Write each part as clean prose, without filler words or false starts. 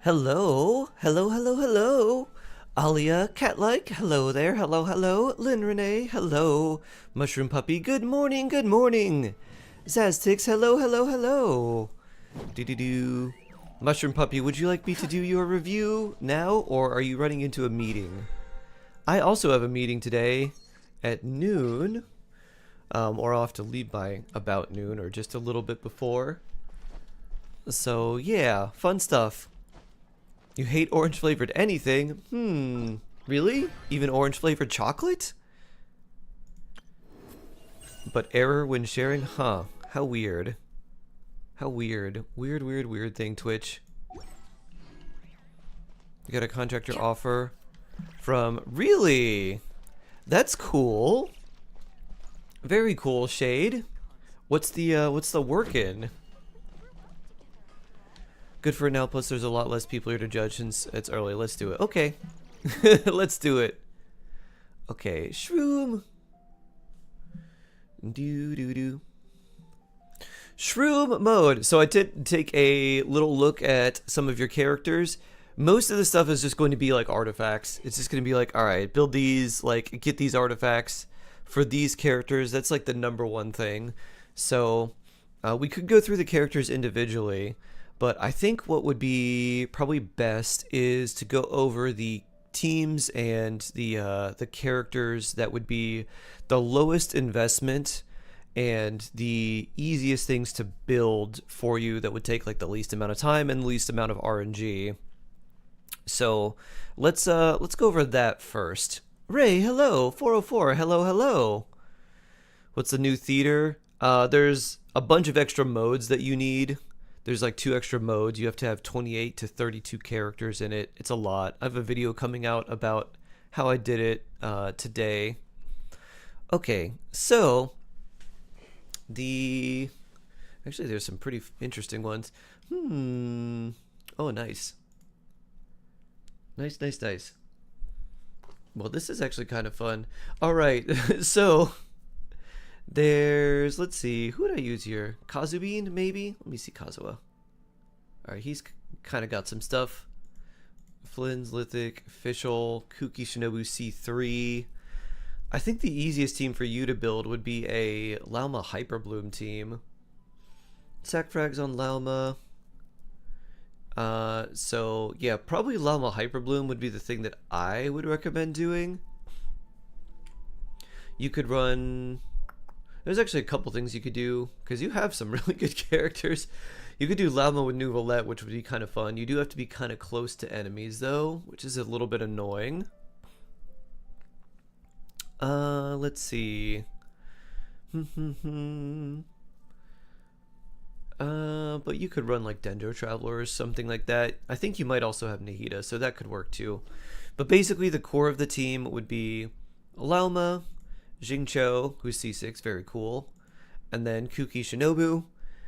Hello, hello, hello, hello. Alia, Catlike, hello there, hello, hello. Lynn Renee, hello. Mushroom Puppy, good morning, good morning. Zaztix, hello, hello, hello. Do. Mushroom Puppy, would you like me to do your review now, or are you running into a meeting? I also have a meeting today at noon, or I'll have to leave by about noon or just a little bit before. So, yeah, fun stuff. You hate orange flavored anything? Really? Even orange flavored chocolate? But error when sharing? Huh. How weird. How weird. Weird thing, Twitch. You got a contractor offer from... Really? That's cool. Very cool, Shade. What's the work in? Good for now, plus there's a lot less people here to judge since it's early. Let's do it. Okay. Let's do it. Okay, shroom. Do. Shroom mode. So I did take a little look at some of your characters. Most of the stuff is just going to be like artifacts. It's just going to be like, all right, build these, like get these artifacts for these characters. That's like the number one thing. So we could go through the characters individually. But I think what would be probably best is to go over the teams and the characters that would be the lowest investment and the easiest things to build for you that would take like the least amount of time and the least amount of RNG. So let's go over that first. Ray, hello. 404, hello, hello. What's the new theater? There's a bunch of extra modes that you need. There's like 2 extra modes. You have to have 28 to 32 characters in it. It's a lot. I have a video coming out about how I did it today. Okay, so actually there's some pretty interesting ones. Oh, nice. Nice. Well, this is actually kind of fun. All right, so there's, let's see, who did I use here? Kazubin, maybe? Let me see Kazuha. Alright, he's kind of got some stuff. Flynn's, Lithic, Official, Kuki Shinobu C3. I think the easiest team for you to build would be a Lauma Hyperbloom team. Sackfrags on Lauma. So, yeah, probably Lauma Hyperbloom would be the thing that I would recommend doing. You could run... There's actually a couple things you could do, because you have some really good characters. You could do Llama with Nouvelette, which would be kind of fun. You do have to be kind of close to enemies, though, which is a little bit annoying. Let's see. But you could run like Dendro Traveler or something like that. I think you might also have Nahida, so that could work too. But basically, the core of the team would be Lauma, Jingcho, who's C6, very cool, and then Kuki Shinobu.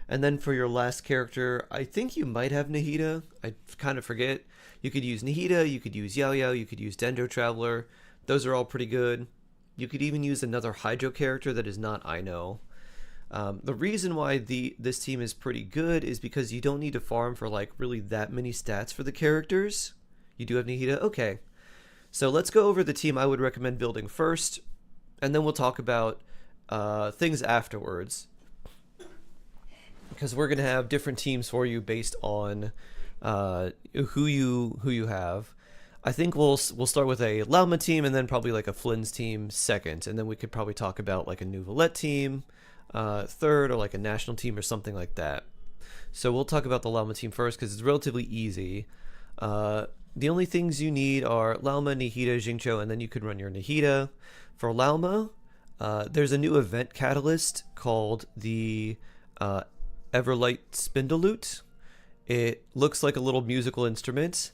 And then for your last character, I think you might have Nahida. I kind of forget. You could use Nahida, you could use Yao Yao, you could use Dendro Traveler. Those are all pretty good. You could even use another Hydro character that is not Ino. The reason why this team is pretty good is because you don't need to farm for like really that many stats for the characters. You do have Nahida? Okay. So let's go over the team I would recommend building first, and then we'll talk about things afterwards. Because we're gonna have different teams for you based on who you have. I think we'll start with a Lauma team and then probably like a Flynn's team second, and then we could probably talk about like a Nouvelette team third, or like a national team or something like that. So we'll talk about the Lauma team first because it's relatively easy. The only things you need are Lauma, Nahida, Jingcho, and then you could run your Nahida. For Lauma, there's a new event catalyst called the Everlight Spindalute. It looks like a little musical instrument.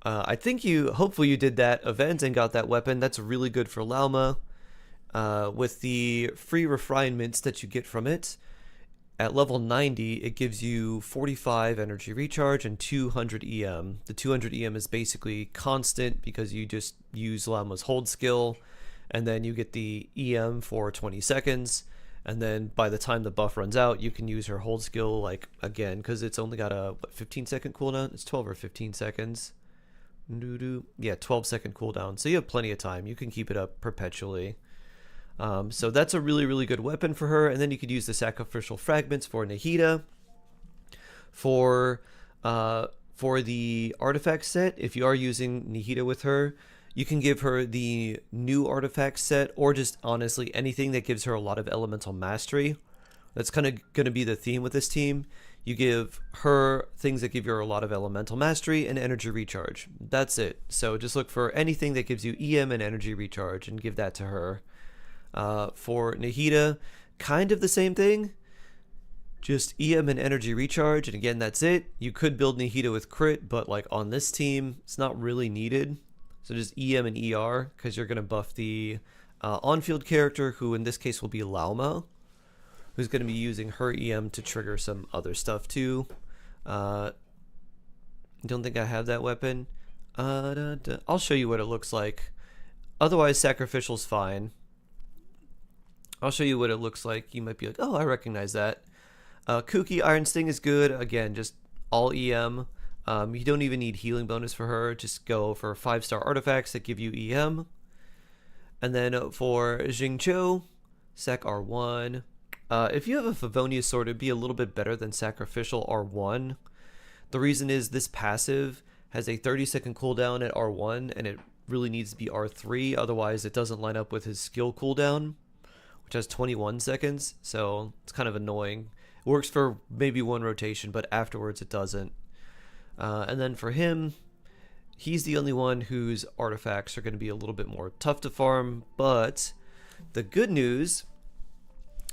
I think hopefully you did that event and got that weapon. That's really good for Lauma. With the free refinements that you get from it, at level 90, it gives you 45 energy recharge and 200 EM. The 200 EM is basically constant because you just use Lauma's hold skill, and then you get the EM for 20 seconds. And then by the time the buff runs out, you can use her hold skill like again, because it's only got a 15-second cooldown. It's 12 or 15 seconds. Yeah, 12-second cooldown. So you have plenty of time. You can keep it up perpetually. So that's a really, really good weapon for her. And then you could use the sacrificial fragments for Nahida. For the artifact set, if you are using Nahida with her, you can give her the new artifact set, or just honestly anything that gives her a lot of elemental mastery. That's kind of going to be the theme with this team. You give her things that give her a lot of elemental mastery and energy recharge. That's it. So just look for anything that gives you EM and energy recharge and give that to her. For Nahida, kind of the same thing. Just EM and energy recharge, and again, that's it. You could build Nahida with crit, but like on this team, it's not really needed. So just EM and ER, because you're going to buff the on-field character, who in this case will be Lauma, who's going to be using her EM to trigger some other stuff too. Don't think I have that weapon. I'll show you what it looks like. Otherwise, Sacrificial's fine. I'll show you what it looks like. You might be like, oh, I recognize that. Kuki Iron Sting is good. Again, just all EM. You don't even need healing bonus for her. Just go for 5-star artifacts that give you EM. And then for Xingqiu, Sac R1. If you have a Favonius sword, it'd be a little bit better than Sacrificial R1. The reason is this passive has a 30-second cooldown at R1, and it really needs to be R3. Otherwise, it doesn't line up with his skill cooldown, which has 21 seconds. So it's kind of annoying. It works for maybe one rotation, but afterwards it doesn't. And then for him, he's the only one whose artifacts are going to be a little bit more tough to farm. But the good news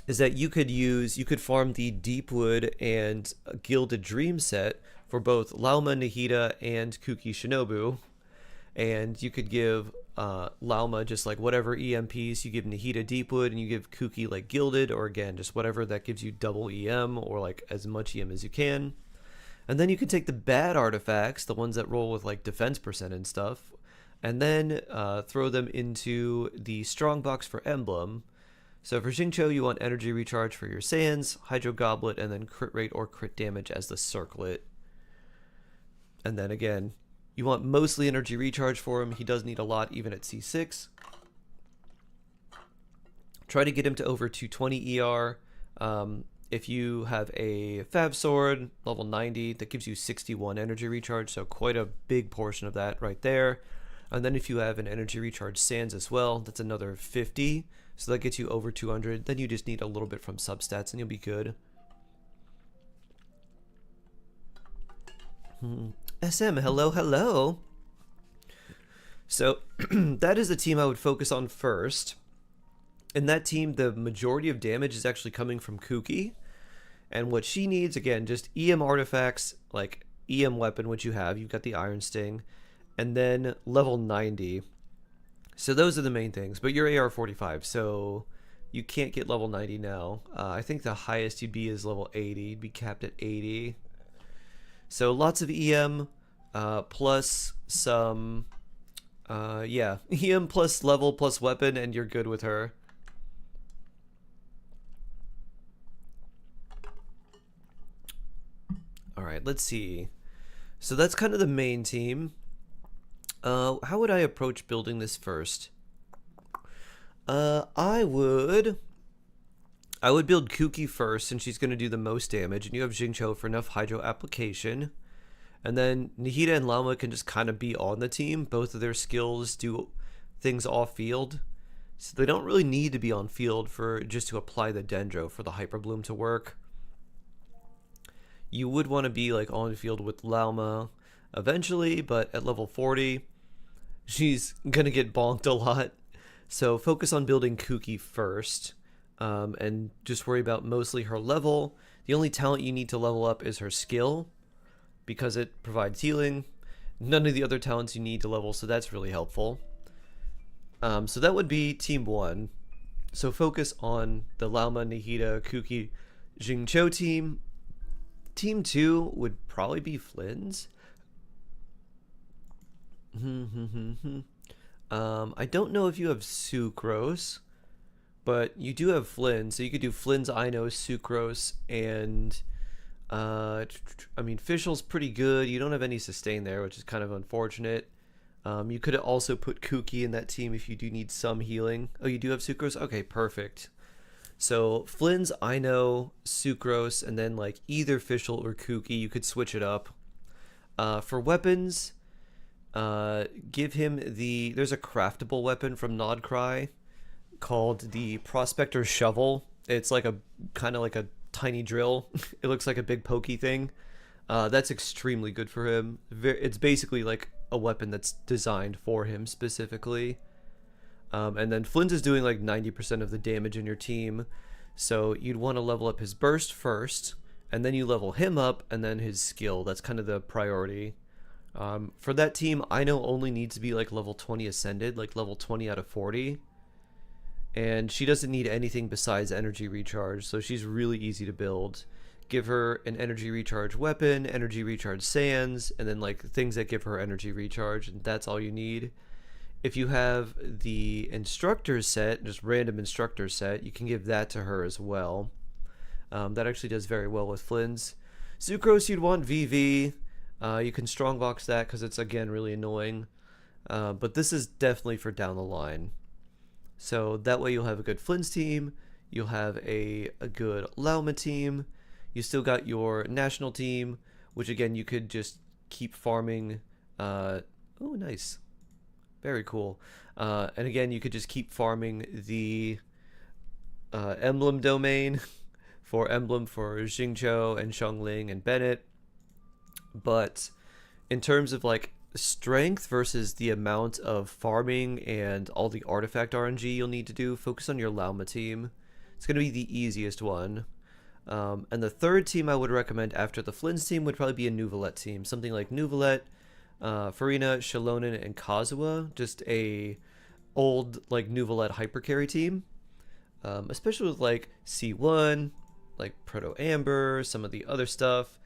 is that you could farm the Deepwood and Gilded Dream set for both Lauma, Nahida, and Kuki Shinobu. And you could give Lauma just like whatever EMPs, you give Nahida Deepwood, and you give Kuki like Gilded, or again, just whatever that gives you double EM, or like as much EM as you can. And then you can take the bad artifacts, the ones that roll with like defense percent and stuff, and then throw them into the strong box for Emblem. So for Xingqiu, you want energy recharge for your Sands, Hydro Goblet, and then crit rate or crit damage as the Circlet. And then again, you want mostly energy recharge for him. He does need a lot even at C6. Try to get him to over 220 ER. If you have a Fab Sword, level 90, that gives you 61 energy recharge, so quite a big portion of that right there. And then if you have an energy recharge Sands as well, that's another 50, so that gets you over 200. Then you just need a little bit from substats and you'll be good. SM, hello, hello. So that is the team I would focus on first. In that team, the majority of damage is actually coming from Kuki. And what she needs, again, just EM artifacts, like EM weapon, which you have. You've got the Iron Sting. And then level 90. So those are the main things. But you're AR 45, so you can't get level 90 now. I think the highest you'd be is level 80. You'd be capped at 80. So lots of EM, plus some, yeah, EM plus level plus weapon, and you're good with her. All right, let's see. So that's kind of the main team. How would I approach building this first? I would build Kuki first, since she's going to do the most damage, and you have Xingqiu for enough Hydro application. And then Nahida and Lauma can just kind of be on the team. Both of their skills do things off field, so they don't really need to be on field for just to apply the Dendro for the Hyper Bloom to work. You would want to be like on field with Lauma eventually, but at level 40, she's going to get bonked a lot. So focus on building Kuki first, and just worry about mostly her level. The only talent you need to level up is her skill, because it provides healing. None of the other talents you need to level, so that's really helpful. So that would be team 1. So focus on the Lauma, Nahida, Kuki, Xingqiu team. Team 2 would probably be Flynn's. I don't know if you have Sucrose, But you do have Flynn, so you could do Flynn's Ino, Sucrose, and I mean, Fischl's pretty good. You don't have any sustain there, which is kind of unfortunate. You could also put Kuki in that team if you do need some healing. Oh, you do have Sucrose? Okay, perfect. So Flynn's Ino, Sucrose, and then like either Fischl or Kuki. You could switch it up. For weapons, give him there's a craftable weapon from Nodcry called the Prospector's Shovel. It's like a kind of like a tiny drill. It looks like a big pokey thing. That's extremely good for him. It's basically like a weapon that's designed for him specifically. And then Flint is doing like 90% of the damage in your team. So you'd want to level up his burst first, and then you level him up, and then his skill. That's kind of the priority. For that team, I know only needs to be like level 20 ascended, like level 20 out of 40. And she doesn't need anything besides energy recharge, so she's really easy to build. Give her an energy recharge weapon, energy recharge sands, and then like things that give her energy recharge, and that's all you need. If you have the instructor set, just random instructor set, you can give that to her as well. That actually does very well with Flynn's. Sucrose, you'd want VV. You can strongbox that because it's, again, really annoying. But this is definitely for down the line. So that way you'll have a good Flynn's team. You'll have a good Lauma team. You still got your national team, which, again, you could just keep farming. Oh, nice. Very cool. And again, you could just keep farming the emblem domain for emblem for Xingqiu and Xiangling and Bennett. But in terms of like strength versus the amount of farming and all the artifact RNG you'll need to do, focus on your Lauma team. It's going to be the easiest one. And the third team I would recommend after the Flynn's team would probably be a Nuvolette team. Something like Nuvolette, Farina, Shalonen, and Kazuha. Just a old like Nuvolette hypercarry team. Especially with like C1, like Proto Amber, some of the other stuff.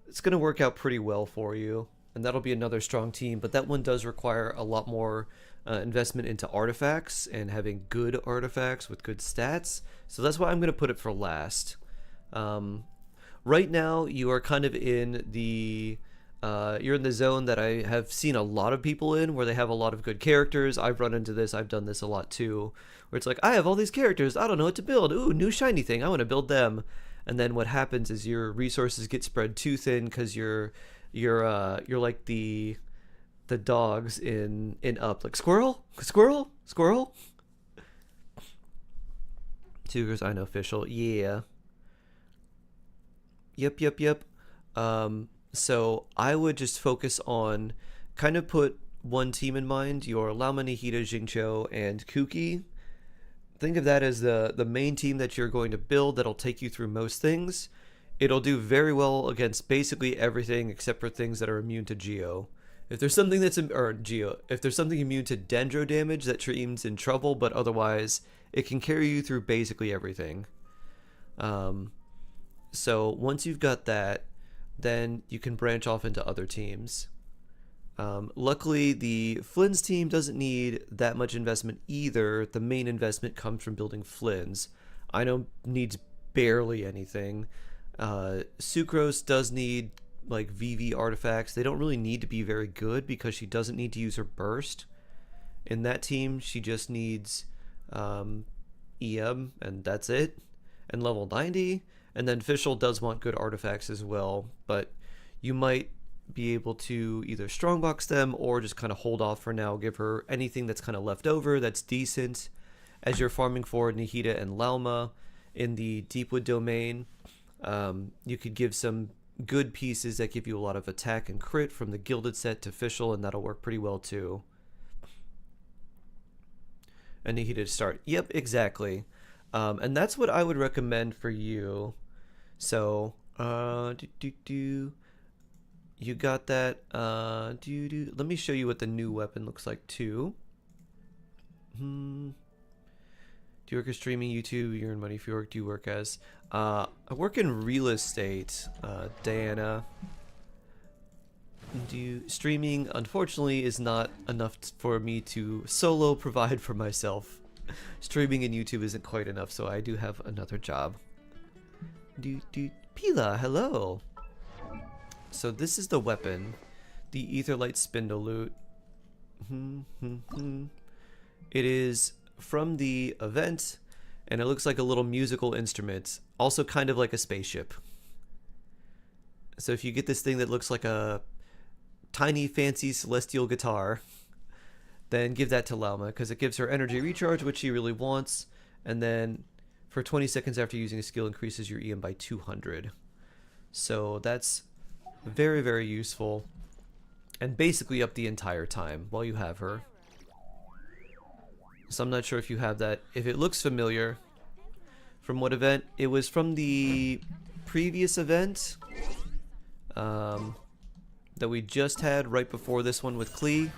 It's going to work out pretty well for you. And that'll be another strong team. But that one does require a lot more investment into artifacts and having good artifacts with good stats. So that's why I'm going to put it for last. Right now, you are kind of in the you're in the zone that I have seen a lot of people in, where they have a lot of good characters. I've run into this. I've done this a lot too, where it's like, I have all these characters. I don't know what to build. Ooh, new shiny thing. I want to build them. And then what happens is your resources get spread too thin because you're like the dogs in Up, like squirrel. Tigers, I know, official. Yeah. Yep. So I would just focus on kind of put one team in mind, your Lauma, Nihita, Xingqiu, and Kuki. Think of that as the main team that you're going to build that'll take you through most things. It'll do very well against basically everything except for things that are immune to Geo. If there's something that's if there's something immune to Dendro damage, that team's in trouble, but otherwise it can carry you through basically everything. So once you've got that, then you can branch off into other teams. Luckily, the Flynn's team doesn't need that much investment either. The main investment comes from building Flynn's. I know needs barely anything. Sucrose does need like VV artifacts. They don't really need to be very good because she doesn't need to use her burst. In that team, she just needs EM, and that's it. And level 90. And then Fischl does want good artifacts as well, but you might be able to either strongbox them or just kind of hold off for now, give her anything that's kind of left over that's decent as you're farming for Nihita and Lauma in the Deepwood domain. You could give some good pieces that give you a lot of attack and crit from the Gilded set to Fischl, and that'll work pretty well too. And Nihita to start. Yep, exactly. And that's what I would recommend for you. So, you got that. Let me show you what the new weapon looks like too. Do you work as streaming, YouTube? You earn money if you work. Do you work as? I work in real estate, Diana. Streaming, unfortunately, is not enough for me to solo provide for myself. Streaming in YouTube isn't quite enough, so I do have another job. Pila, hello. So this is the weapon, the Aetherlight Spindle Loot. It is from the event, and it looks like a little musical instrument, also kind of like a spaceship. So if you get this thing that looks like a tiny fancy celestial guitar, then give that to Lauma, because it gives her energy recharge, which she really wants, and then for 20 seconds after using a skill increases your EM by 200. So that's very, very useful, and basically up the entire time while you have her. So I'm not sure if you have that. If it looks familiar, from what event? It was from the previous event that we just had right before this one with Klee.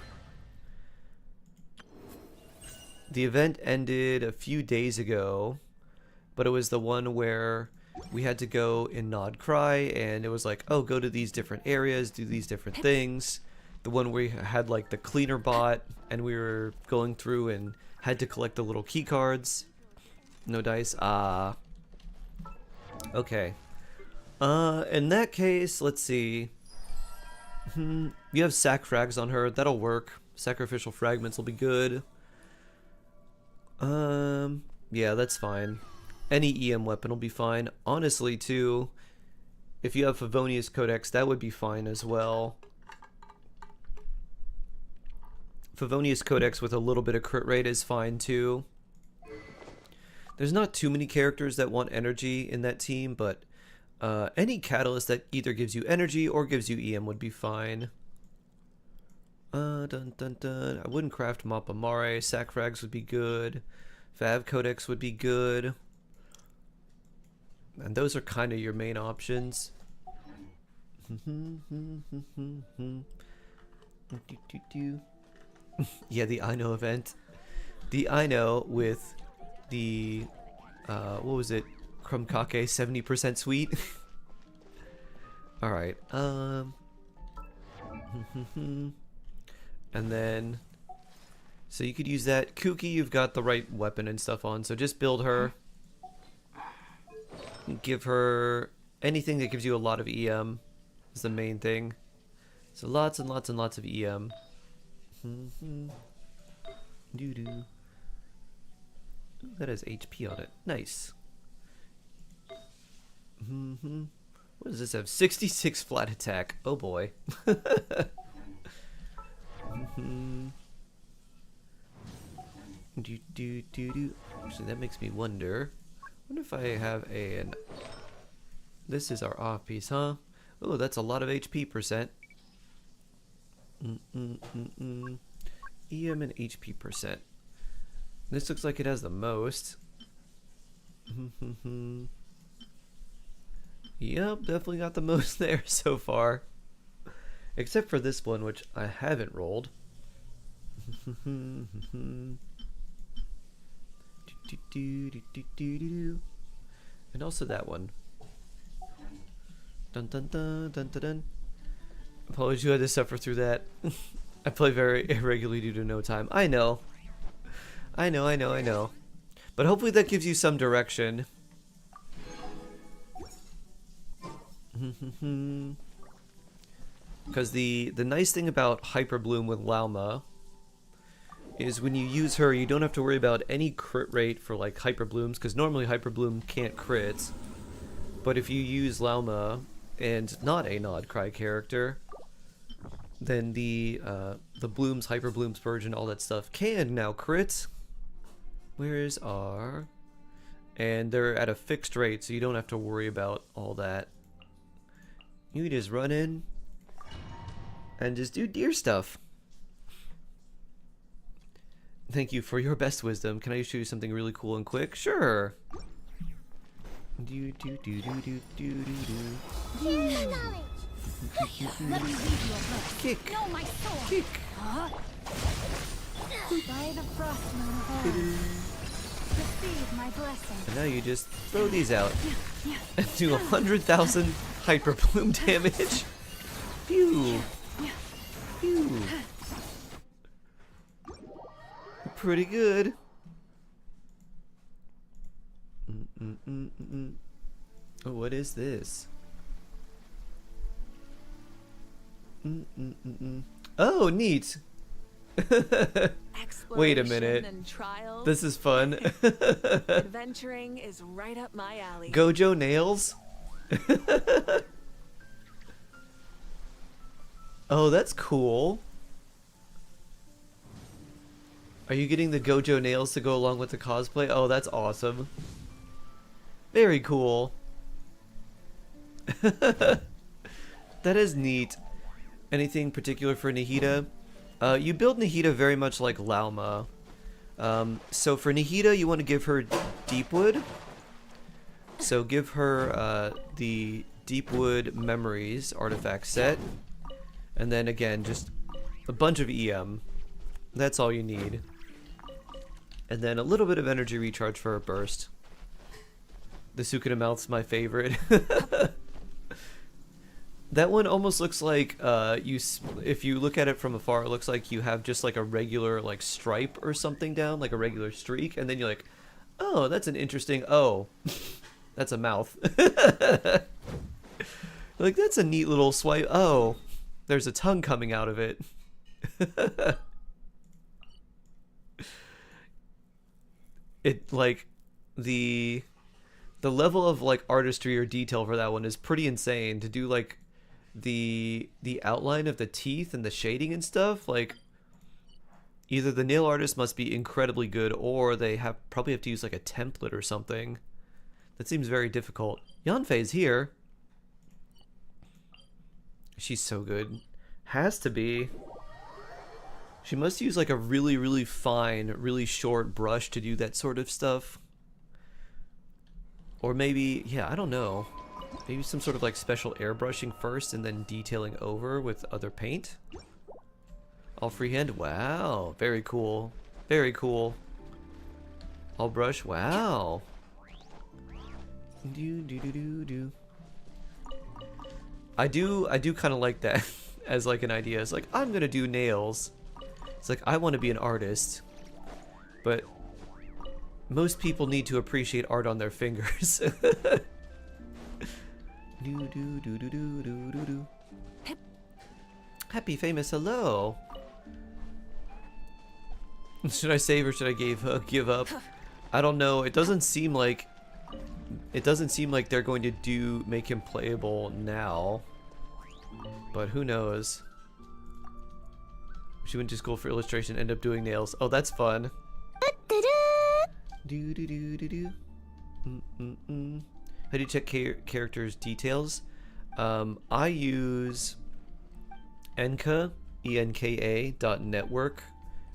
The event ended a few days ago, but it was the one where we had to go in Nod Cry, and it was like, oh, go to these different areas, do these different things. The one where we had like the cleaner bot, and we were going through and had to collect the little key cards. No dice. Okay. In that case, let's see. You have sac frags on her. That'll work. Sacrificial fragments will be good. Yeah, that's fine. Any EM weapon will be fine. Honestly, too, if you have Favonius Codex, that would be fine as well. Favonius Codex with a little bit of crit rate is fine, too. There's not too many characters that want energy in that team, but any catalyst that either gives you energy or gives you EM would be fine. Dun dun dun. I wouldn't craft Mappa Mare. Sac frags would be good. Fav Codex would be good. And those are kind of your main options. Yeah, the Ino event. The Ino with the, what was it? Krumkake 70% sweet. Alright, and then, so you could use that. Kuki, you've got the right weapon and stuff on, so just build her. Give her anything that gives you a lot of EM is the main thing. So lots and lots and lots of EM. Doo-doo. That has HP on it. Nice. What does this have? 66 flat attack. Oh boy. Actually, that makes me wonder. What if I have an... This is our off piece, huh? Oh, that's a lot of HP percent. EM and HP percent. This looks like it has the most. Yep, definitely got the most there so far. Except for this one, which I haven't rolled. And also that one. Dun dun dun dun dun dun. Apologies you had to suffer through that. I play very irregularly due to no time. I know. I know. But hopefully that gives you some direction. Because the nice thing about Hyper Bloom with Lauma is when you use her, you don't have to worry about any crit rate for like Hyper Blooms, because normally Hyper Bloom can't crit. But if you use Lauma and not a Nod Cry character, then the Blooms, Hyper Blooms, Virgin, all that stuff can now crit. Where's our... And they're at a fixed rate, so you don't have to worry about all that. You just run in and just do deer stuff. Thank you for your best wisdom. Can I show you something really cool and quick? Sure. Do do do do do do do do. Let me read your book. Kick. Know my sword. Kick. By the frost moon of old, receive my blessing. And now you just throw these out and do 100,000 Hyper Bloom damage. Phew. Phew. Pretty good. Oh, what is this? Oh, neat. Wait a minute. And trials. This is fun. Adventuring is right up my alley. Gojo nails? Oh, that's cool. Are you getting the Gojo nails to go along with the cosplay? Oh, that's awesome. Very cool. That is neat. Anything particular for Nahida? You build Nahida very much like Lauma. So for Nahida, you want to give her Deepwood. So give her the Deepwood Memories artifact set. And then again, just a bunch of EM. That's all you need. And then a little bit of energy recharge for a burst. The Sukuna mouth's my favorite. That one almost looks like if you look at it from afar, it looks like you have just like a regular like stripe or something down, like a regular streak, and then you're like, oh, that's an interesting. Oh, that's a mouth. Like that's a neat little swipe. Oh, there's a tongue coming out of it. It like the level of like artistry or detail for that one is pretty insane. To do like the outline of the teeth and the shading and stuff, like either the nail artist must be incredibly good or they probably have to use like a template or something. That seems very difficult. Yanfei's here. She's so good. Has to be. She must use like a really, really fine, really short brush to do that sort of stuff. Or maybe, yeah, I don't know. Maybe some sort of like special airbrushing first and then detailing over with other paint. All freehand. Wow. Very cool. Very cool. All brush. Wow. I do kind of like that as like an idea. It's like, I'm gonna do nails. It's like, I want to be an artist, but most people need to appreciate art on their fingers. Happy famous hello. Should I save or should I give up? I don't know. It doesn't seem like they're going to make him playable now. But who knows? She went to school for illustration, ended up doing nails. Oh, that's fun. How do you check characters' details? I use Enka, ENKA.network,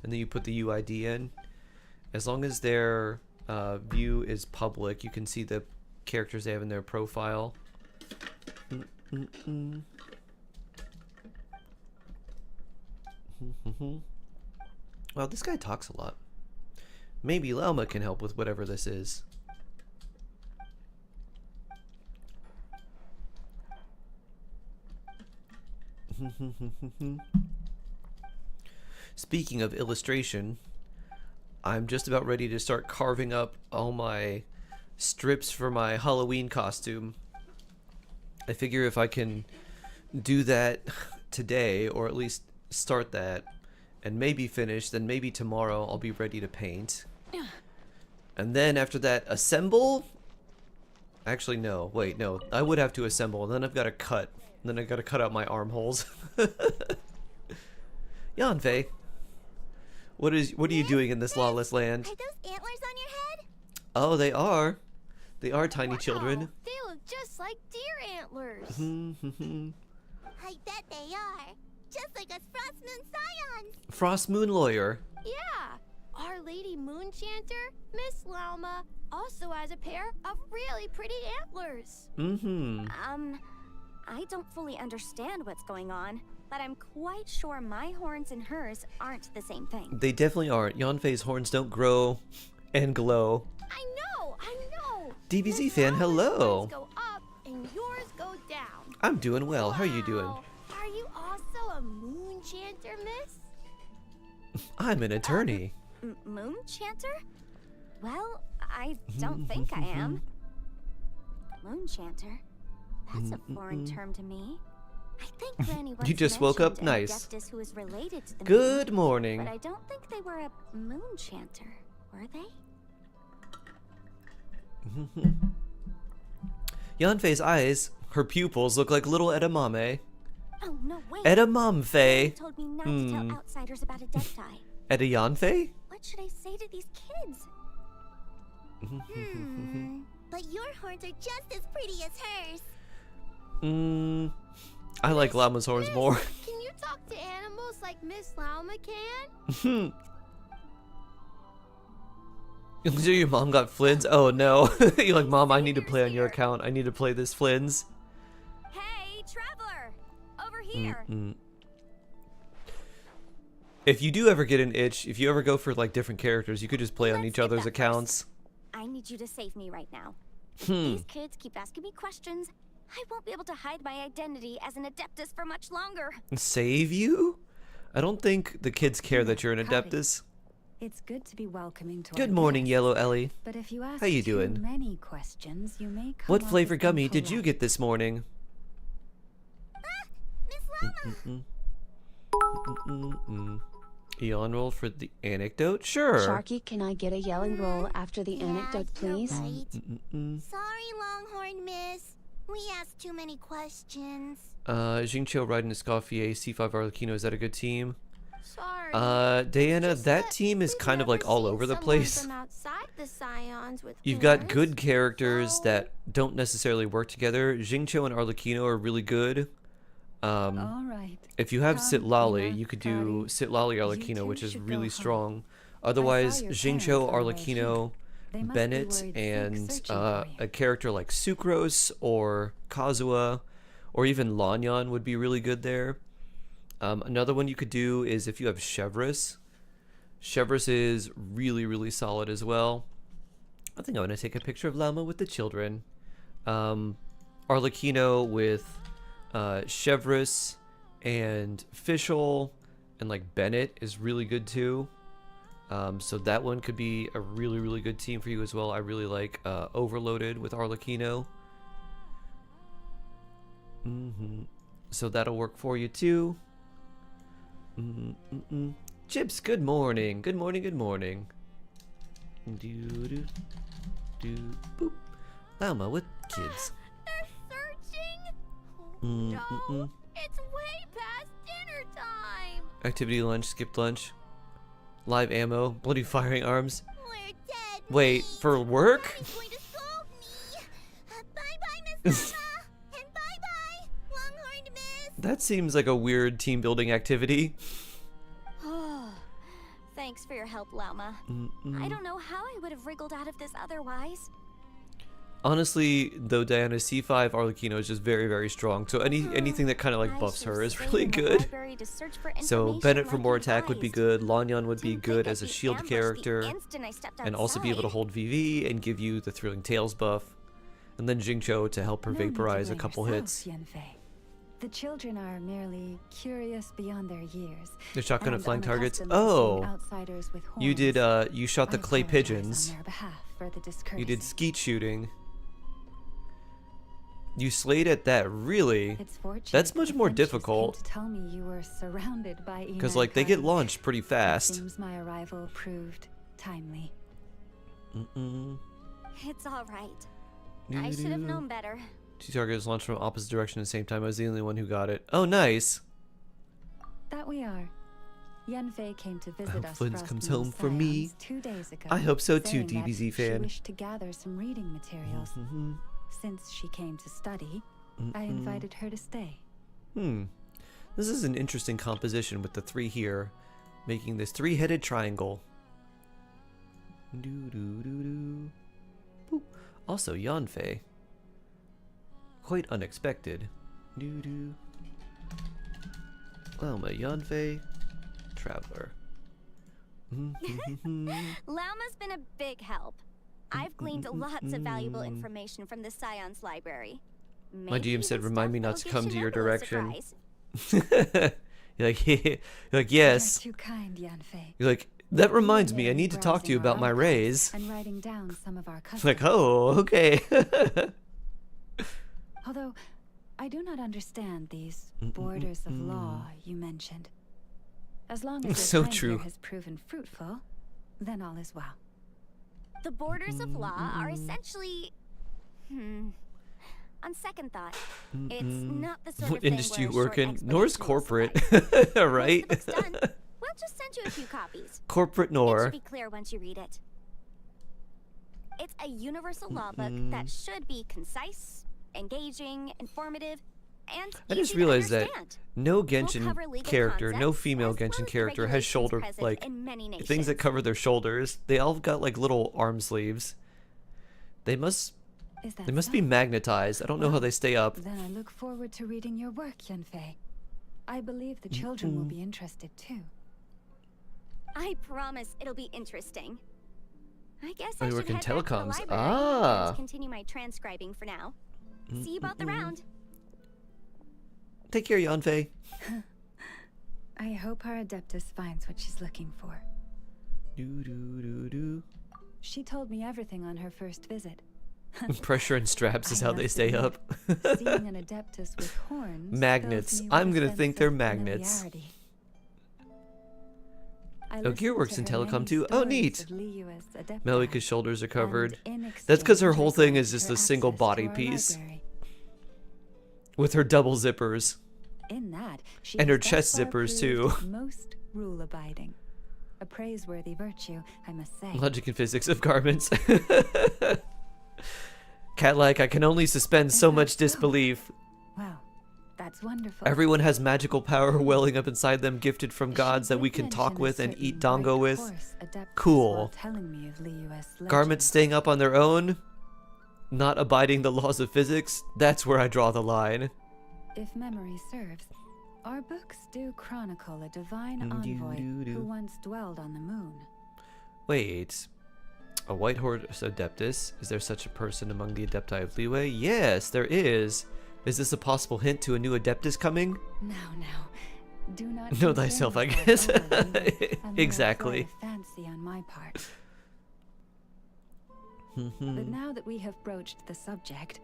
and then you put the UID in. As long as their view is public, you can see the characters they have in their profile. Wow, this guy talks a lot. Maybe Lauma can help with whatever this is. Speaking of illustration, I'm just about ready to start carving up all my strips for my Halloween costume. I figure if I can do that today, or at least start that, and maybe finish, then maybe tomorrow I'll be ready to paint. And then after that, assemble? Actually, no. Wait, no. I would have to assemble, and then I've got to cut. And then I've got to cut out my armholes. Yanfei, what are you doing in this lawless land? Are those antlers on your head? Oh, they are. They are tiny children. They look just like deer antlers. I bet they are. Just like us Frost Moon Scions. Frost Moon Lawyer. Yeah. Our Lady Moonchanter, Miss Lauma, also has a pair of really pretty antlers. I don't fully understand what's going on, but I'm quite sure my horns and hers aren't the same thing. They definitely aren't. Yanfei's horns don't grow and glow. I know. DBZ Miss fan, Lauma's hello. horns go up and yours go down. I'm doing well. How are you doing? Wow. Are you also a Moonchanter, miss? I'm an attorney. Moonchanter? Well, I don't think I am. Moonchanter? That's a foreign term to me. I think Granny once You just woke up? mentioned an Nice. adeptus who is related to the Good moon, morning. but I don't think they were a Moonchanter, were they? Yanfei's eyes, her pupils, look like little edamame. Oh no, wait. Edamame. Granny told me not to tell outsiders about Adepti. Ediyanfei? What should I say to these kids? But your horns are just as pretty as hers. I like Llama's horns more. Can you talk to animals like Miss Llama can? So your mom got Flins? Oh no. You're like, Mom, I need to play on your account. I need to play this Flins. Hey, traveler! Over here! If you do ever get an itch, if you ever go for like different characters, you could just play on Let's each get other's that accounts. I need you to save me right now. These kids keep asking me questions. I won't be able to hide my identity as an Adeptus for much longer. Save you? I don't think the kids care that you're an Howdy. Adeptus. It's good to be welcoming to Good our morning, guests, Yellow Ellie. But if you ask How you too doing? many questions, you may come What off flavor as gummy did you impolite. get this morning? Miss Llama! Eon roll for the anecdote? Sure. Sharky, can I get a yelling roll after the anecdote, you're please? right. Sorry, Longhorn Miss. We asked too many questions. Jingqiu riding Escoffier, C5 Arlecchino, is that a good team? Sorry. Diana, Just that team is we've kind of never like all seen over the someone place. From outside the Scions with You've got horns. good characters So- that don't necessarily work together. Jingqiu and Arlecchino are really good. All right. If you have Come, Sitlali, Ina, you could do Cloudy. Sitlali You Arlecchino, two which is should go really home. strong. Otherwise, your Jingqiu, parents are away Arlecchino, They must be Bennett, worried sick and searching for you. a character like Sucrose or Kazuha, or even Lanyan would be really good there. Another one you could do is if you have Chevreuse. Chevreuse is really, really solid as well. I think I'm going to take a picture of Llama with the children. Arlecchino with Chevreuse and Fischl and like Bennett is really good too. So that one could be a really, really good team for you as well. I really like Overloaded with Arlecchino. So that'll work for you too. Chips, good morning. Good morning, good morning. Boop. Llama with kids. They're searching. No, it's way past dinner time. Activity lunch, skipped lunch. Live ammo, bloody firing arms. We're dead. Wait, meat. for work? Mommy's going to scold me. Bye-bye, Miss Llama. And bye-bye, Longhorned Miss. That seems like a weird team building activity. Thanks for your help, Llama. I don't know how I would have wriggled out of this otherwise. Honestly, though, Diana, C5 Arlecchino is just very, very strong. So anything that kind of like I buffs should her is stay really in the good. library to search for So information Bennett for like more attack would be advised. good. Lanyan would be Didn't good think as a I'd be shield ambushed the character. instant I stepped And also be able to outside. hold VV and give you the Thrilling Tales buff. And then Jingqiu to help her No need to vaporize a blame couple yourself, hits. Yanfei. The children are merely curious beyond their years. The shotgun at and flying targets. unaccustomed to seeing Oh, outsiders with you did. horns. You shot the I clay apologize pigeons. on their behalf for the You did discourtesy. skeet shooting. You slayed at that, really? It's fortunate That's much more adventurers came difficult. to tell me you were surrounded by Because like they get Inai launched pretty It fast. seems my arrival proved timely. It's all right. I should have known better. Two targets launched from opposite direction at the same time. I was the only one who got it. Oh, nice. That we are. Yanfei came to visit hope us. Flint Frostmourne comes home for me. Scions 2 days ago. I hope so too, saying that DBZ She fan. wished to gather some reading materials. Since she came to study, I invited her to stay. This is an interesting composition with the three here, making this three-headed triangle. Boop. Also, Yanfei. Quite unexpected. Llama, Yanfei, Traveler. Llama's been a big help. I've gleaned lots of valuable information from the Scion's library. My Maybe GM said, even "Remind me stuff not to that'll come give to your Shinobu a direction." surprise. You're like, yes. You're too kind, Yanfei. You're like, that reminds me, I Merely need to talk to you browsing about my our raise. archives And writing down some of our customs. Like, oh, okay. Although, I do not understand these borders of law you mentioned. As long as your So time true. here has proven fruitful, then all is well. The borders of law are essentially... On second thought, it's not the sort What of thing industry you where a work short in? Nor is explanation will corporate, suffice. right? Once the book's done, we'll just send you a few copies. Corporate It Nor. should be clear once you read it. It's a universal law book that should be concise, engaging, informative, and I just easy to realized that understand. no We'll Genshin cover legal character, no concepts, female as well Genshin as the character has regulations shoulder, present like, in many things that nations. cover their shoulders. They all got like little arm sleeves. They must be magnetized. I don't know how they stay up. Then I look forward to reading your work, Yunfei. I believe the children will be interested too. I promise it'll be interesting. I guess Oh, I you should work in head back to the telecoms. library Ah. and continue my transcribing for now. See you about the round. Take care, Yanfei. I hope our Adeptus finds what she's looking for. Do do do do. She told me everything on her first visit. Pressure and straps is how they stay up. Seeing an Adeptus with horns Magnets. fills me with I'm a gonna sense think they're of magnets. familiarity. I Oh, Gear listened works to in her telecom many too. Oh, stories neat. of Liyue's Adepti, Malika's shoulders are and covered. in That's because her exchange, whole I thing is granted just her a single access body to our piece library. with her double zippers. In that, she And has her thus chest far zippers, proved too. Most rule-abiding, a praiseworthy virtue, I must say. Logic and physics of garments. Cat-like, I can only suspend so much disbelief. Wow, that's wonderful. Everyone has magical power welling up inside them, gifted from gods that we can talk with and eat dongo with. Cool. Garments staying up on their own, not abiding the laws of physics, that's where I draw the line. If memory serves, our books do chronicle a divine envoy who once dwelled on the moon. Wait. A white horse adeptus? Is there such a person among the adepti of Liyue? Yes, there is. Is this a possible hint to a new adeptus coming? Now, do not Know concern thyself, I yourself guess. overly with a mere Exactly. flight of fancy on my part. But now that we have broached the subject,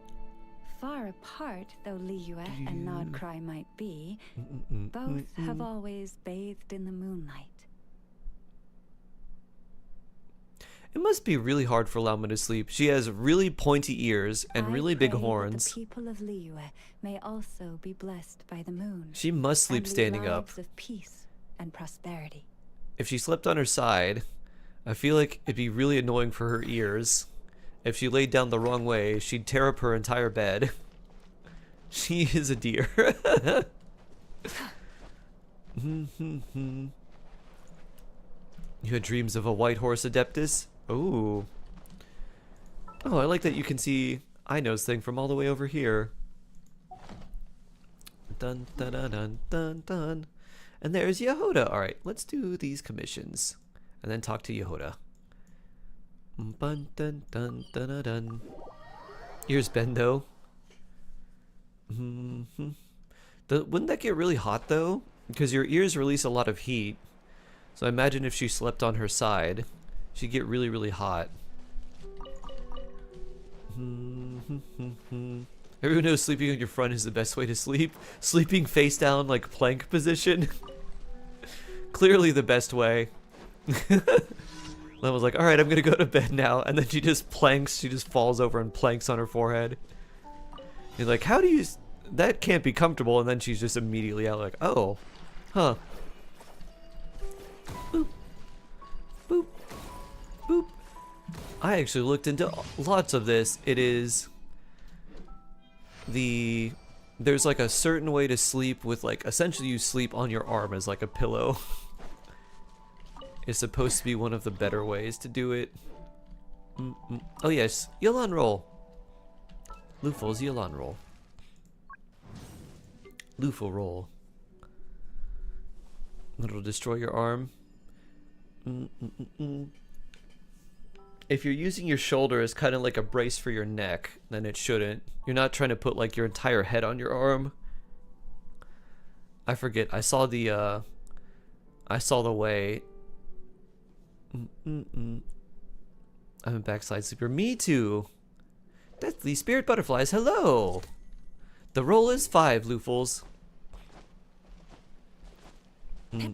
far apart though Liyue and Nodcry might be, both have always bathed in the moonlight. It must be really hard for Lauma to sleep. She has really pointy ears and I really big pray that horns. the people of Liyue may also be blessed by the moon. She must sleep and lead standing up. lives of peace and prosperity. If she slept on her side, I feel like it'd be really annoying for her ears. If she laid down the wrong way, she'd tear up her entire bed. She is a deer. You had dreams of a white horse adeptus? Oh. Oh, I like that you can see Aino's thing from all the way over here. Dun dun dun dun dun dun. And there's Yehoda. Alright, let's do these commissions. And then talk to Yehoda. Dun dun dun dun dun dun. Here's Bendo. Wouldn't that get really hot though? Because your ears release a lot of heat. So I imagine if she slept on her side, she'd get really, really hot. Everyone knows sleeping on your front is the best way to sleep. Sleeping face down, like plank position. Clearly the best way. Len was like, alright, I'm gonna go to bed now. And then she just planks, she just falls over and planks on her forehead. You're like, how do you... That can't be comfortable. And then she's just immediately out like, oh, huh. Boop. Boop. Boop. I actually looked into lots of this. It is there's like a certain way to sleep with like, essentially you sleep on your arm as like a pillow. It's supposed to be one of the better ways to do it. Oh yes, Yelan roll. Lufo's Yelan roll. Lufo roll. It'll destroy your arm. If you're using your shoulder as kind of like a brace for your neck, then it shouldn't. You're not trying to put like your entire head on your arm. I forget. I saw the way. I'm a backside sleeper. Me too. That's the spirit butterflies. Hello. The roll is 5, Loofles. Do,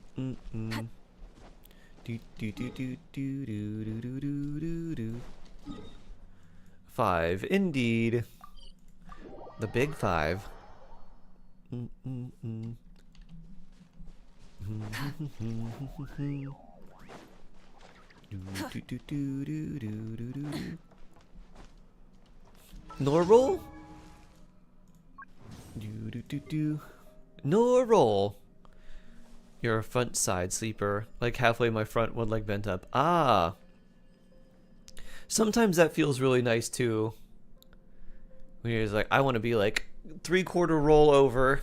do, do, do, do, do, do, do, do, do. 5, indeed. The big 5. Do, do, do, do, do, do, do, do. Normal? Do, do, do, do. Normal. You're a front side sleeper, like halfway my front, one leg bent up. Ah. Sometimes that feels really nice too. When you're just like, I want to be like 3/4 roll over.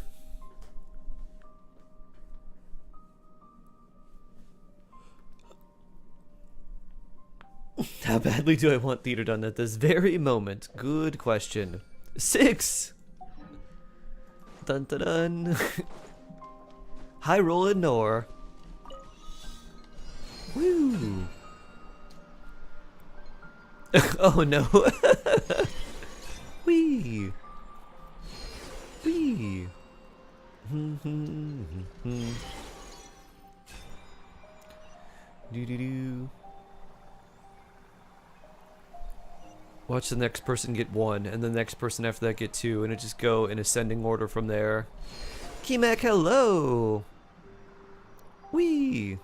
How badly do I want theater done at this very moment? Good question. 6! Dun dun dun. High roll and Nor. Woo! Oh no! Wee! Wee! Do do do. Watch the next person get 1, and the next person after that get 2, and it just go in ascending order from there. Kimak, hello! Wee!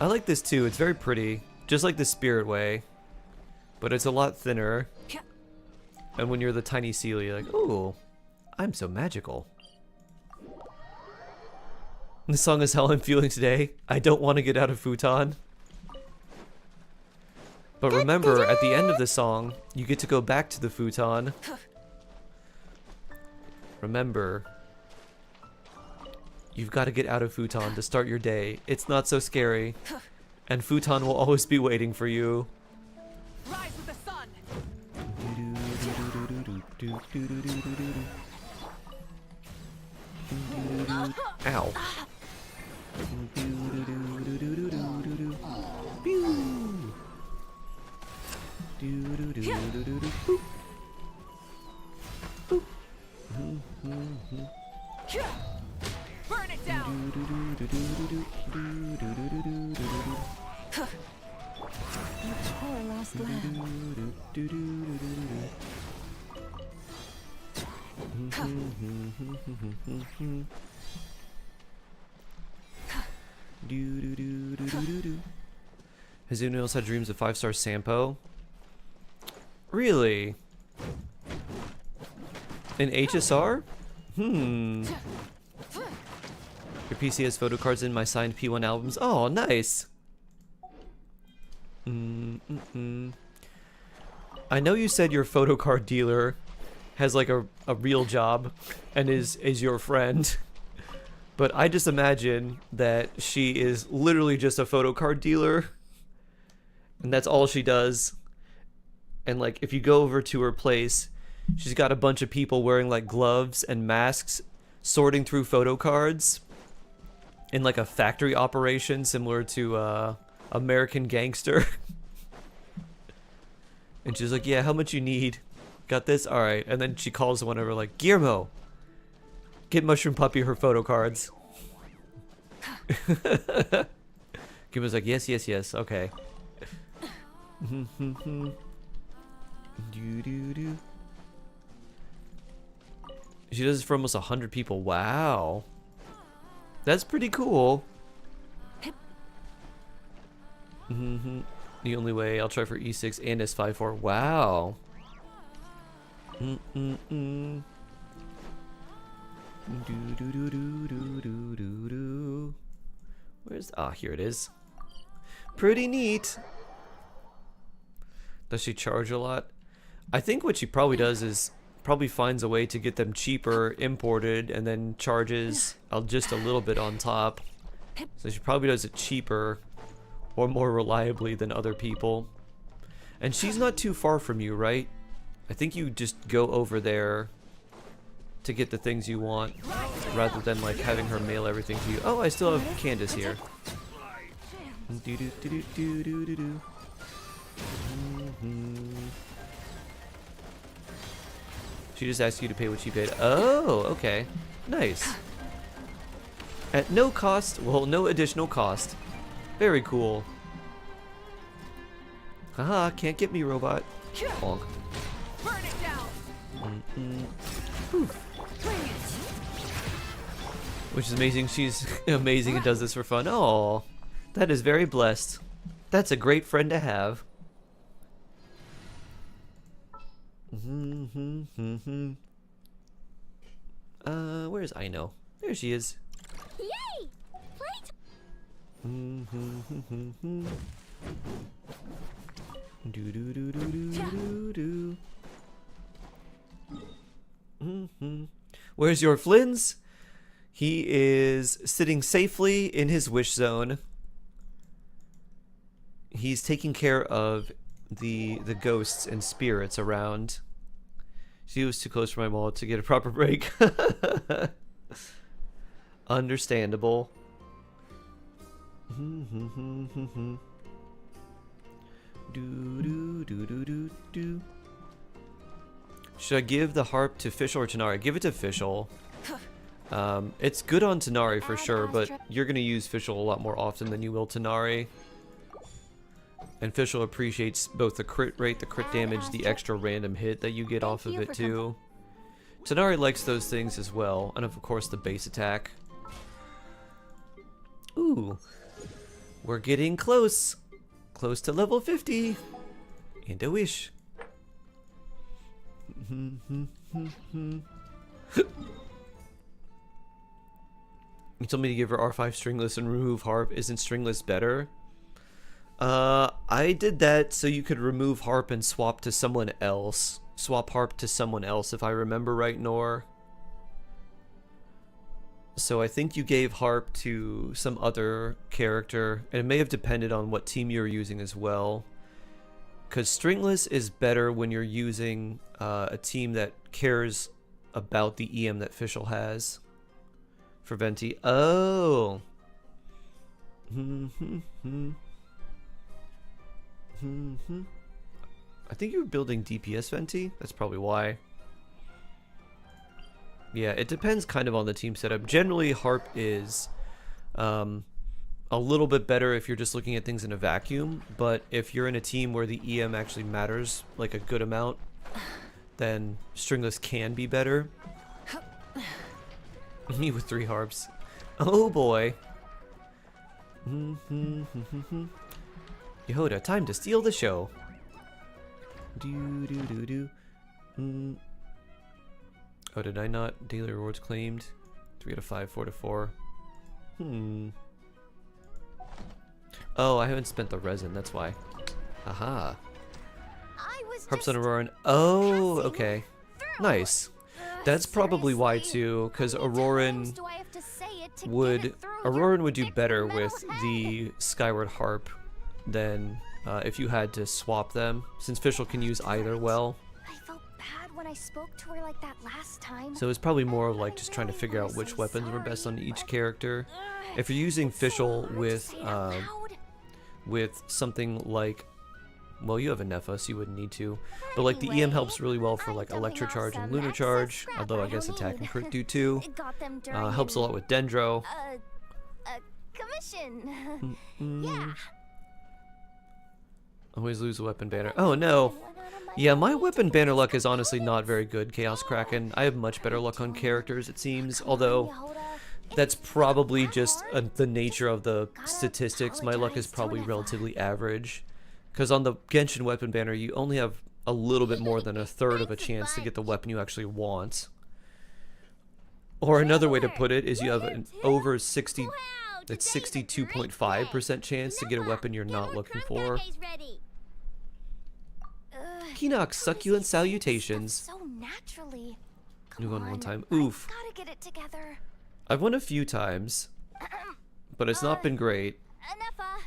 I like this too, it's very pretty. Just like the Spirit Way. But it's a lot thinner. And when you're the tiny seal, you're like, ooh, I'm so magical. This song is how I'm feeling today. I don't want to get out of futon. But remember, at the end of the song, you get to go back to the futon. Remember, you've got to get out of futon to start your day. It's not so scary. And futon will always be waiting for you. Rise with the sun. Ow. Burn it down. You poor lost lamb. Has anyone else had dreams of 5-star Sampo? Really? In HSR? Your PC has photo cards in my signed P1 albums. Oh, nice. I know you said your photo card dealer has like a real job and is your friend, but I just imagine that she is literally just a photo card dealer and that's all she does. And like if you go over to her place, she's got a bunch of people wearing like gloves and masks sorting through photo cards in like a factory operation similar to American Gangster. And she's like, yeah, how much you need? Got this? Alright. And then she calls one of her like, Guillermo, get Mushroom Puppy her photo cards. Guillermo's like, yes, yes, yes, okay. She does this for almost 100 people. Wow. That's pretty cool. The only way I'll try for E6 and S5-4. Wow. Where's... Ah, here it is. Pretty neat. Does she charge a lot? I think what she probably does is probably finds a way to get them cheaper imported and then charges just a little bit on top. So she probably does it cheaper or more reliably than other people. And she's not too far from you, right? I think you just go over there to get the things you want rather than like having her mail everything to you. Oh, I still have Candace here. She just asked you to pay what she paid. Oh, okay. Nice. At no cost, well, no additional cost. Very cool. Haha, can't get me, robot. Bonk. Burn it down. Which is amazing. She's amazing and does this for fun. Oh, that is very blessed. That's a great friend to have. Where's Aino? There she is. Yay! Do do do do do do do. Where's your Flynn's? He is sitting safely in his wish zone. He's taking care of the ghosts and spirits around. She was too close for my wallet to get a proper break. Understandable. Do do do do do do. Should I give the harp to Fischl or Tanari? Give it to Fischl. It's good on Tanari for sure, but you're gonna use Fischl a lot more often than you will Tanari. And Fischl appreciates both the crit rate, the crit damage, the extra random hit that you get off of it too. Tanari likes those things as well, and of course the base attack. Ooh, we're getting close. Close to level 50. And a wish. You told me to give her R5 stringless and remove harp. Isn't stringless better? I did that so you could remove harp and swap to someone else. Swap harp to someone else, if I remember right, Nor. So I think you gave harp to some other character, and it may have depended on what team you were using as well. Because stringless is better when you're using a team that cares about the EM that Fischl has. For Venti. Oh! I think you were building DPS Venti. That's probably why. Yeah, it depends kind of on the team setup. Generally, harp is a little bit better if you're just looking at things in a vacuum, but if you're in a team where the EM actually matters like a good amount, then stringless can be better. Me with 3 harps. Oh boy. Yehoda, time to steal the show. Do do do do. Oh, did I not? Daily rewards claimed. 3 out of 5, 4 to 4. Oh, I haven't spent the resin, that's why. Haha. Harps on Auroran. Oh, okay. Nice. That's probably why too, because Auroran would do better with the Skyward Harp than if you had to swap them, since Fischl can use either well. I felt bad when I spoke to her like that last time. So it's probably more of like just trying to figure out which weapons were best on each character. If you're using Fischl with something like, well, you have a Nepha, so you wouldn't need to, but like the EM helps really well for like Electro Charge and Lunar Charge, although I guess attack and crit do too. Helps a lot with Dendro. Commission. Yeah. Always lose a weapon banner. Oh no. Yeah, my weapon banner luck is honestly not very good, Chaos Kraken. I have much better luck on characters, it seems, although that's probably just the nature of the statistics. My luck is probably relatively average. Because on the Genshin weapon banner, you only have a little bit more than a third of a chance to get the weapon you actually want. Or another way to put it is you have an over 60, it's 62.5% chance to get a weapon you're not looking for. Keenox, succulent salutations. So naturally. You won one time. Oof. Gotta get it together. I've won a few times, but it's not been great. Enough, about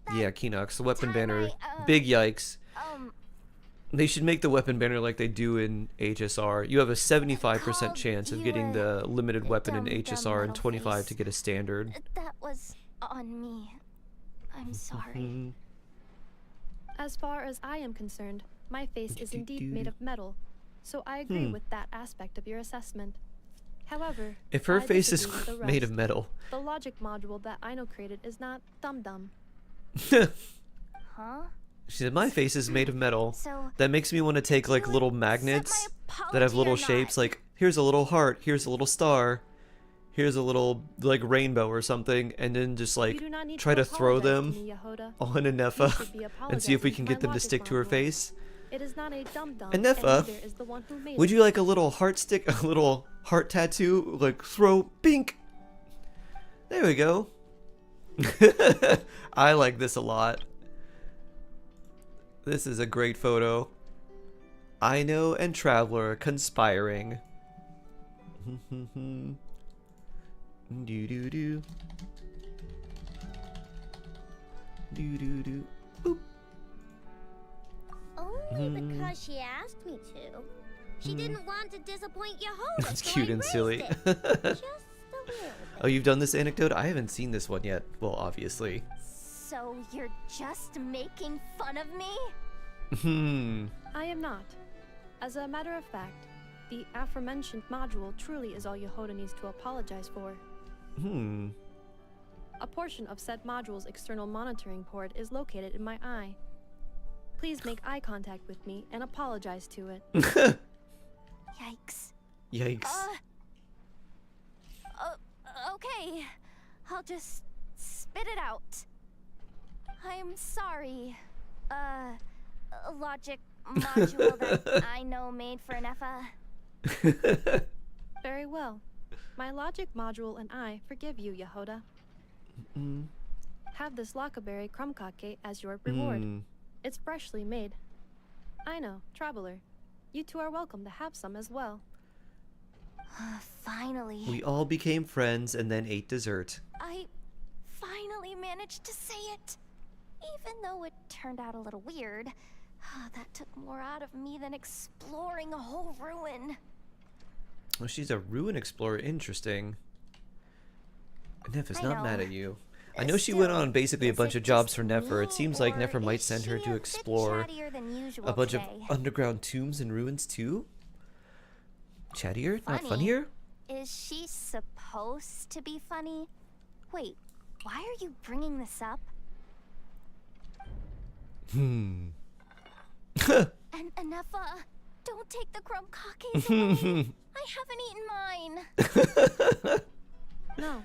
that. Yeah, Keenox, the weapon banner, big yikes. They should make the weapon banner like they do in HSR. You have a 75% chance of getting the limited weapon in HSR and 25 to get a standard. That was on me. I'm sorry. As far as I am concerned, my face is indeed made of metal. so I agree with that aspect of your assessment. However, If her I face is disagree with the made of rest. metal. The logic module that Ino created is not dum-dum. Huh? She said, my face is made of metal. So, That makes me want to take like you little accept magnets my that have apology little or shapes. not? Like, here's a little heart, here's a little star, here's a little like rainbow or something, and then just You like do not need try to throw apologize them to me, Yehoda. on You Anefa should be and see if we apologizing can to get my them to logic stick to her module. face. It is not a dum-dum, Anefa, and neither is the one who made Would it. you like a little heart stick, a little heart tattoo? Like throw, pink. There we go. I like this a lot. This is a great photo. Ino and Traveler conspiring. Do do do. Do do do. Boop. Only because she asked me to. She didn't want to disappoint Yehoda. That's so cute I and raised silly. it. Just a little bit. Oh, you've done this anecdote? I haven't seen this one yet. Well, obviously. So you're just making fun of me? I am not. As a matter of fact, the aforementioned module truly is all Yehoda needs to apologize for. A portion of said module's external monitoring port is located in my eye. Please make eye contact with me and apologize to it. Yikes. Yikes. Okay. I'll just spit it out. I'm sorry. Logic module that I know made for Nefa. Very well. My logic module and I forgive you, Yehoda. Have this Lockaberry Crumcake as your reward. It's freshly made. I know, Traveler. You two are welcome to have some as well. Finally. We all became friends and then ate dessert. I finally managed to say it. Even though it turned out a little weird, that took more out of me than exploring a whole ruin. Oh, she's a ruin explorer. Interesting. Nefer's I not know. mad at you. I know she went on basically a Is bunch it of jobs just for Nefer. It me, seems like or Nefer might is send her she to a bit explore chattier than usual a bunch today? of underground tombs and ruins too. Chattier? Not Funny. funnier? Is she supposed to be funny? Wait, why are you bringing this up? Hmm. And Anefa, don't take the crumb cookies away. I haven't eaten mine. No.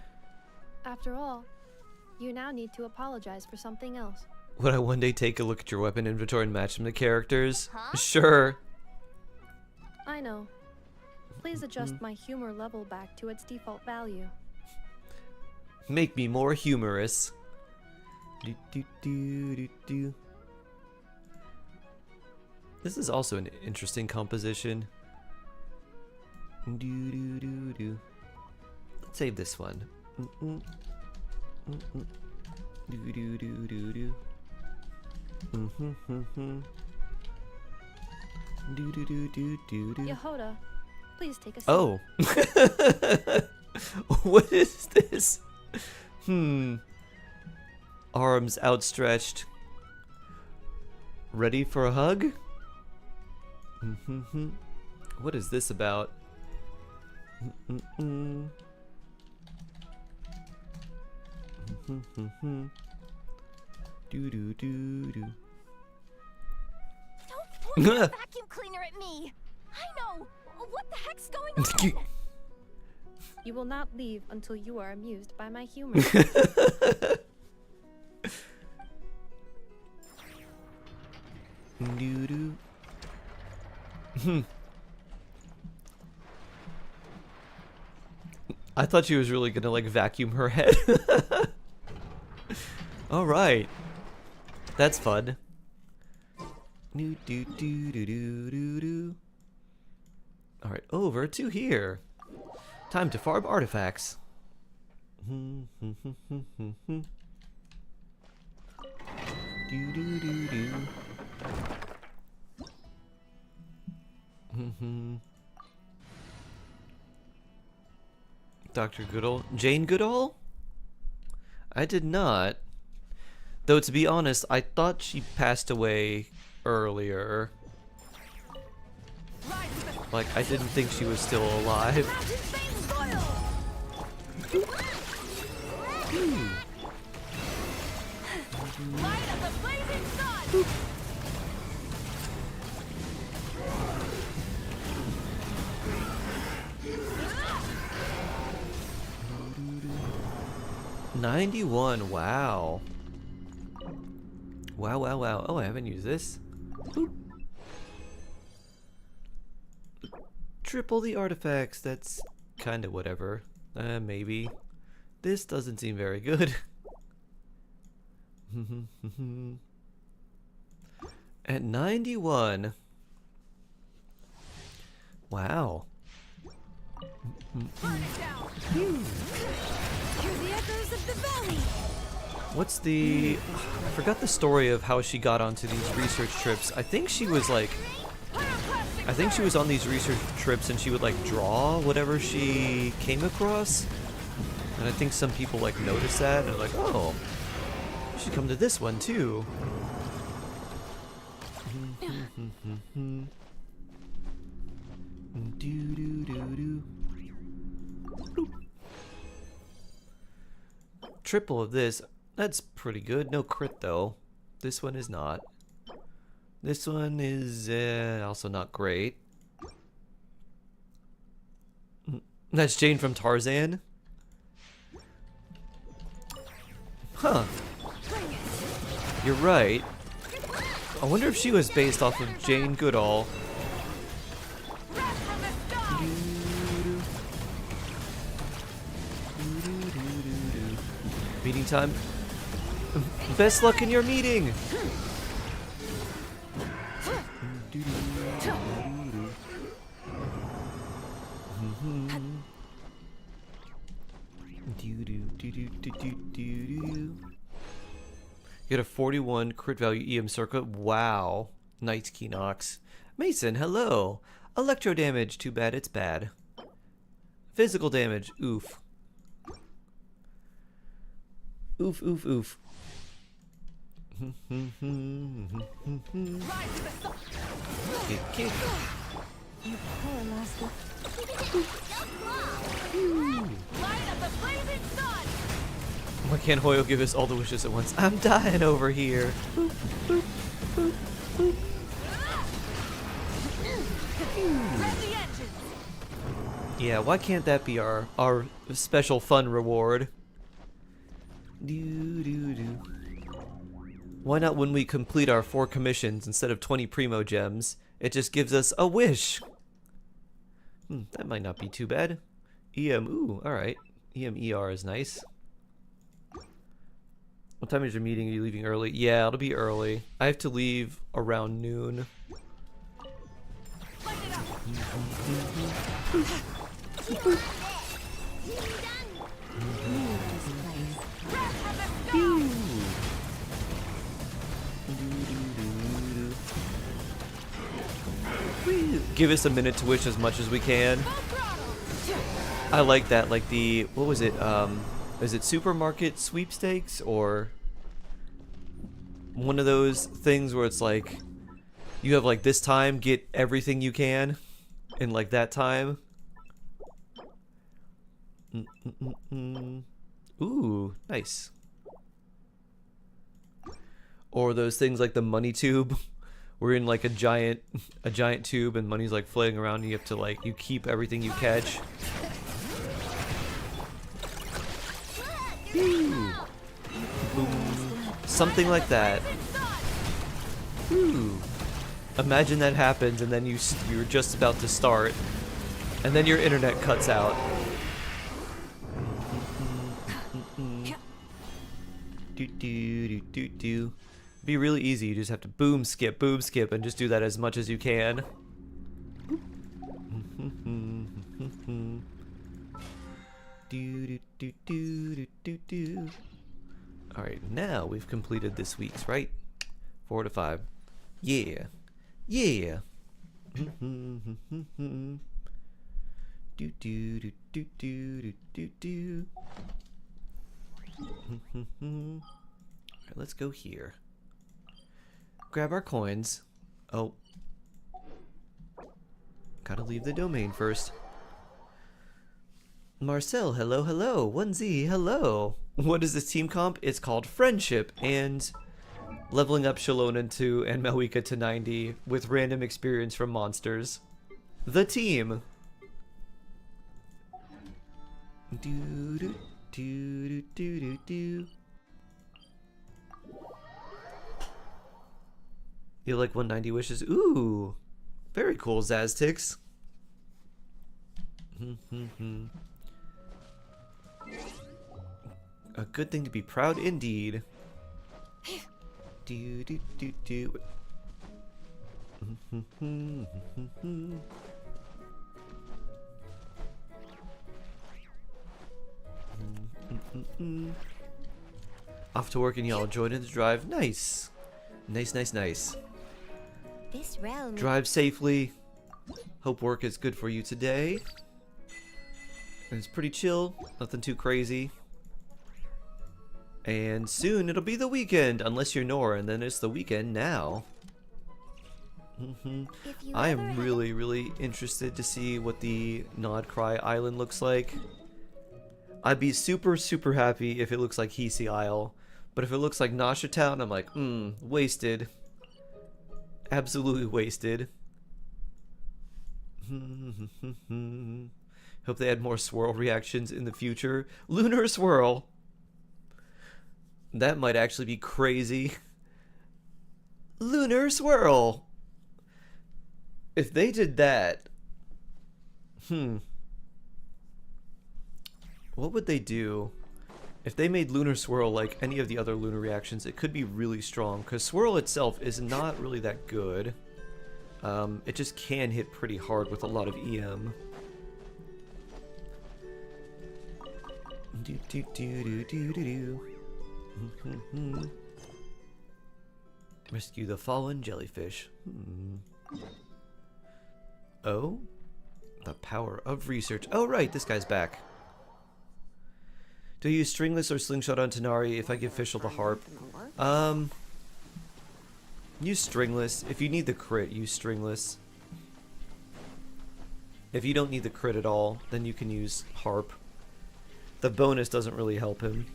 After all, you now need to apologize for something else. Would I one day take a look at your weapon inventory and match them to characters? Huh? Sure. I know. Please adjust my humor level back to its default value. Make me more humorous. Do, do, do, do, do. This is also an interesting composition. Do, do, do, do. Let's save this one. Do, do, do, do, do. Do, do, do, do, do, do. Yehoda, please take a seat. Oh. What is this? Arms outstretched. Ready for a hug? What is this about? Do do do do. Don't point your vacuum cleaner at me. I know. What the heck's going on? You will not leave until you are amused by my humor. Do do. I thought she was really gonna like vacuum her head. All right, that's fun. Do do do do do do do. All right, over to here. Time to farm artifacts. Do do do do. Dr. Goodall? Jane Goodall? I did not. Though to be honest, I thought she passed away earlier. Rise to the Like, I didn't think she was still alive. Boop. 91, wow. Wow, wow, wow. Oh, I haven't used this. Boop. Triple the artifacts, that's kind of whatever. Maybe. This doesn't seem very good. At 91. Wow. What's the... I forgot the story of how she got onto these research trips. I think she was like... I think she was on these research trips and she would like draw whatever she came across. And I think some people like noticed that and are like, oh, you should come to this one too. Triple of this. That's pretty good. No crit though. This one is not. This one is also not great. That's Jane from Tarzan. Huh. You're right. I wonder if she was based off of Jane Goodall. Meeting time. Best luck in your meeting. You got a 41 crit value EM circuit. Wow. Knight's Key Nox. Mason, hello. Electro damage. Too bad it's bad. Physical damage. Oof. Oof, oof, oof. Kick, kick. You poor Alaska. Why can't Hoyo give us all the wishes at once? I'm dying over here. Boop, boop, boop, boop. Yeah, why can't that be our special fun reward? Why not when we complete our 4 commissions instead of 20 primo gems, it just gives us a wish? That might not be too bad. EM, ooh, alright. EMER is nice. What time is your meeting? Are you leaving early? Yeah, it'll be early. I have to leave around noon. Give us a minute to wish as much as we can. I like that, like the, what was it, is it supermarket sweepstakes or one of those things where it's like you have like this time, get everything you can in like that time. Ooh, nice. Or those things like the money tube. We're in like a giant tube and money's like floating around and you have to like, you keep everything you catch. Ooh. Boom. Something like that. Ooh. Imagine that happens and then you're just about to start and then your internet cuts out. Be really easy. You just have to boom skip, and just do that as much as you can. Alright, now we've completed this week's, right? 4 to 5. Yeah. Yeah. Alright, let's go here. Grab our coins. Oh. Gotta leave the domain first. Marcel, hello, hello. 1Z, hello. What is this team comp? It's called Friendship and leveling up Shalona to and Malwika to 90 with random experience from monsters. The team. Do do do do do do. You like 190 wishes? Ooh, very cool, Zaztix. A good thing to be proud indeed. Do do do do. Off to work and y'all join in the drive. Nice. Nice, nice, nice. This realm. Drive safely. Hope work is good for you today. And it's pretty chill. Nothing too crazy. And soon it'll be the weekend. Unless you're Nora, and then it's the weekend now. I am really, really interested to see what the Nodcry Island looks like. I'd be super, super happy if it looks like Hisi Isle. But if it looks like Nasha Town, I'm like, wasted. Absolutely wasted. Hope they add more swirl reactions in the future. Lunar swirl! That might actually be crazy. Lunar swirl! If they did that... What would they do? If they made Lunar Swirl like any of the other lunar reactions, it could be really strong, because Swirl itself is not really that good. It just can hit pretty hard with a lot of EM. Do, do, do, do, do, do, do. Rescue the fallen jellyfish. Oh? The power of research. Oh right, this guy's back. Do you use stringless or slingshot on Tanari if I give Fischl the harp? Use stringless. If you need the crit, use stringless. If you don't need the crit at all, then you can use harp. The bonus doesn't really help him.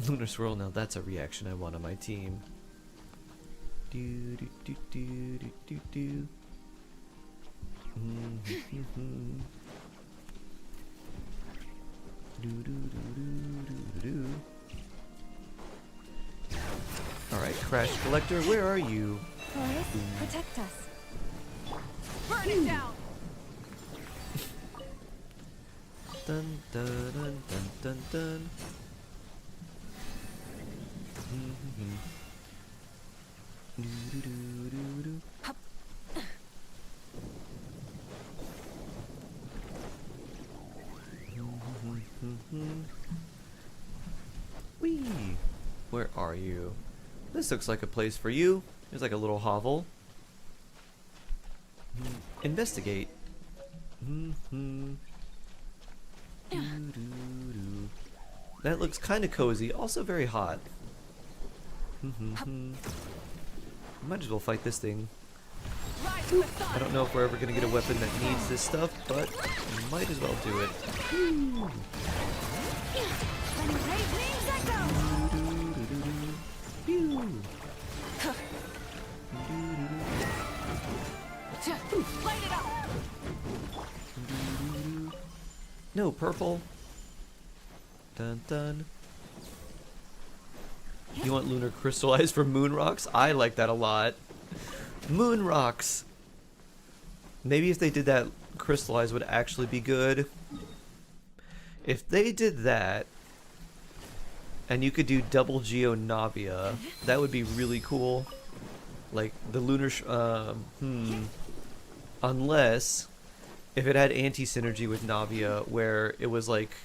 Lunar Swirl, now that's a reaction I want on my team. Do do do do do do do. Alright, Crash Collector, where are you? Forest, protect us. Burn it down! Dun dun dun dun dun dun. Whee! Where are you? This looks like a place for you. There's like a little hovel. Investigate. That looks kind of cozy, also very hot. Might as well fight this thing. I don't know if we're ever going to get a weapon that needs this stuff, but might as well do it. No, purple. Dun dun. You want lunar crystallized for moon rocks? I like that a lot. Moon rocks. Maybe if they did that, crystallized would actually be good. If they did that, and you could do double Geo Navia, that would be really cool. Like the lunar. Unless if it had anti-synergy with Navia, where it was like,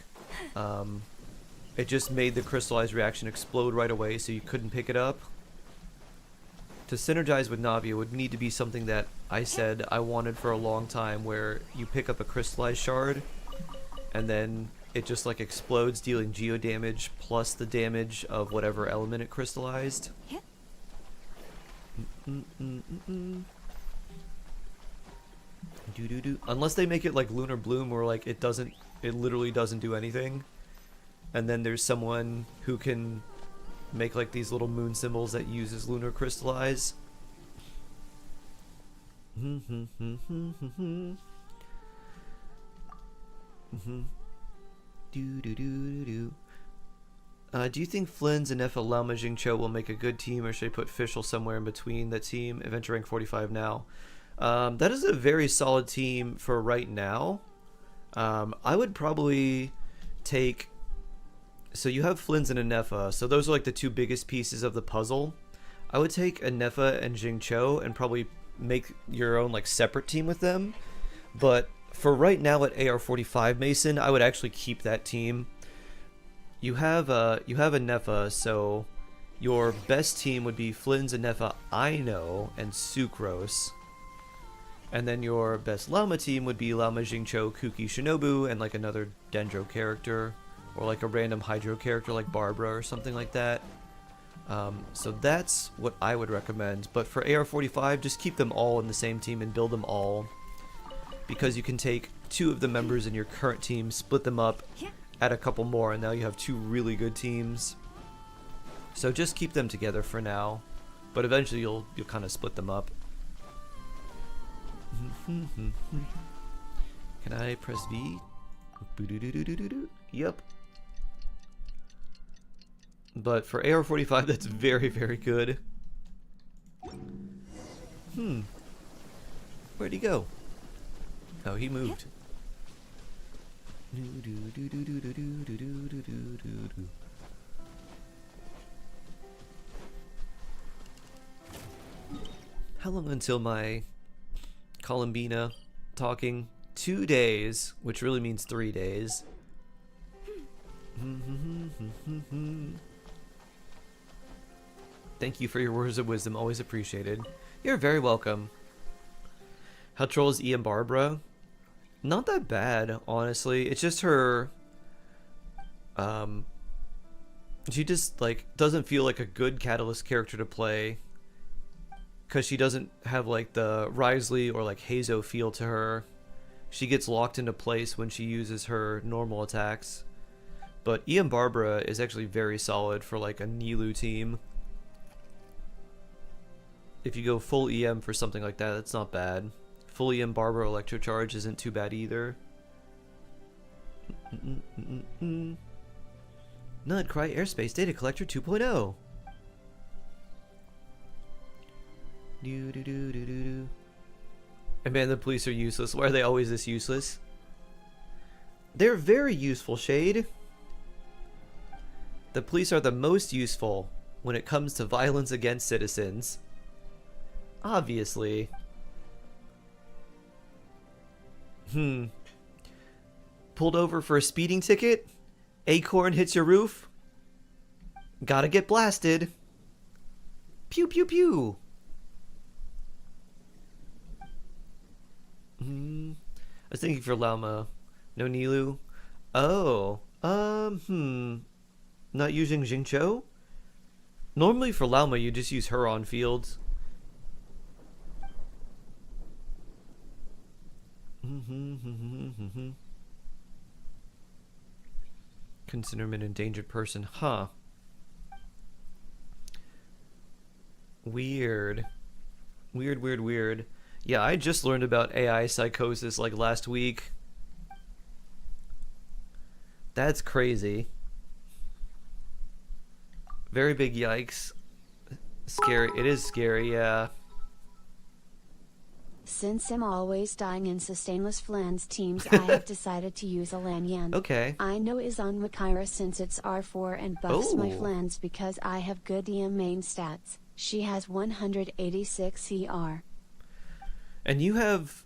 it just made the crystallized reaction explode right away, so you couldn't pick it up. To synergize with Navia would need to be something that I said I wanted for a long time, where you pick up a crystallized shard, and then it just like explodes, dealing geo damage plus the damage of whatever element it crystallized. Unless they make it like Lunar Bloom, where like it literally doesn't do anything, and then there's someone who can make like these little moon symbols that uses lunar crystallize. Do you think Flynn's and Nefa Laoma Jingcho will make a good team, or should I put Fischl somewhere in between the team? Adventure rank 45 now. That is a very solid team for right now. I would probably take... So you have Flynn's and a Nefa, so those are like the two biggest pieces of the puzzle. I would take a Nefa and Jingcho and probably make your own like separate team with them. But for right now at AR45 Mason, I would actually keep that team. You have a Nefa, so your best team would be Flynn's and Nefa Aino and Sucrose. And then your best Laoma team would be Laoma Jingcho, Kuki Shinobu, and like another Dendro character. Or like a random Hydro character like Barbara or something like that. So that's what I would recommend. But for AR45, just keep them all in the same team and build them all. Because you can take 2 of the members in your current team, split them up, add a couple more, and now you have 2 really good teams. So just keep them together for now. But eventually you'll kind of split them up. Can I press V? Yep. But for AR45, that's very, very good. Where'd he go? Oh, he moved. How long until my Columbina talking? 2 days, which really means 3 days. Thank you for your words of wisdom, always appreciated. You're very welcome. How troll is Ian Barbara? Not that bad, honestly. It's just her... she just, like, doesn't feel like a good Catalyst character to play. Because she doesn't have, like, the Risley or, like, Hazo feel to her. She gets locked into place when she uses her normal attacks. But Ian Barbara is actually very solid for, like, a Nilou team. If you go full EM for something like that, that's not bad. Full EM Barbara Electrocharge isn't too bad either. Nudcry Airspace Data Collector 2.0. And man, the police are useless. Why are they always this useless? They're very useful, Shade. The police are the most useful when it comes to violence against citizens. Obviously. Pulled over for a speeding ticket? Acorn hits your roof? Gotta get blasted. Pew pew pew. I was thinking for Laoma. No Nilou? Oh. Not using Jingcho? Normally for Laoma you just use her on fields. Consider him an endangered person. Huh. Weird. Weird. Yeah, I just learned about AI psychosis like last week. That's crazy. Very big yikes. Scary. It is scary, yeah. Since I'm always dying in sustainless Flan's teams, I have decided to use a Lanyan. Okay. I know is on Makira since it's R4 and buffs my Oh. Flans because I have good EM main stats. She has 186 CR. And you have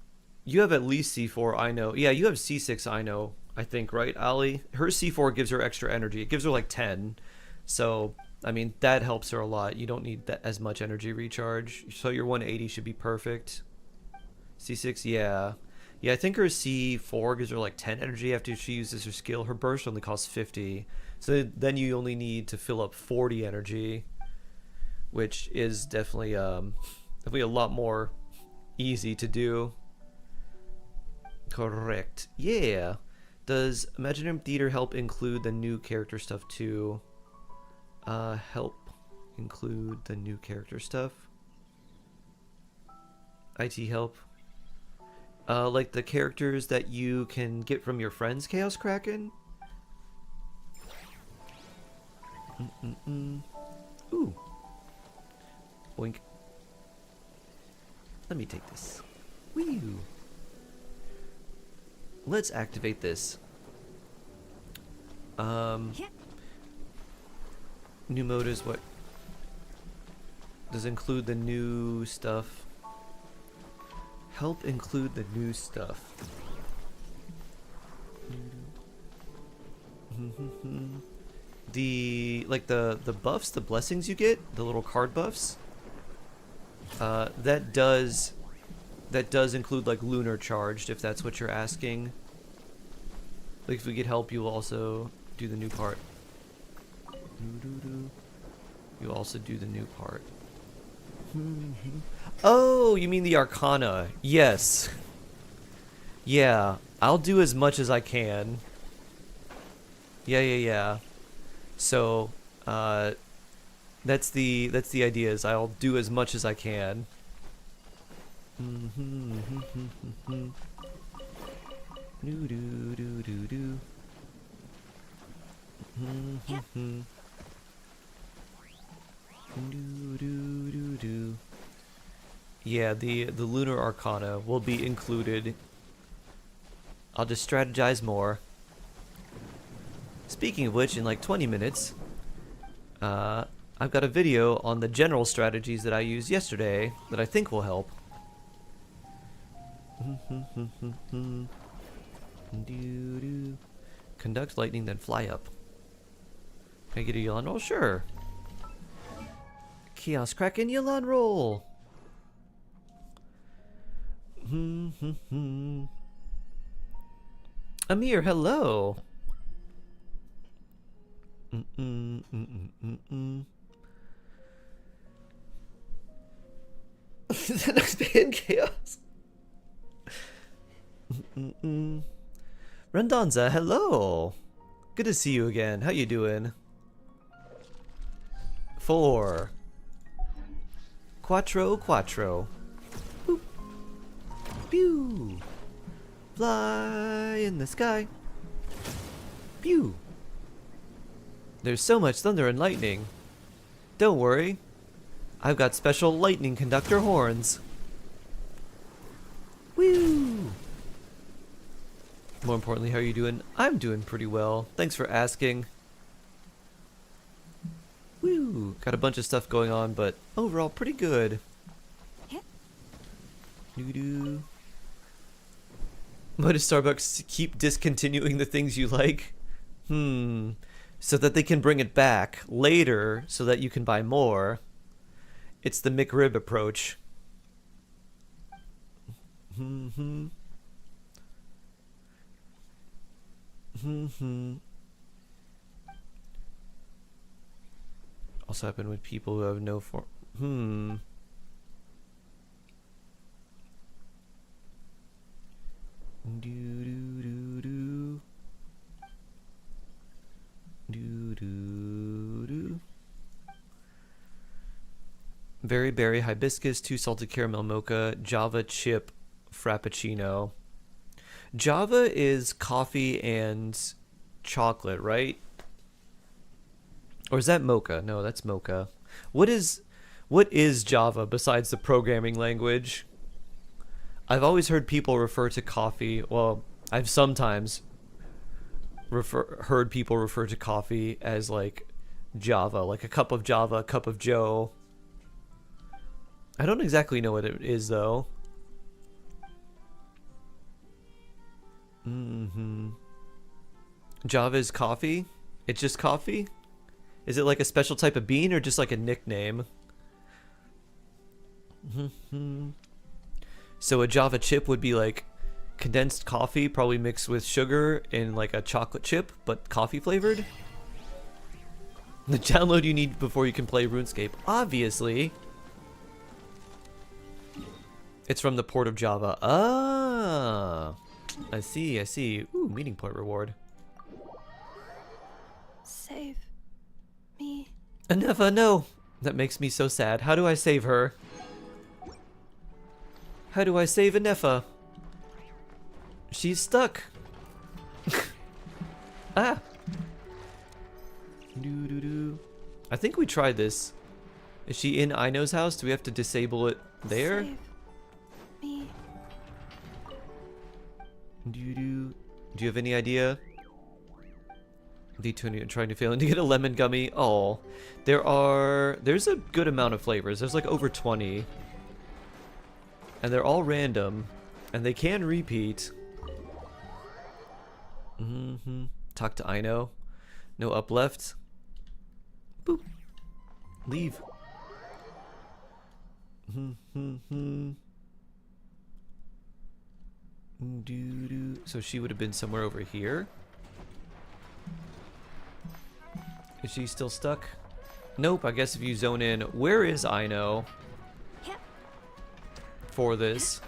at least C4, I know. Yeah, you have C6, I know. I think, right, Ali? Her C4 gives her extra energy. It gives her like 10. So, I mean, that helps her a lot. You don't need that as much energy recharge. So your 180 should be perfect. C6, yeah. Yeah, I think her C4 gives her like 10 energy after she uses her skill. Her burst only costs 50. So then you only need to fill up 40 energy. which is definitely definitely a lot more easy to do. Correct. Yeah. Does Imaginary Theater help include the new character stuff too? Help include the new character stuff. IT help. Like the characters that you can get from your friends, Chaos Kraken. Ooh. Boink. Let me take this. Woo. Let's activate this. New mode is what? Does include the new stuff. Help include the new stuff. The the buffs, the blessings you get, the little card buffs. That does include like lunar charged, if that's what you're asking. Like if we get help, you will also do the new part. You'll also do the new part. Oh, you mean the Arcana? Yes. Yeah, I'll do as much as I can. Yeah. So, that's the idea. Is I'll do as much as I can. Yeah, the Lunar Arcana will be included. I'll just strategize more. Speaking of which, in like 20 minutes, I've got a video on the general strategies that I used yesterday that I think will help. Conduct lightning, then fly up. Can I get a Yulan roll? Sure. Chaos Kraken Yulan roll. Amir, hello. The next band chaos. Randonza, hello. Good to see you again. How you doing? 4. Quattro. Boop. Pew. Fly in the sky. Pew. There's so much thunder and lightning. Don't worry. I've got special lightning conductor horns. Woo! More importantly, how are you doing? I'm doing pretty well. Thanks for asking. Woo! Got a bunch of stuff going on, but overall pretty good. Doo-doo. Why does Starbucks keep discontinuing the things you like? So that they can bring it back later so that you can buy more. It's the McRib approach. Also happen with people who have no form. Very berry hibiscus, 2 salted caramel mocha, Java chip frappuccino. Java is coffee and chocolate, right? Or is that mocha? No, that's mocha. What is Java besides the programming language? I've always heard people refer to coffee. Well, I've sometimes heard people refer to coffee as like Java, like a cup of Java, a cup of Joe. I don't exactly know what it is though. Java is coffee? It's just coffee? Is it like a special type of bean or just like a nickname? So a Java chip would be like condensed coffee, probably mixed with sugar in like a chocolate chip, but coffee flavored? The download you need before you can play RuneScape. Obviously. It's from the port of Java. Ah. I see, I see. Ooh, meeting point reward. Save me. Anefa, no! That makes me so sad. How do I save her? How do I save Anefa? She's stuck. Ah. Doo-doo-doo. I think we tried this. Is she in Aino's house? Do we have to disable it there? Save me. Doo-doo. Do you have any idea? D20 trying to fail to get a lemon gummy. Oh, there's a good amount of flavors. There's like over 20. And they're all random. And they can repeat. Talk to Aino. No up left. Boop. Leave. So she would have been somewhere over here. Is she still stuck? Nope, I guess if you zone in, where is Aino for this?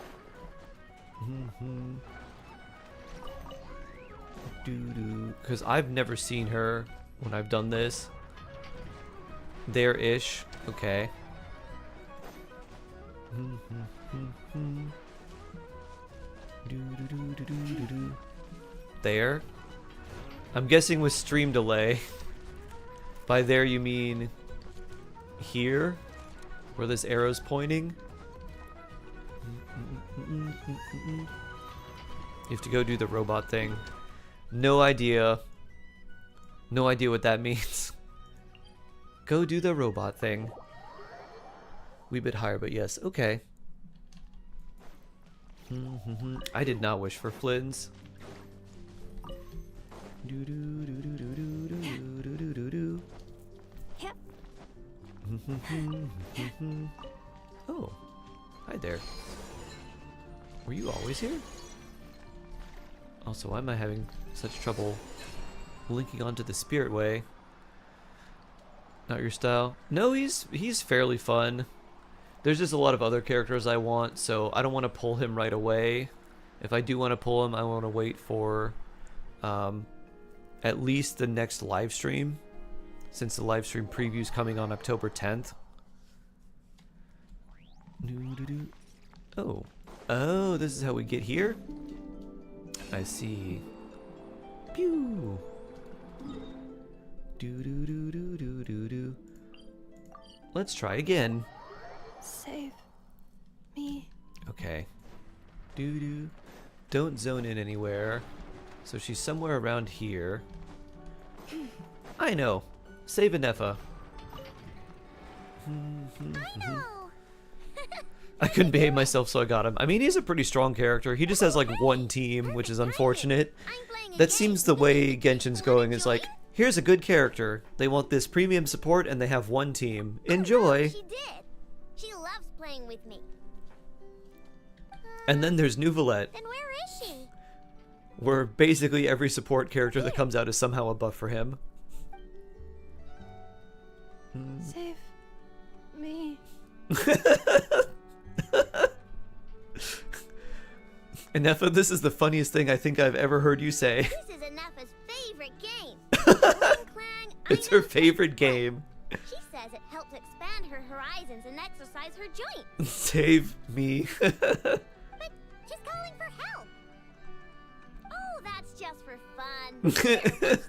Because I've never seen her when I've done this. There-ish. Okay. There. I'm guessing with stream delay. By there you mean here, where this arrow's pointing. You have to go do the robot thing. No idea. No idea what that means. Go do the robot thing. Wee bit higher, but yes. Okay. I did not wish for Flins. Oh, hi there. Were you always here? Also, why am I having such trouble linking onto the Spirit Way? Not your style? No, he's fairly fun. There's just a lot of other characters I want, so I don't want to pull him right away. If I do want to pull him, I want to wait for at least the next live stream, since the live stream preview is coming on October 10th. Oh, this is how we get here? I see. Pew. Do. Let's try again. Save me. Okay. Don't zone in anywhere. So she's somewhere around here. I know. Save Anefa. I know. I couldn't behave myself, so I got him. I mean, he's a pretty strong character. He just has like one team, which is unfortunate. That seems the way Genshin's going, is like, here's a good character. They want this premium support and they have one team. Enjoy. She did. She loves playing with me. And then there's Nuvolette, Then where is she? where basically every support character that comes out is somehow a buff for him. Save me. Anefa, this is the funniest thing I think I've ever heard you say. This is Anefa's favorite game. It's her favorite game. She says it helps expand her horizons and exercise her joints. Save me. But she's calling for help. Oh, that's just for fun. Here, watch this.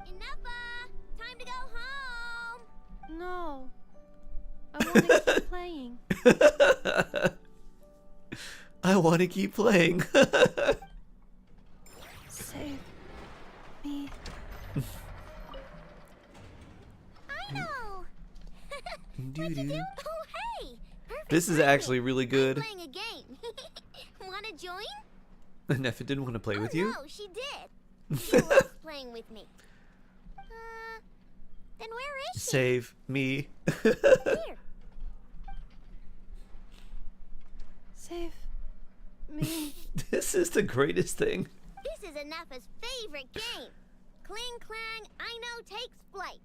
Anefa, time to go home. No. I want to keep playing. I want to keep playing. Save me. I know. What'd you do? Oh, hey. Perfect This is timing. actually really I'm good. playing a game. Wanna join? Anefa didn't want to play with you. No, she did. She loves playing with me. Then where is she? Save me. Here. Save me. This is the greatest thing. This is Anefa's favorite game. Cling Clang I know takes flight.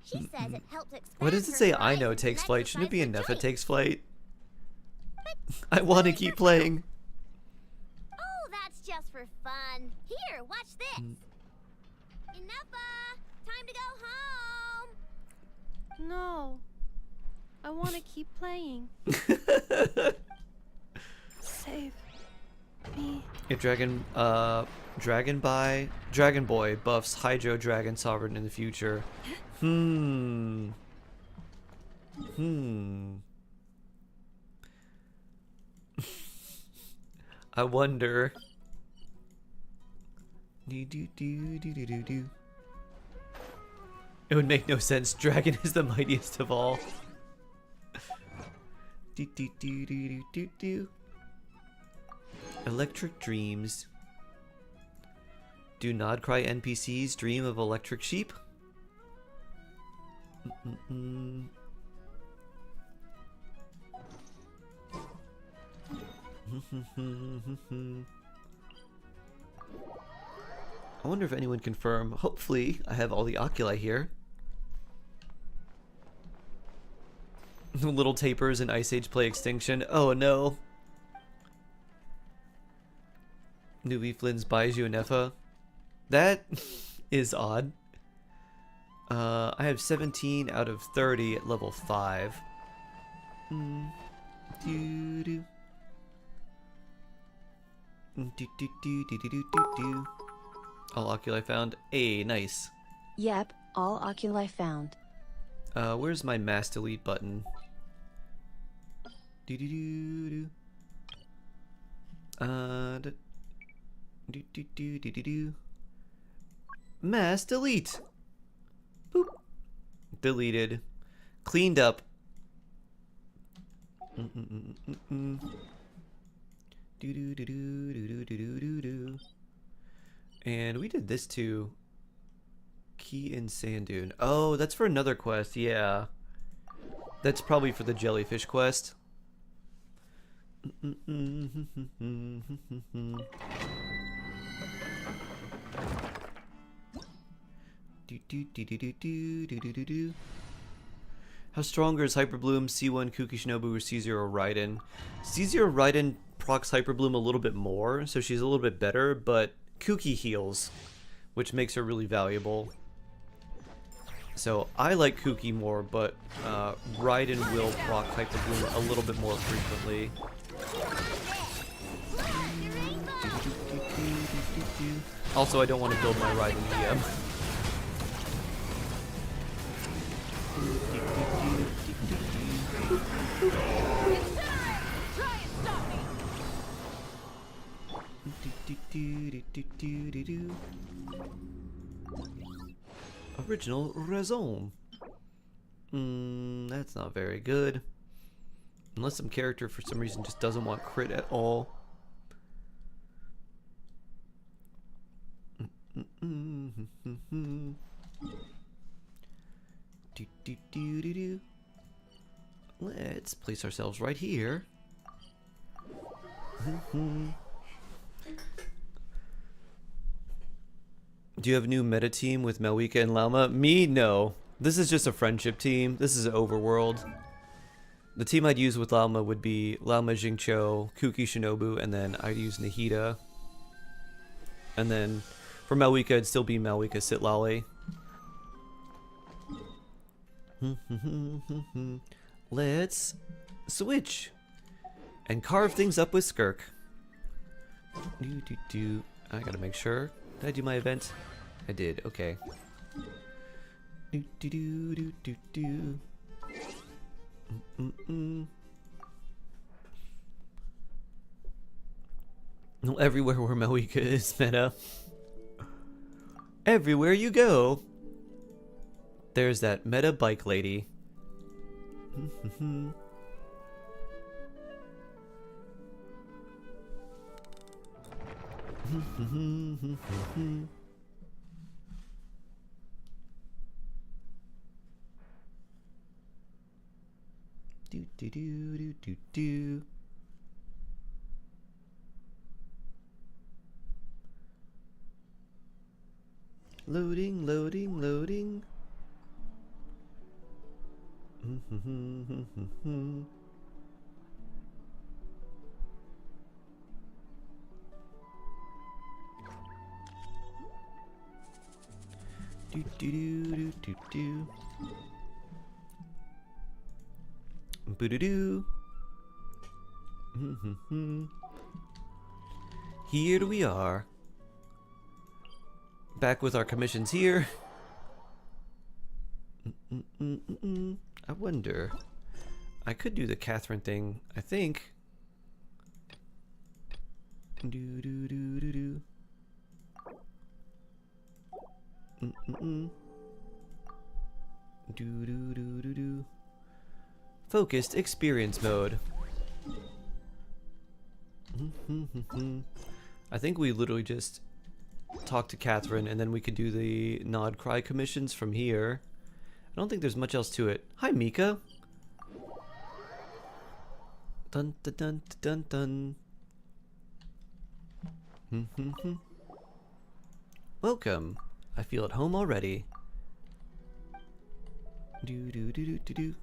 She says it helps expand What does it her say I know horizons takes and flight? Shouldn't it be exercise her Nefa takes flight? But I want to doing keep herself. playing. Oh, that's just for fun. Here, watch this. Enough, time to go home. No. I want to keep playing. Save me. Your Dragon Boy buffs Hydro Dragon Sovereign in the future. I wonder. It would make no sense. Dragon is the mightiest of all. Electric dreams. Do Nod Cry NPCs dream of electric sheep? I wonder if anyone confirm. Hopefully, I have all the oculi here. Little tapers and Ice Age play extinction. Oh no. Nuvi Flynn's buys you an Nefa. That is odd. I have 17 out of 30 at level 5. All oculi found. Hey, nice. Yep, all oculi found. Where's my mass delete button? Mass delete. Boop. Deleted. Cleaned up. And we did this too. Key in Sand Dune. Oh, that's for another quest. Yeah. That's probably for the jellyfish quest. How stronger is Hyperbloom, C1 Kuki Shinobu, or C0 Raiden? C0 Raiden procs Hyperbloom a little bit more, so she's a little bit better, but Kuki heals, which makes her really valuable. So I like Kuki more, but Raiden will proc Hyperbloom a little bit more frequently. Also, I don't want to build my Raiden DM. Original raison. That's not very good. Unless some character for some reason just doesn't want crit at all. Let's place ourselves right here. Do you have a new meta team with Malwika and Lauma? Me? No. This is just a friendship team. This is Overworld. The team I'd use with Lauma would be Lauma Jingcho, Kuki Shinobu, and then I'd use Nahida. And then for Malwika, it'd still be Malwika Sitlali. Let's switch and carve things up with Skirk. I gotta make sure. Did I do my event? I did. Okay. No, everywhere where Malwika is meta. Everywhere you go, there's that meta bike lady. Do. Loading, loading, loading. Do do do do do do. Boo doo doo. Here we are. Back with our commissions here. I wonder. I could do the Catherine thing, I think. Do do do do do. Do do do do do. Focused experience mode. I think we literally just talk to Catherine and then we could do the nod cry commissions from here. I don't think there's much else to it. Hi, Mika. Dun dun dun dun dun. Welcome. I feel at home already. Do do do do do do.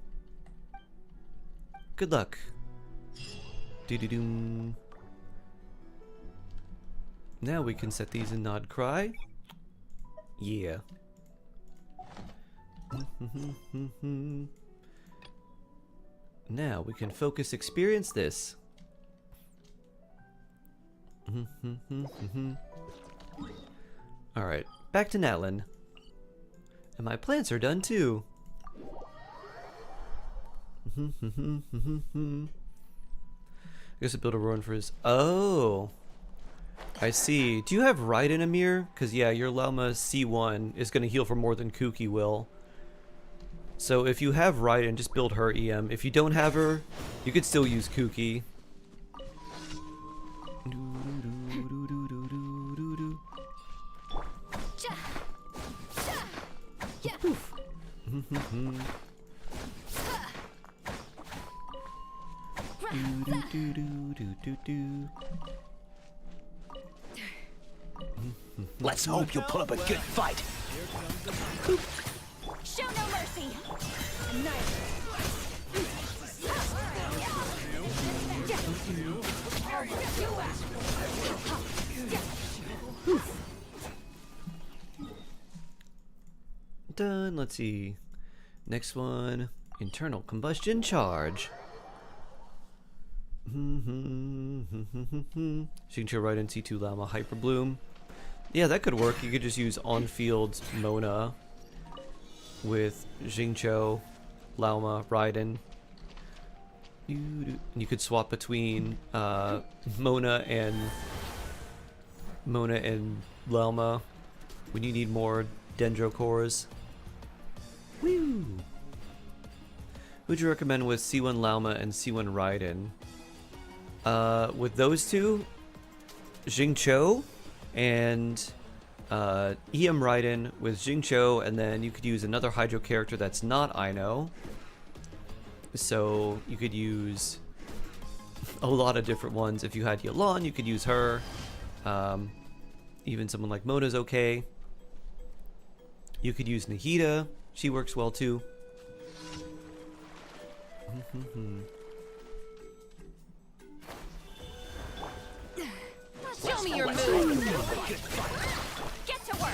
Good luck. Do do do. Now we can set these in nod cry. Yeah. Now we can focus experience this. Alright, back to Natlin. And my plants are done too. I guess I built a run for his. Oh, I see. Do you have Raiden, Amir? Because yeah, your Llama C1 is going to heal for more than Kuki will. So if you have Raiden, just build her EM. If you don't have her, you could still use Kuki. Let's hope you'll put up a good fight. Show no mercy. Done. Let's see. Next one, internal combustion charge. Signature right in C2 Llama Hyper Bloom. Yeah, that could work. You could just use on-field Mona with Xingqiu, Llama, Raiden. You could swap between Mona and Llama when you need more Dendro cores. Woo! Who'd you recommend with C1 Llama and C1 Raiden? With those two, Xingqiu and EM Raiden with Xingqiu, and then you could use another Hydro character that's not Aino. So you could use a lot of different ones. If you had Yelan, you could use her. Even someone like Mona's okay. You could use Nahida. She works well too. Show me your moves. Get to work.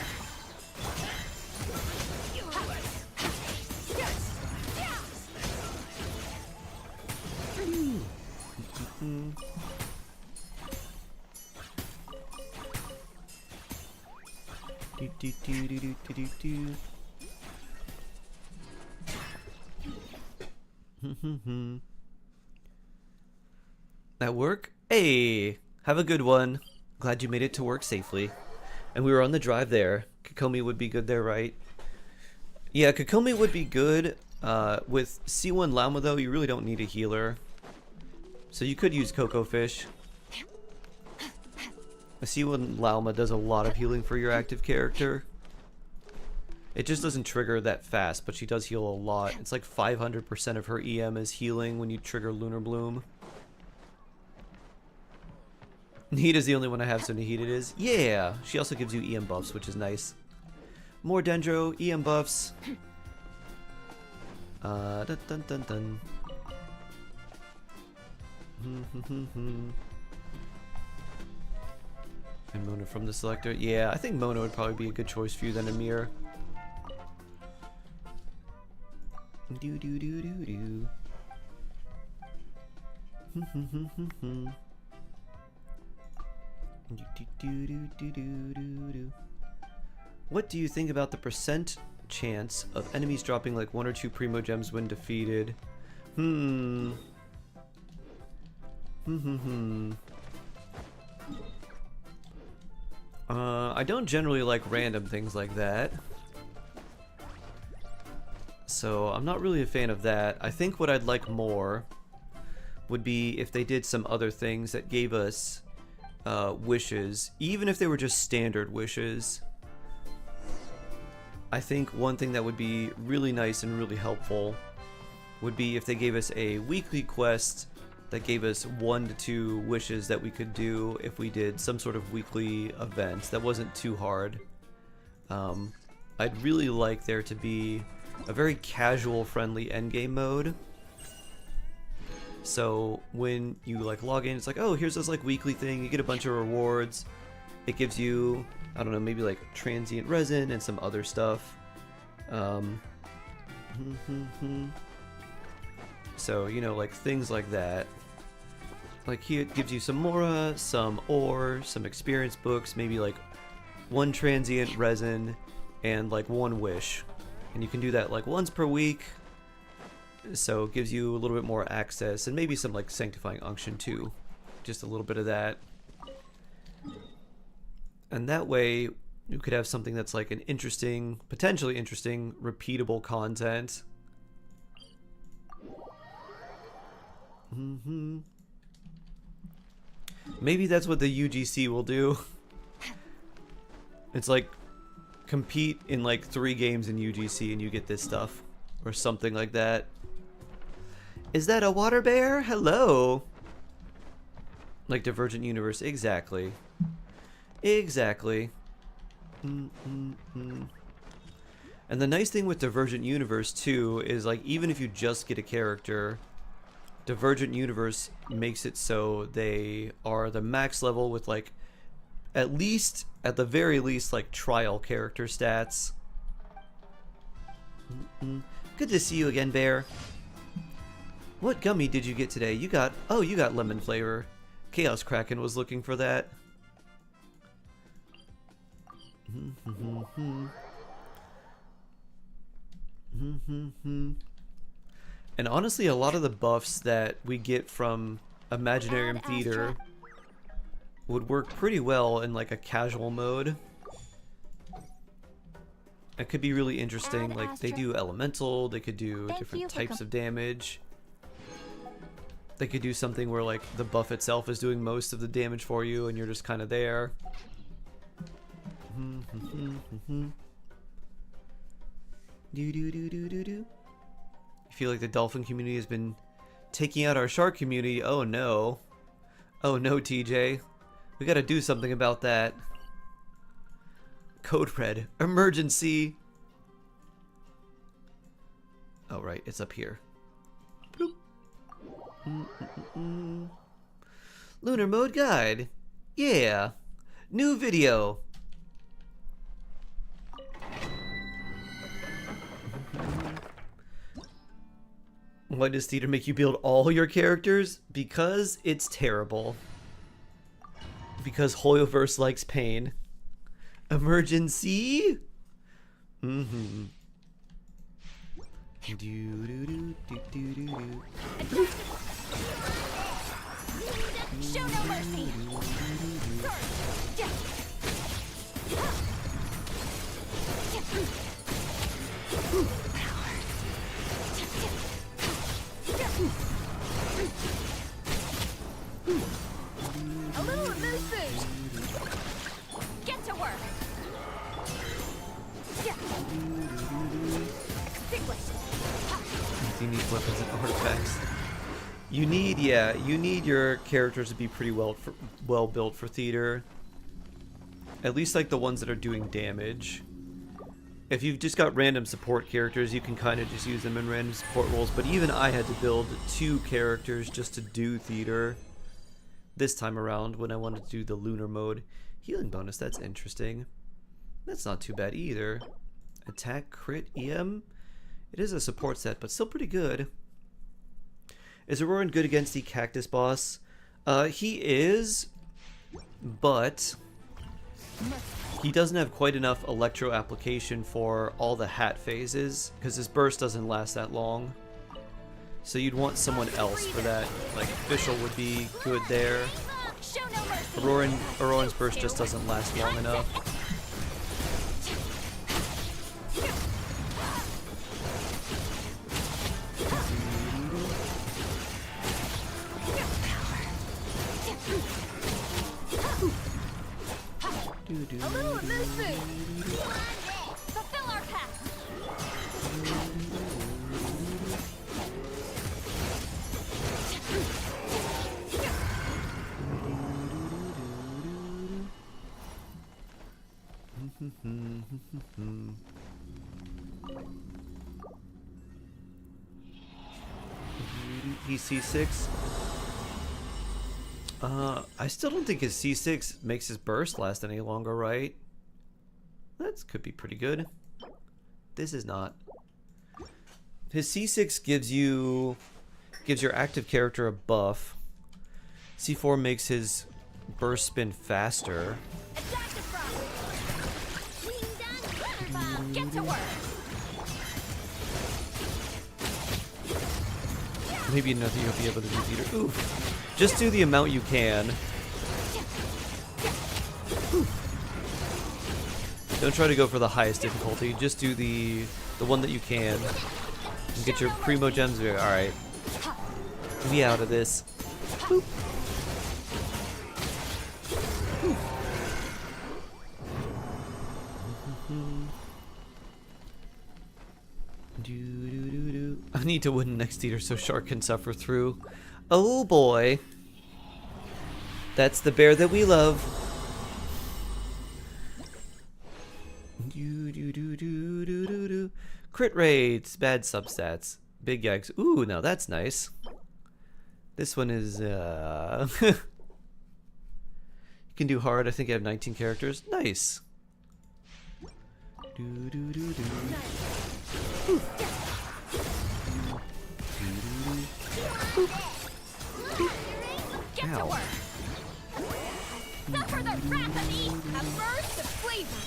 That work? Hey, have a good one. Glad you made it to work safely. And we were on the drive there. Kokomi would be good there, right? Yeah, Kokomi would be good. With C1 Llama though, you really don't need a healer. So you could use Coco Fish. A C1 Llama does a lot of healing for your active character. It just doesn't trigger that fast, but she does heal a lot. It's like 500% of her EM is healing when you trigger Lunar Bloom. Nahida's the only one I have, so Nahida it is. Yeah! She also gives you EM buffs, which is nice. More Dendro, EM buffs. Dun dun dun dun. And Mona from the selector. Yeah, I think Mona would probably be a good choice for you than Amir. Do do do do do. What do you think about the percent chance of enemies dropping like 1 or 2 primo gems when defeated? I don't generally like random things like that, so I'm not really a fan of that. I think what I'd like more would be if they did some other things that gave us wishes, even if they were just standard wishes. I think one thing that would be really nice and really helpful would be if they gave us a weekly quest that gave us 1 to 2 wishes that we could do if we did some sort of weekly event that wasn't too hard. I'd really like there to be a very casual friendly endgame mode. So when you like log in, it's like, oh, here's this like weekly thing, you get a bunch of rewards. It gives you, I don't know, maybe like transient resin and some other stuff. So, you know, like things like that. Like here it gives you some Mora, some ore, some experience books, maybe like 1 transient resin and like 1 wish. And you can do that like once per week. So it gives you a little bit more access and maybe some like sanctifying unction too. Just a little bit of that. And that way you could have something that's like an interesting, potentially interesting, repeatable content. Maybe that's what the UGC will do. It's like compete in like 3 games in UGC and you get this stuff or something like that. Is that a water bear? Hello. Like Divergent Universe, exactly. Exactly. And the nice thing with Divergent Universe too is like even if you just get a character, Divergent Universe makes it so they are the max level with like at the very least like trial character stats. Good to see you again, Bear. What gummy did you get today? You got lemon flavor. Chaos Kraken was looking for that. And honestly, a lot of the buffs that we get from Imaginarium Theater would work pretty well in like a casual mode. It could be really interesting. Like they do elemental, they could do different types of damage. They could do something where like the buff itself is doing most of the damage for you and you're just kind of there. I feel like the dolphin community has been taking out our shark community. Oh no. Oh no, TJ. We gotta do something about that. Code red. Emergency. Oh right, it's up here. Bloop. Lunar mode guide. Yeah. New video. Why does theater make you build all your characters? Because it's terrible. Because Hoyoverse likes pain. Emergency? Show no mercy. A little amuse boost. Get to work. Extinguish. You need weapons and artifacts. You need your characters to be pretty well built for theater. At least like the ones that are doing damage. if you've just got random support characters, you can kind of just use them in random support roles. But even I had to build 2 characters just to do theater this time around when I wanted to do the lunar mode. Healing bonus, that's interesting. That's not too bad either. Attack, crit, EM. It is a support set, but still pretty good. Is Auroran good against the cactus boss? He is, but he doesn't have quite enough electro application for all the hat phases, because his burst doesn't last that long. So you'd want someone else for that. Like, Fischl would be good there. Auroran's burst just doesn't last long enough. A little moose food. Fulfill our path. He's C6. I still don't think his C6 makes his burst last any longer, right? That could be pretty good. This is not. His C6 gives your active character a buff. C4 makes his burst spin faster. Get to work. Maybe nothing you'll be able to do either. Oof. Just do the amount you can. Don't try to go for the highest difficulty. Just do the one that you can. And get your primo gems. Alright. Be out of this. Boop. I need to win next theater so Shark can suffer through. Oh boy. That's the bear that we love. Crit rates, bad substats, big yikes. Ooh, now that's nice. This one is you can do hard. I think I have 19 characters. Nice. Get to work. Suffer the wrath of Eve. A burst of flavor.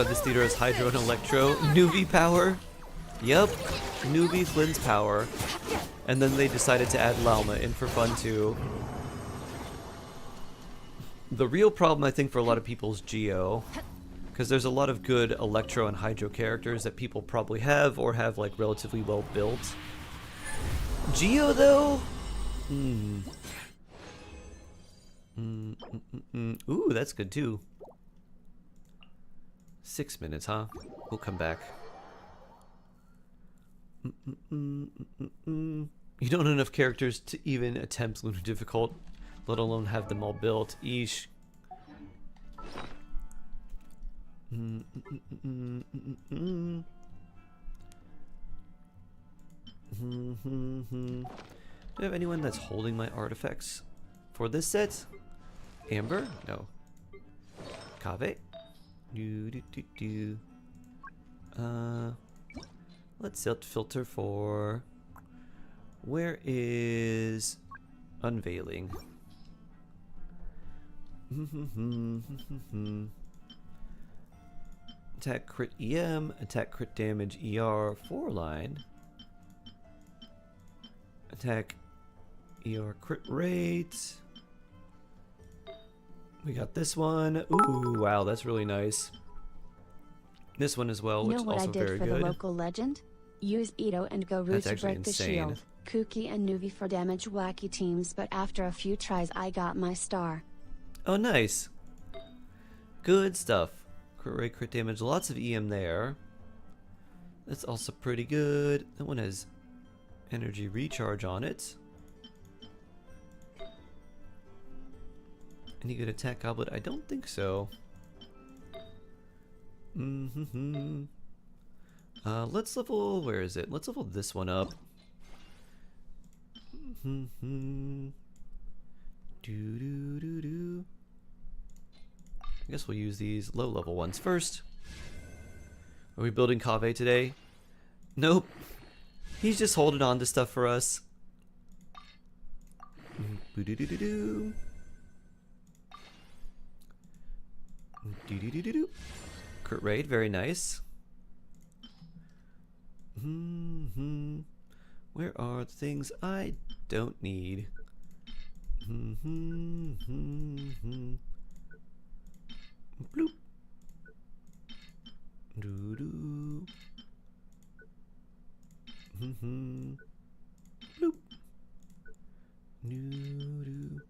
This theater has Hydro and Electro. Newbie power. Yup. Newbie Flynn's power. And then they decided to add Lalma in for fun too. The real problem I think for a lot of people is Geo. Because there's a lot of good Electro and Hydro characters that people probably have or have like relatively well built. Geo though? Ooh, that's good too. 6 minutes, huh? We'll come back. You don't have enough characters to even attempt Lunar Difficult, let alone have them all built. Eesh. Do I have anyone that's holding my artifacts for this set? Amber? No. Kave? Let's set filter for... Where is... Unveiling? Attack crit EM, attack crit damage ER 4 line. Attack ER crit rate. We got this one. Ooh, wow, that's really nice. This one as well, which is also very good. You know what I did for the local legend? Use Ito and Go Root to break the insane. shield. Kuki and Nuvi for damage wacky teams, but after a few tries I got my star. Oh, nice. Good stuff. Crit rate, crit damage, lots of EM there. That's also pretty good. That one has energy recharge on it. Any good attack goblet? I don't think so. Let's level, where is it? Let's level this one up. Do do do do. I guess we'll use these low level ones first. Are we building Kaveh today? Nope. He's just holding on to stuff for us. Boo-doo-doo-doo-doo. Do-do-do-do-do. Crit rate, very nice. Where are the things I don't need? Bloop. Doo-doo. Bloop. Doo-doo.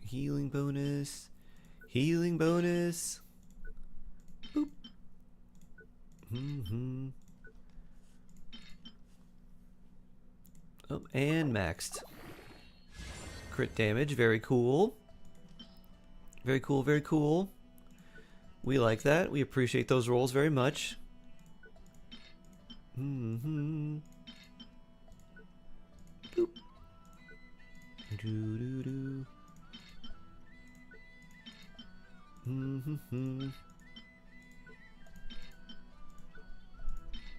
Healing bonus. Healing bonus. Boop. Oh, and maxed. Crit damage, very cool. Very cool, very cool. We like that. We appreciate those rolls very much. Boop. Doo-doo-doo.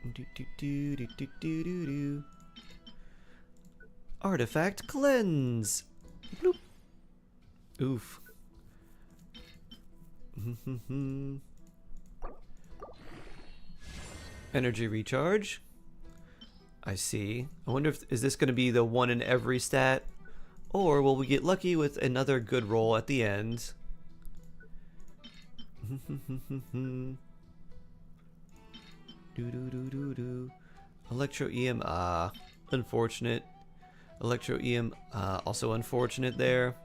Do-do-do-do-do-do-do. Artifact cleanse. Bloop. Oof. Energy recharge. I see. I wonder if is this going to be the one in every stat, or will we get lucky with another good roll at the end? Do-do-do-do-do. Electro EM, unfortunate. Electro EM, also unfortunate there.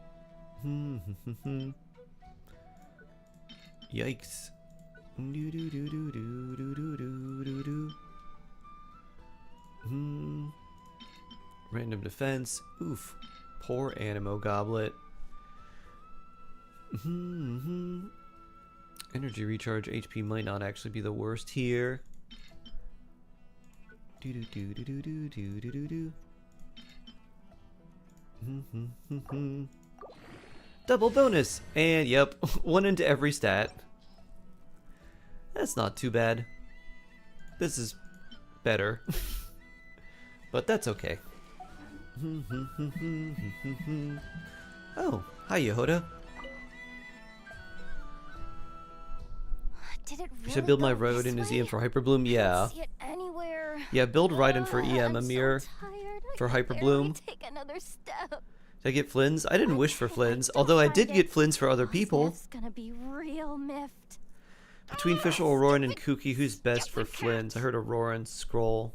Yikes. Do-do-do-do-do-do-do-do-do. Random defense. Oof. Poor Animo Goblet. Energy recharge HP might not actually be the worst here. Do-do-do-do-do-do-do-do-do. Double bonus! And yep, one into every stat. That's not too bad. This is better. But that's okay. Oh, hi Yehoda. Did it really I should build my go road this in his way? EM for Hyperbloom? Yeah. See it anywhere. Yeah, build Raiden for EM, I'm so Amir. tired. For I can barely Hyperbloom. take another step. Did I get Flynn's? I didn't wish for Flynn's, although I did get Flynn's for other people. It's gonna be real miffed. Between Fischl, Auroran, and Kuki, who's best for Flynn's? I heard Auroran scroll.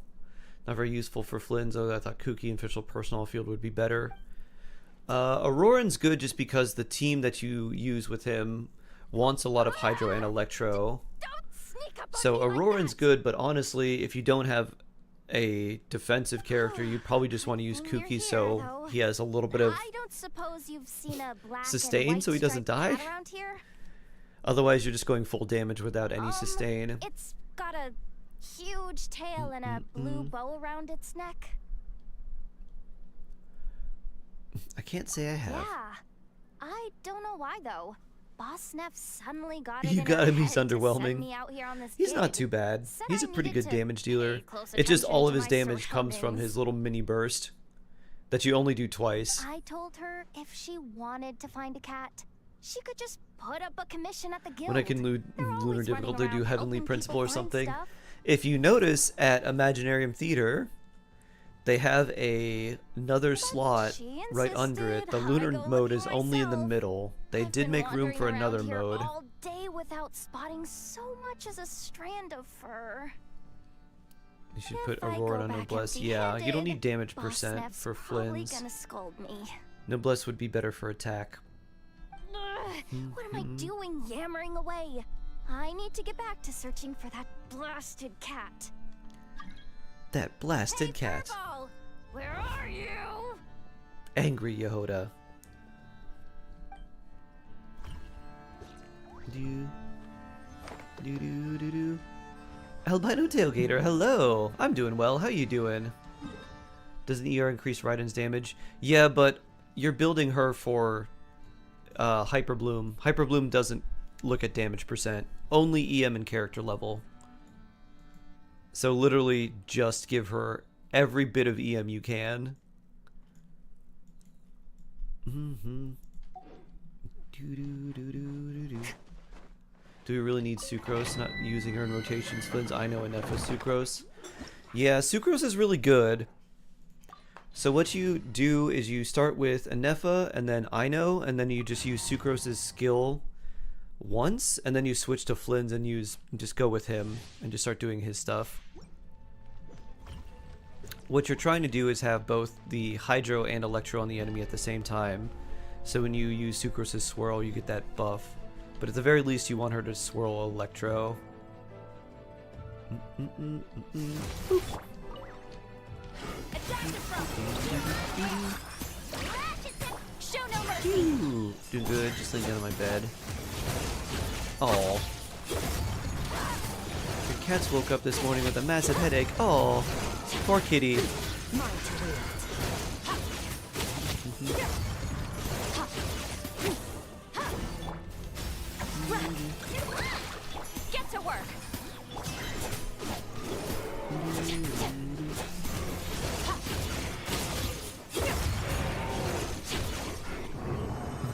Not very useful for Flynn's, though I thought Kuki and Fischl personal field would be better. Auroran's good just because the team that you use with him wants a lot of Hydro and Electro. So Auroran's good, but honestly, if you don't have a defensive character, you'd probably just want to use Kuki so he has a little bit of I don't suppose you've seen a black sustain and white so he doesn't striped die. cat around here? Otherwise, you're just going full damage without any sustain. It's got a huge tail and a blue bow around its neck. I can't say I have. Yeah. I don't know why though. Boss Neff suddenly got it You in gotta her be head to send underwhelming. me out here on this He's not gig. too bad. Said He's I a pretty needed good to damage pay dealer. close It's just attention all of to his my damage comes from surroundings. his little mini burst that you only do twice. I told her if she wanted to find a cat, she could just put up a commission at the guild. When I can They're lunar always difficulty running do around Heavenly helping Principle people or find something. stuff. If you notice at Imaginarium Theater, they have another slot she right under it. The insisted lunar I go mode looking is only in the myself. middle. They I've did been make room wandering for around another here mode. all day without spotting so much as a strand of fur. You should If put I Aurora go on back Noblesse. Yeah, you don't need damage Boss percent Neff's for probably Flynn's. gonna scold me. Noblesse would be better for attack. Ugh, what am I doing yammering away? I need to get back to searching for that blasted cat. That blasted Hey, cat. Furball! Where are you? Angry Yehoda. Do do do do do. Albino Tailgater, hello. I'm doing well. How you doing? Does an ER increase Raiden's damage? Yeah, but you're building her for Hyper Bloom. Hyper Bloom doesn't look at damage percent. Only EM and character level. So literally just give her every bit of EM you can. Mm-hmm. Do we really need Sucrose? Not using her in rotations. Flynn's I know enough with Sucrose. Yeah, Sucrose is really good. So what you do is you start with Anefa and then I know, and then you just use Sucrose's skill once, and then you switch to Flynn's and just go with him and just start doing his stuff. What you're trying to do is have both the Hydro and Electro on the enemy at the same time. So when you use Sucrose's Swirl, you get that buff. But at the very least, you want her to swirl Electro. Show no mercy. Ooh, doing good. Just laying down on my bed. Oh. Your cats woke up this morning with a massive headache. Oh, poor kitty. Get to work.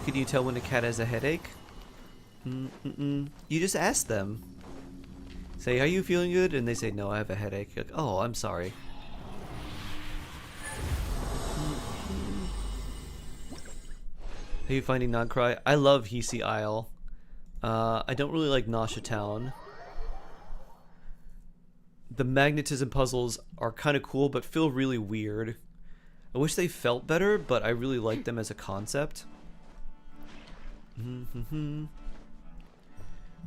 Can you tell when a cat has a headache? You just ask them. Say, are you feeling good? And they say, no, I have a headache. You're like, oh, I'm sorry. Are you finding Non-Cry? I love Hisi Isle. I don't really like Nasha Town. The magnetism puzzles are kind of cool, but feel really weird. I wish they felt better, but I really like them as a concept.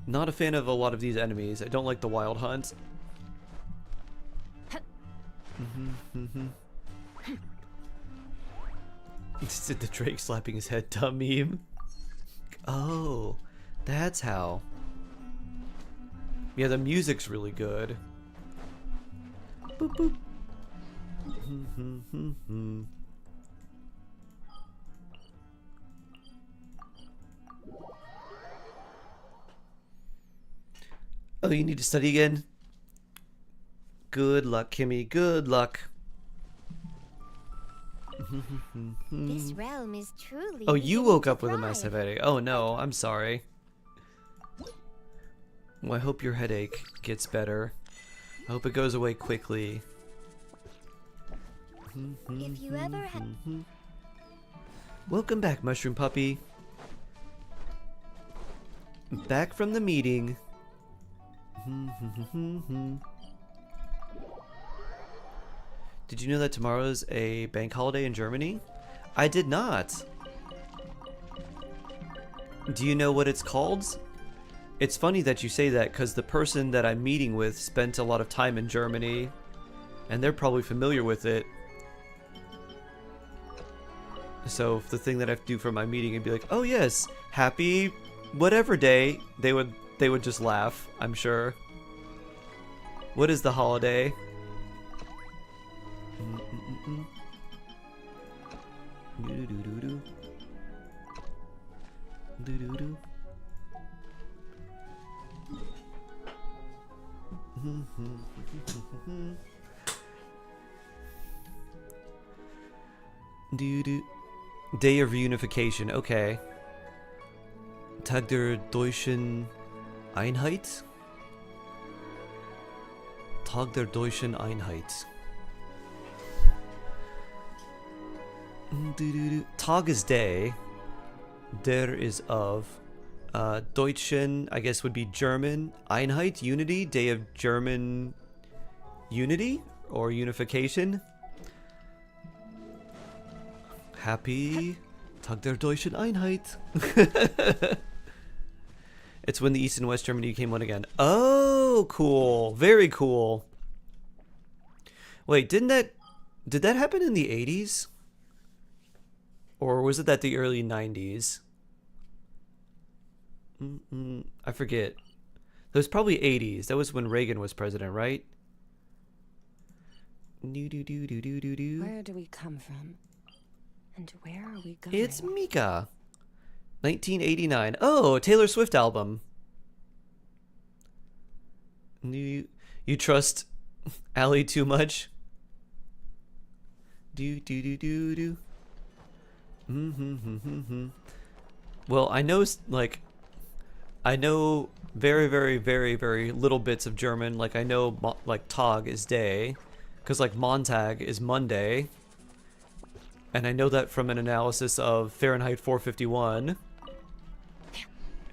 Not a fan of a lot of these enemies. I don't like the Wild Hunt. It's the Drake slapping his head dumb meme. Oh, that's how. Yeah, the music's really good. Boop boop. Oh, you need to study again? Good luck, Kimmy. Good luck. This realm is truly. Oh, you beginning woke to up with a massive thrive. headache. Oh no, I'm sorry. Well, I hope your headache gets better. I hope it goes away quickly. If you ever had. Welcome back, Mushroom Puppy. Back from the meeting. Did you know that tomorrow's a bank holiday in Germany? I did not. Do you know what it's called? It's funny that you say that because the person that I'm meeting with spent a lot of time in Germany and they're probably familiar with it. So if the thing that I have to do for my meeting and be like, oh yes, happy whatever day, they would just laugh, I'm sure. What is the holiday? Day of Reunification, okay. Tag der Deutschen Einheit? Tag der Deutschen Einheit. Tag is day. Der is of. Deutschen, I guess, would be German. Einheit, unity. Day of German unity or unification. Happy Tag der Deutschen Einheit. It's when the East and West Germany became one again. Oh, cool. Very cool. Wait, did that happen in the 80s? Or was it that the early 90s? I forget. That was probably 80s. That was when Reagan was president, right? Where do we come from? And where are we going? It's Mika. 1989. Oh, Taylor Swift album. You trust Allie too much? Well, I know, like, I know very, very, very, very little bits of German. Like, I know, like, Tag is day, because, like, Montag is Monday. And I know that from an analysis of Fahrenheit 451.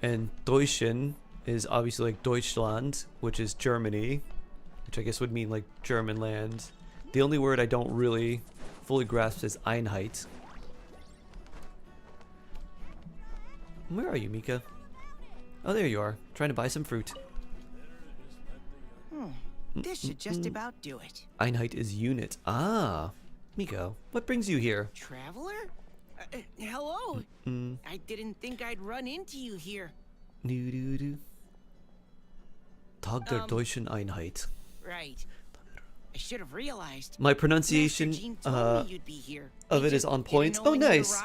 And Deutschen is obviously, like, Deutschland, which is Germany, which I guess would mean, like, German land. The only word I don't really fully grasp is Einheit. Where are you, Mika? Oh, there you are. Trying to buy some fruit. This should just about do it. Einheit is unit. Ah. Miko, what brings you here? Traveler? Hello? I didn't think I'd run into you here. Tag der Deutschen Einheit. Right. I should have realized. My pronunciation of it is on point. Oh, nice.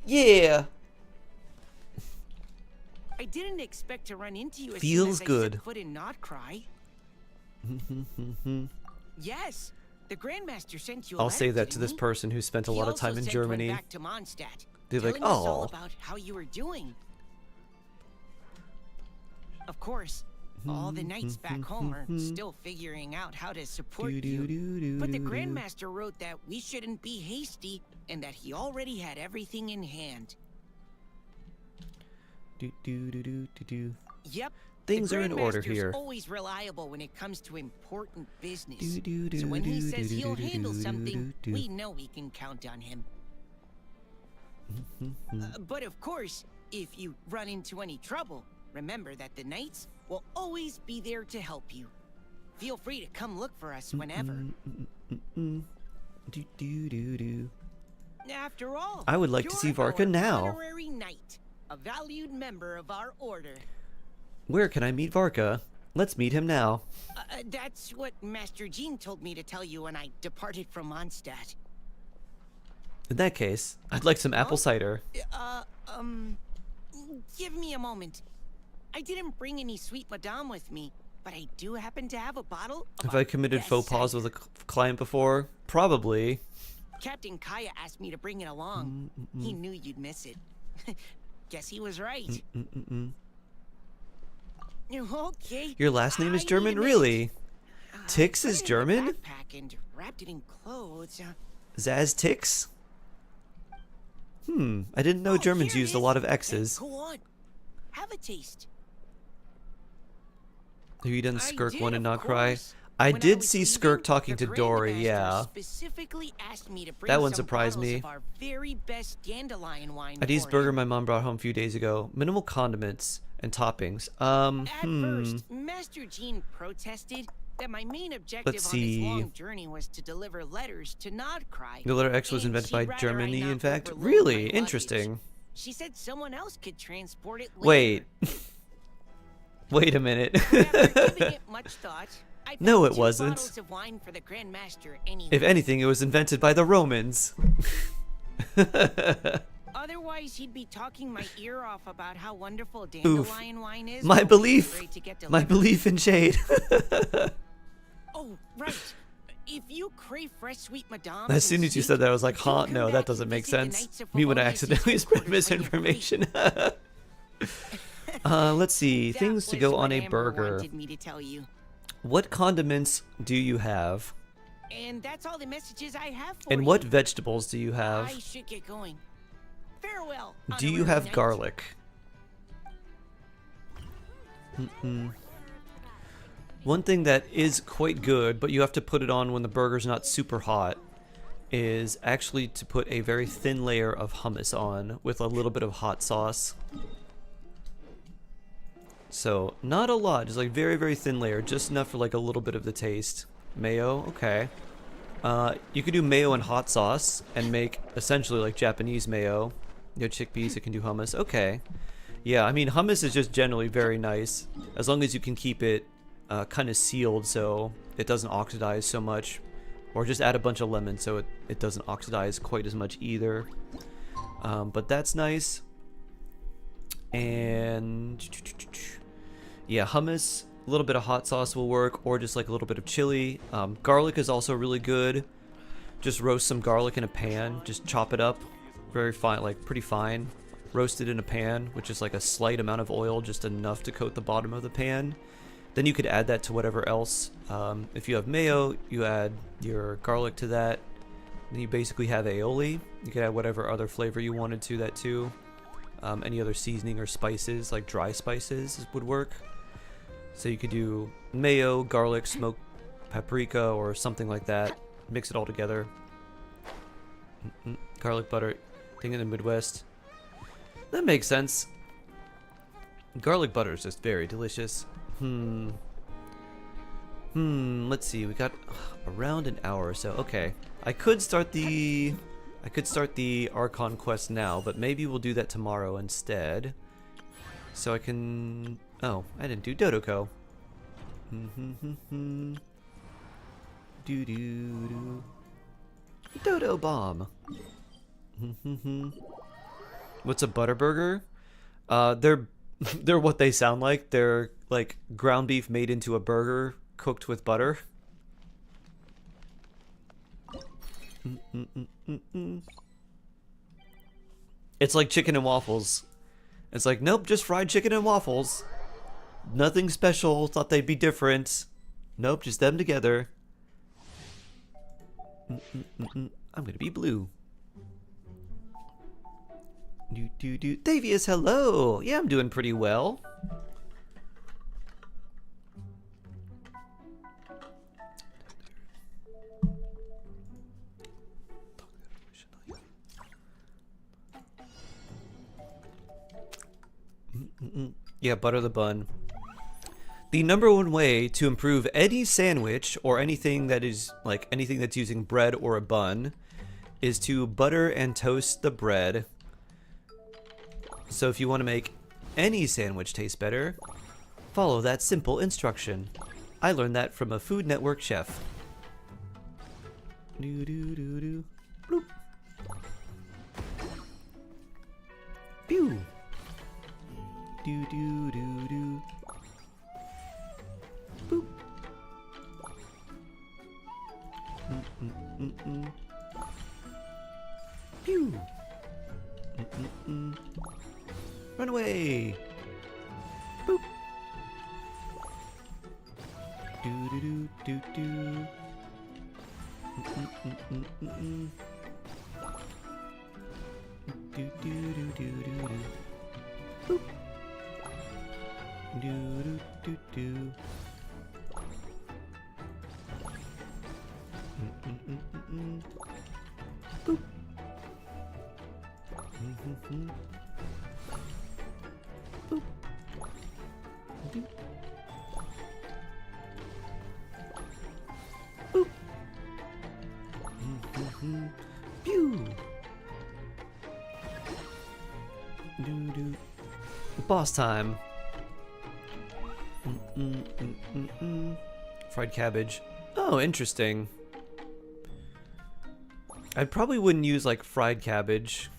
Yeah. I didn't expect to run into you as Feels soon as good. I set foot in Notcry. Yes, the Grandmaster sent you a I'll letter, say that to didn't this he? person who spent a He lot of also time in sent one Germany. back to Mondstadt, They're like, telling us all oh. about how you were doing. Of course, all the knights back home are still figuring out how to support you. But the Grandmaster wrote that we shouldn't be hasty and that he already had everything in hand. Yep. Things are in order Grandmaster's here. Always reliable when it comes to important business. So when he says he'll handle something, we know we can count on him. But of course, if you run into any trouble, remember that the knights will always be there to help you. Feel free to come look for us whenever. After all, I would like to see you're Varka our now. honorary knight, a valued member of our order. Where can I meet Varka? Let's meet him now. That's what Master Jean told me to tell you when I departed from Mondstadt. In that case, I'd like some apple cider. Give me a moment. I didn't bring any sweet madame with me, but I do happen to have a bottle of Have I committed faux pas with a client before? Probably. Captain Kaya asked me to bring it along. He knew you'd miss it. Guess he was right. Okay. Your last name is I German? need a Really? minute. Tix Put is it in a German? backpack and wrapped it in clothes. Zaz Tix? I didn't know Germans Here it used a is. lot of X's. Go on. Have a taste. Have you done I Skirk did, 1 and of not cry? course. I When did was see leaving, Skirk talking the to Dory, Grandmaster yeah. specifically asked me to bring That one some surprised bottles me. of our very best dandelion wine I used for burger him. my mom brought home a few days ago. Minimal condiments and toppings. At first, Master Jean protested that my main objective Let's on this see. long journey was to deliver letters to Nodcry. The letter X was and invented she'd by rather I Germany, not in fact. overload Really? my luggage. Interesting. She said someone else could transport it later. Wait. Wait a minute. After giving it much thought, I No, picked it 2 wasn't. bottles of wine for the Grandmaster anyway. If anything, it was invented by the Romans. Otherwise, he'd be talking my ear off about how wonderful dandelion wine is. My but belief. great to get My delivered. belief in Jade. Oh, right. If you crave fresh sweet madame, As soon as you said that, I was like, huh? No, that doesn't make sense. Me when I accidentally spread misinformation. Let's see. Things to go on a burger. Wanted me to tell you. What condiments do you have? And that's all the messages I have for And you. what vegetables do you I have? should get going. Farewell. Do you honorary have knight. garlic? One thing that is quite good, but you have to put it on when the burger's not super hot, is actually to put a very thin layer of hummus on with a little bit of hot sauce. So not a lot, just like very, very thin layer, just enough for like a little bit of the taste. Mayo, okay. You could do mayo and hot sauce and make essentially like Japanese mayo. You know, chickpeas, it can do hummus. Okay. Yeah, I mean, hummus is just generally very nice as long as you can keep it kind of sealed so it doesn't oxidize so much. Or just add a bunch of lemon so it doesn't oxidize quite as much either. But that's nice. And yeah, hummus, a little bit of hot sauce will work, or just like a little bit of chili. Garlic is also really good. Just roast some garlic in a pan, just chop it up very fine, like pretty fine. Roast it in a pan with just like a slight amount of oil, just enough to coat the bottom of the pan. Then you could add that to whatever else. If you have mayo, you add your garlic to that. Then you basically have aioli. You could add whatever other flavor you wanted to that too. Any other seasoning or spices, like dry spices, would work. So you could do mayo, garlic, smoked paprika, or something like that. Mix it all together. Garlic butter, thing in the Midwest. That makes sense. Garlic butter is just very delicious. Let's see. We got around an hour or so. Okay. I could start the Archon quest now, but maybe we'll do that tomorrow instead. So I can... Oh, I didn't do Dodoko. Doo-doo-doo. Dodo bomb. What's a butterburger? They're what they sound like. They're like ground beef made into a burger cooked with butter. It's like chicken and waffles. It's like, nope, just fried chicken and waffles. Nothing special. Thought they'd be different. Nope, just them together. I'm gonna be blue. Tevyat, hello. Yeah, I'm doing pretty well. Yeah, butter the bun. The number one way to improve any sandwich or anything that is like anything that's using bread or a bun is to butter and toast the bread. So if you want to make any sandwich taste better, follow that simple instruction. I learned that from a Food Network chef. Do do do do. Bloop. Pew. Do do do do. Boop. Pew. Run away. Boop. Do do do do do. Do do do do do do. Boop. Do do do do. Boop. Boop. Do. Boop. Pew. Do do. Boss time. Fried cabbage. Oh, interesting. I probably wouldn't use like fried cabbage.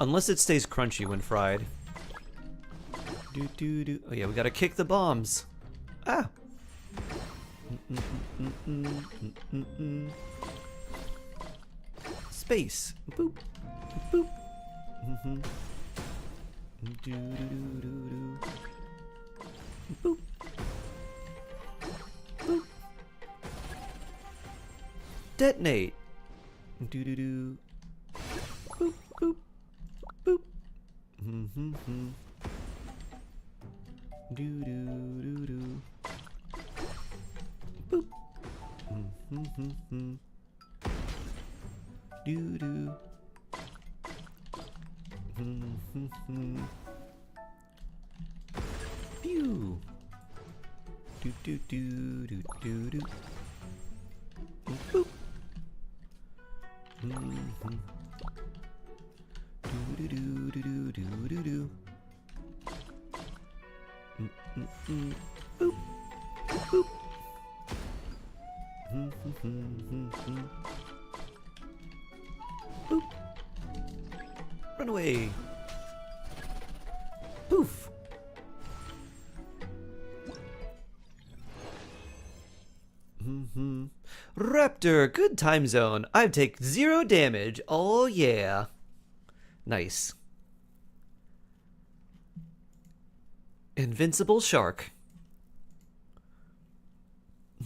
Unless it stays crunchy when fried. Do do do. Oh yeah, we gotta kick the bombs. Ah. Space. Boop. Boop. Do do do do do. Boop. Boop. Detonate. Do do do. Boop boop boop. Do do do do. Boop. Do do. Pew. Do do do do do do. Boop. Mm-hmm. Do do do do do do do. Boop. Boop. Boop. Run away. Poof. Raptor, good time zone. I take 0 damage. Oh yeah. Nice. Invincible shark.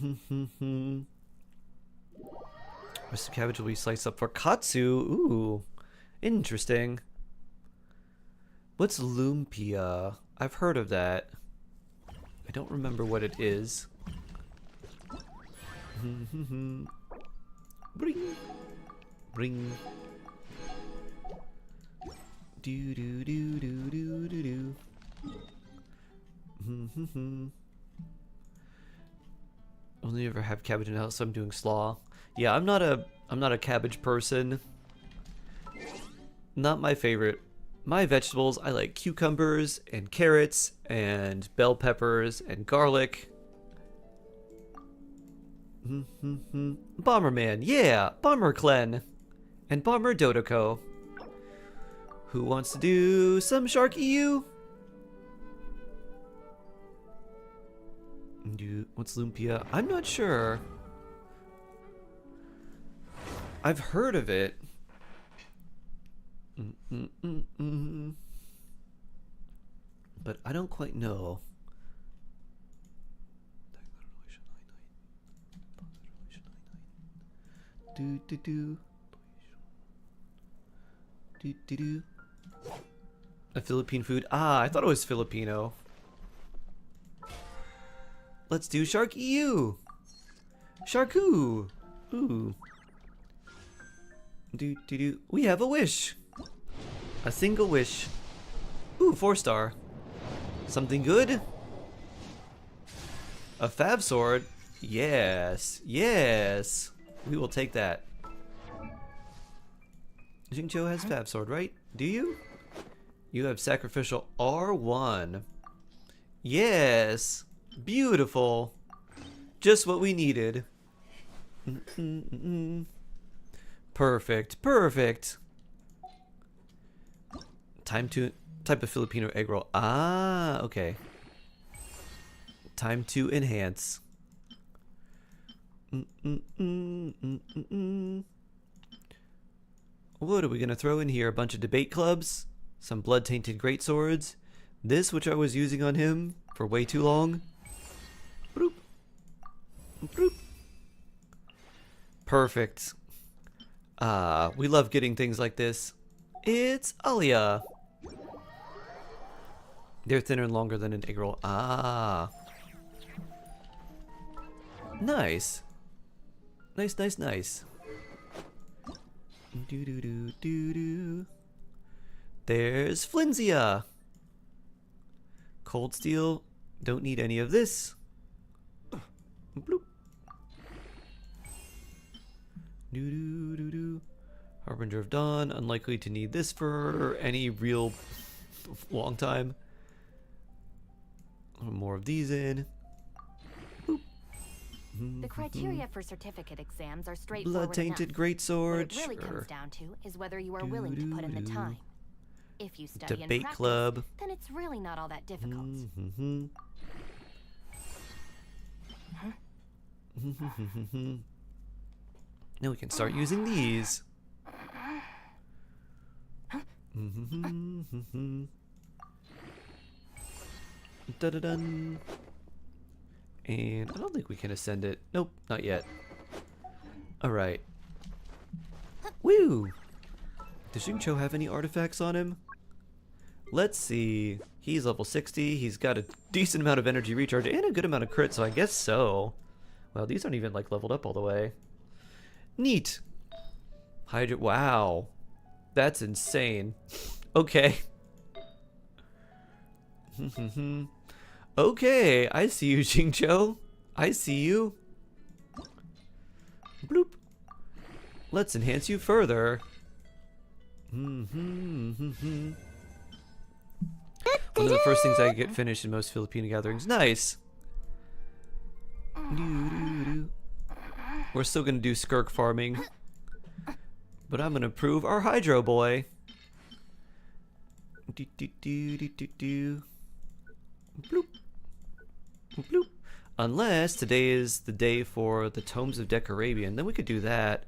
Roasted cabbage will be sliced up for katsu. Ooh, interesting. What's lumpia? I've heard of that. I don't remember what it is. Bring. Bring. Do do do do do do do. Only ever have cabbage in the house, so I'm doing slaw. Yeah, I'm not a cabbage person. Not my favorite. My vegetables, I like cucumbers and carrots and bell peppers and garlic. Bomberman, yeah, Bomber Clen and Bomber Dodoko. Who wants to do some Shark EU? What's lumpia? I'm not sure. I've heard of it. But I don't quite know. Do do do. Do do do. A Philippine food. Ah, I thought it was Filipino. Let's do Shark EU. Sharkoo. Ooh. Do do do. We have a wish. A single wish. Ooh, 4-star. Something good? A Fab Sword? Yes. Yes. We will take that. Jingcho has Fab Sword, right? Do you? You have Sacrificial R1. Yes. Beautiful. Just what we needed. Perfect. Perfect. Type of Filipino egg roll. Ah, okay. Time to enhance. What are we gonna throw in here? A bunch of debate clubs, some blood-tainted greatswords, this which I was using on him for way too long. Broop. Broop. Perfect. We love getting things like this. It's Alia. They're thinner and longer than an egg roll. Ah. Nice. Nice, nice, nice. Do do do do do. There's Flinzia. Cold steel. Don't need any of this. Bloop. Do do do do. Harbinger of Dawn. Unlikely to need this for any real long time. More of these in. Boop. The criteria for certificate exams are straightforward Blood-tainted enough. greatsword. What it really comes down to is whether you are willing to put in the time. If you study and Debate practice, club. then it's really not all that difficult. Now we can start using these. Da-da-dun. And I don't think we can ascend it. Nope, not yet. Alright. Woo! Does Xingqiu have any artifacts on him? Let's see. He's level 60. He's got a decent amount of energy recharge and a good amount of crit, so I guess so. Well, these aren't even like leveled up all the way. Neat. Wow. That's insane. Okay. Okay, I see you, Xingqiu. I see you. Bloop. Let's enhance you further. One of the first things I get finished in most Filipino gatherings. Nice. We're still gonna do skirk farming, but I'm gonna prove our Hydro Boy. Bloop. Bloop. Unless today is the day for the Tomes of Decarabian, then we could do that.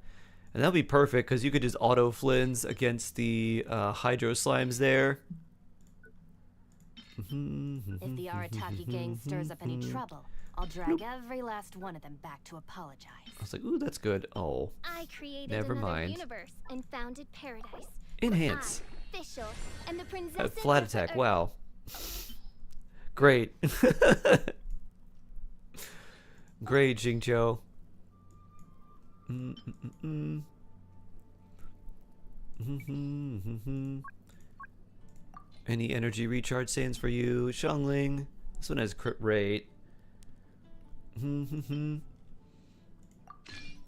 And that'll be perfect, because you could just auto flins against the Hydro Slimes there. If the Arataki gang stirs up any trouble, I'll drag every last one of them back to apologize. I was like, ooh, that's good. Oh, I created never another mind. universe and founded paradise. Enhance. Official, and the princess. Flat attack. Wow. Great. Great, Xingqiu. Any energy recharge sands for you, Xiangling? This one has crit rate.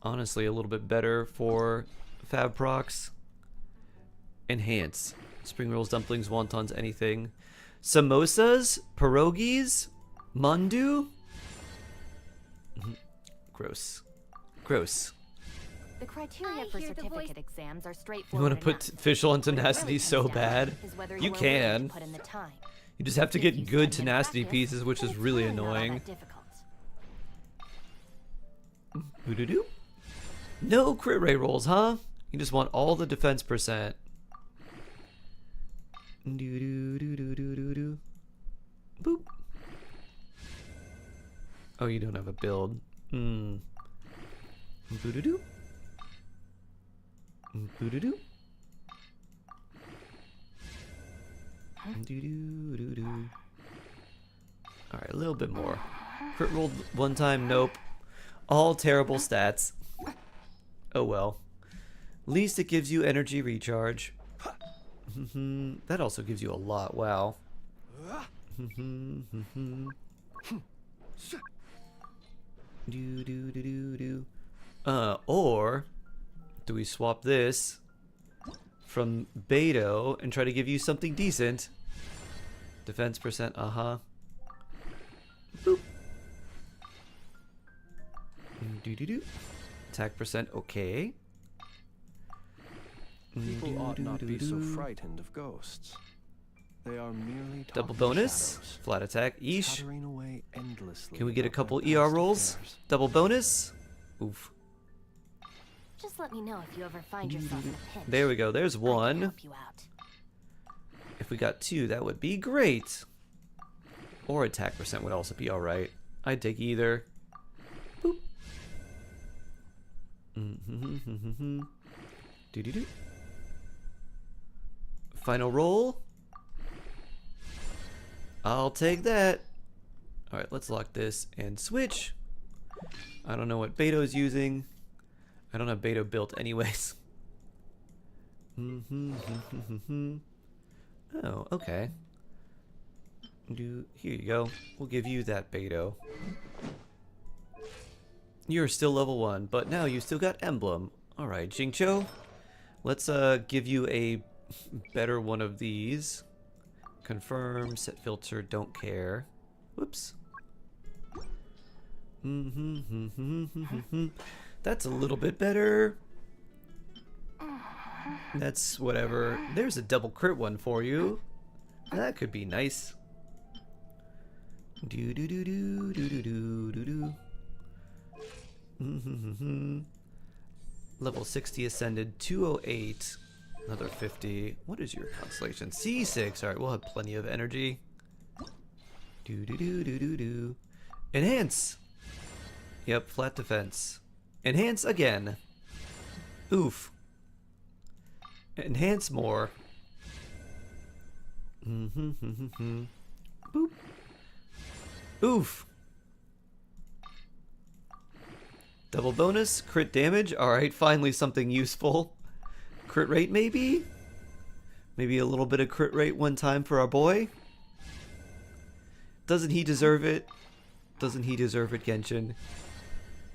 Honestly, a little bit better for Fab Procs. Enhance. Spring rolls, dumplings, wontons, anything. Samosas, pierogies, mandu. Gross. Gross. The criteria for certificate exams are You straightforward. want to put official on tenacity so bad? You can. You just have to get good tenacity pieces, which is really annoying. Boo-doo-doo. No crit rate rolls, huh? You just want all the defense percent. Doo-doo-doo-doo-doo-doo-doo. Boop. Oh, you don't have a build. Boo-doo-doo. Boo-doo-doo. Doo-doo-doo-doo. Alright, a little bit more. Crit rolled one time, nope. All terrible stats. Oh well. Least it gives you energy recharge. That also gives you a lot, wow. Or do we swap this from Beto and try to give you something decent? Defense percent, Boop. Attack percent, okay. People ought not be so frightened of ghosts. They are merely double bonus, shadows, flat attack, eesh. chattering away endlessly. Can we get a about couple their ER past rolls? affairs. Double bonus? Oof. Just let me know if you ever find yourself in a pinch. There we go, there's I can one. help you out. If we got two, that would be great. Or attack percent would also be alright. I'd take either. Boop. Doo-doo-doo. Final roll. I'll take that. Alright, let's lock this and switch. I don't know what Beto's using. I don't have Beto built anyways. Oh, okay. Here you go. We'll give you that Beto. You're still level 1, but now you still got Emblem. Alright, Xingqiu. Let's give you a better one of these. Confirm, set filter, don't care. Whoops. That's a little bit better. That's whatever. There's a double crit one for you. That could be nice. Do do do do do do do do do. Level 60 ascended, 208. Another 50. What is your constellation? C6. Alright, we'll have plenty of energy. Do do do do do do. Enhance! Yep, flat defense. Enhance again. Oof. Enhance more. Boop. Oof. Double bonus, crit damage. Alright, finally something useful. Crit rate maybe? Maybe a little bit of crit rate one time for our boy? Doesn't he deserve it? Doesn't he deserve it, Genshin?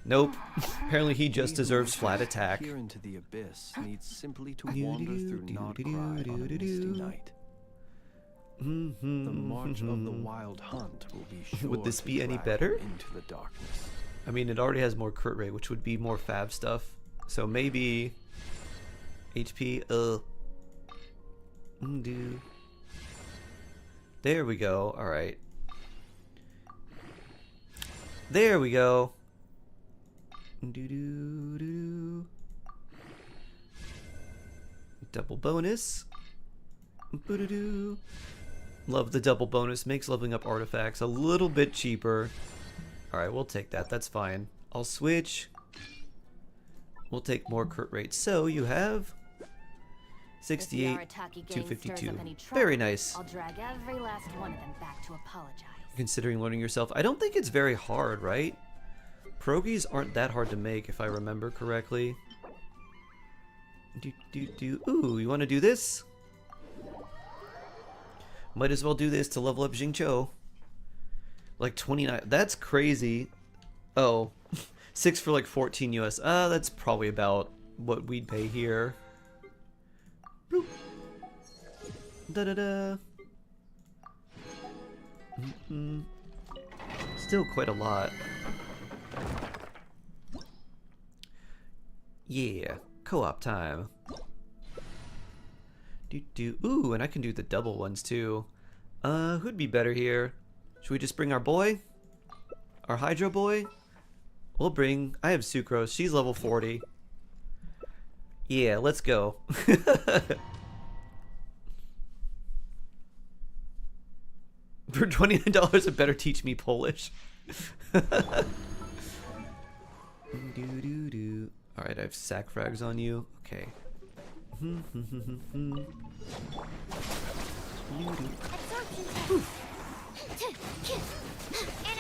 Nope. Apparently he just deserves flat attack. Peer into the abyss needs simply to wander through Nodcry on a misty night. The march of the wild hunt will be sure Would this to be any drag better? you into the darkness. I mean, it already has more crit rate, which would be more fab stuff. So maybe HP. Undo. There we go. All right. There we go. Do. Double bonus. Boo-doo-doo. Love the double bonus. Makes leveling up artifacts a little bit cheaper. Alright, we'll take that. That's fine. I'll switch. We'll take more crit rate. So you have 68, 252. Very nice. I'll drag every last one of them back to apologize. Considering learning yourself. I don't think it's very hard, right? Pierogies aren't that hard to make if I remember correctly. Ooh, you want to do this? Might as well do this to level up Jingcho. Like 29. That's crazy. Oh, 6 for like 14 US. That's probably about what we'd pay here. Bloop. Da-da-da. Still quite a lot. Yeah, co-op time. Ooh, and I can do the double ones too. Who'd be better here? Should we just bring our boy? Our Hydro boy? We'll bring... I have Sucrose. She's level 40. Yeah, let's go. For $29, it better teach me Polish. Alright, I have sack frags on you. Okay. I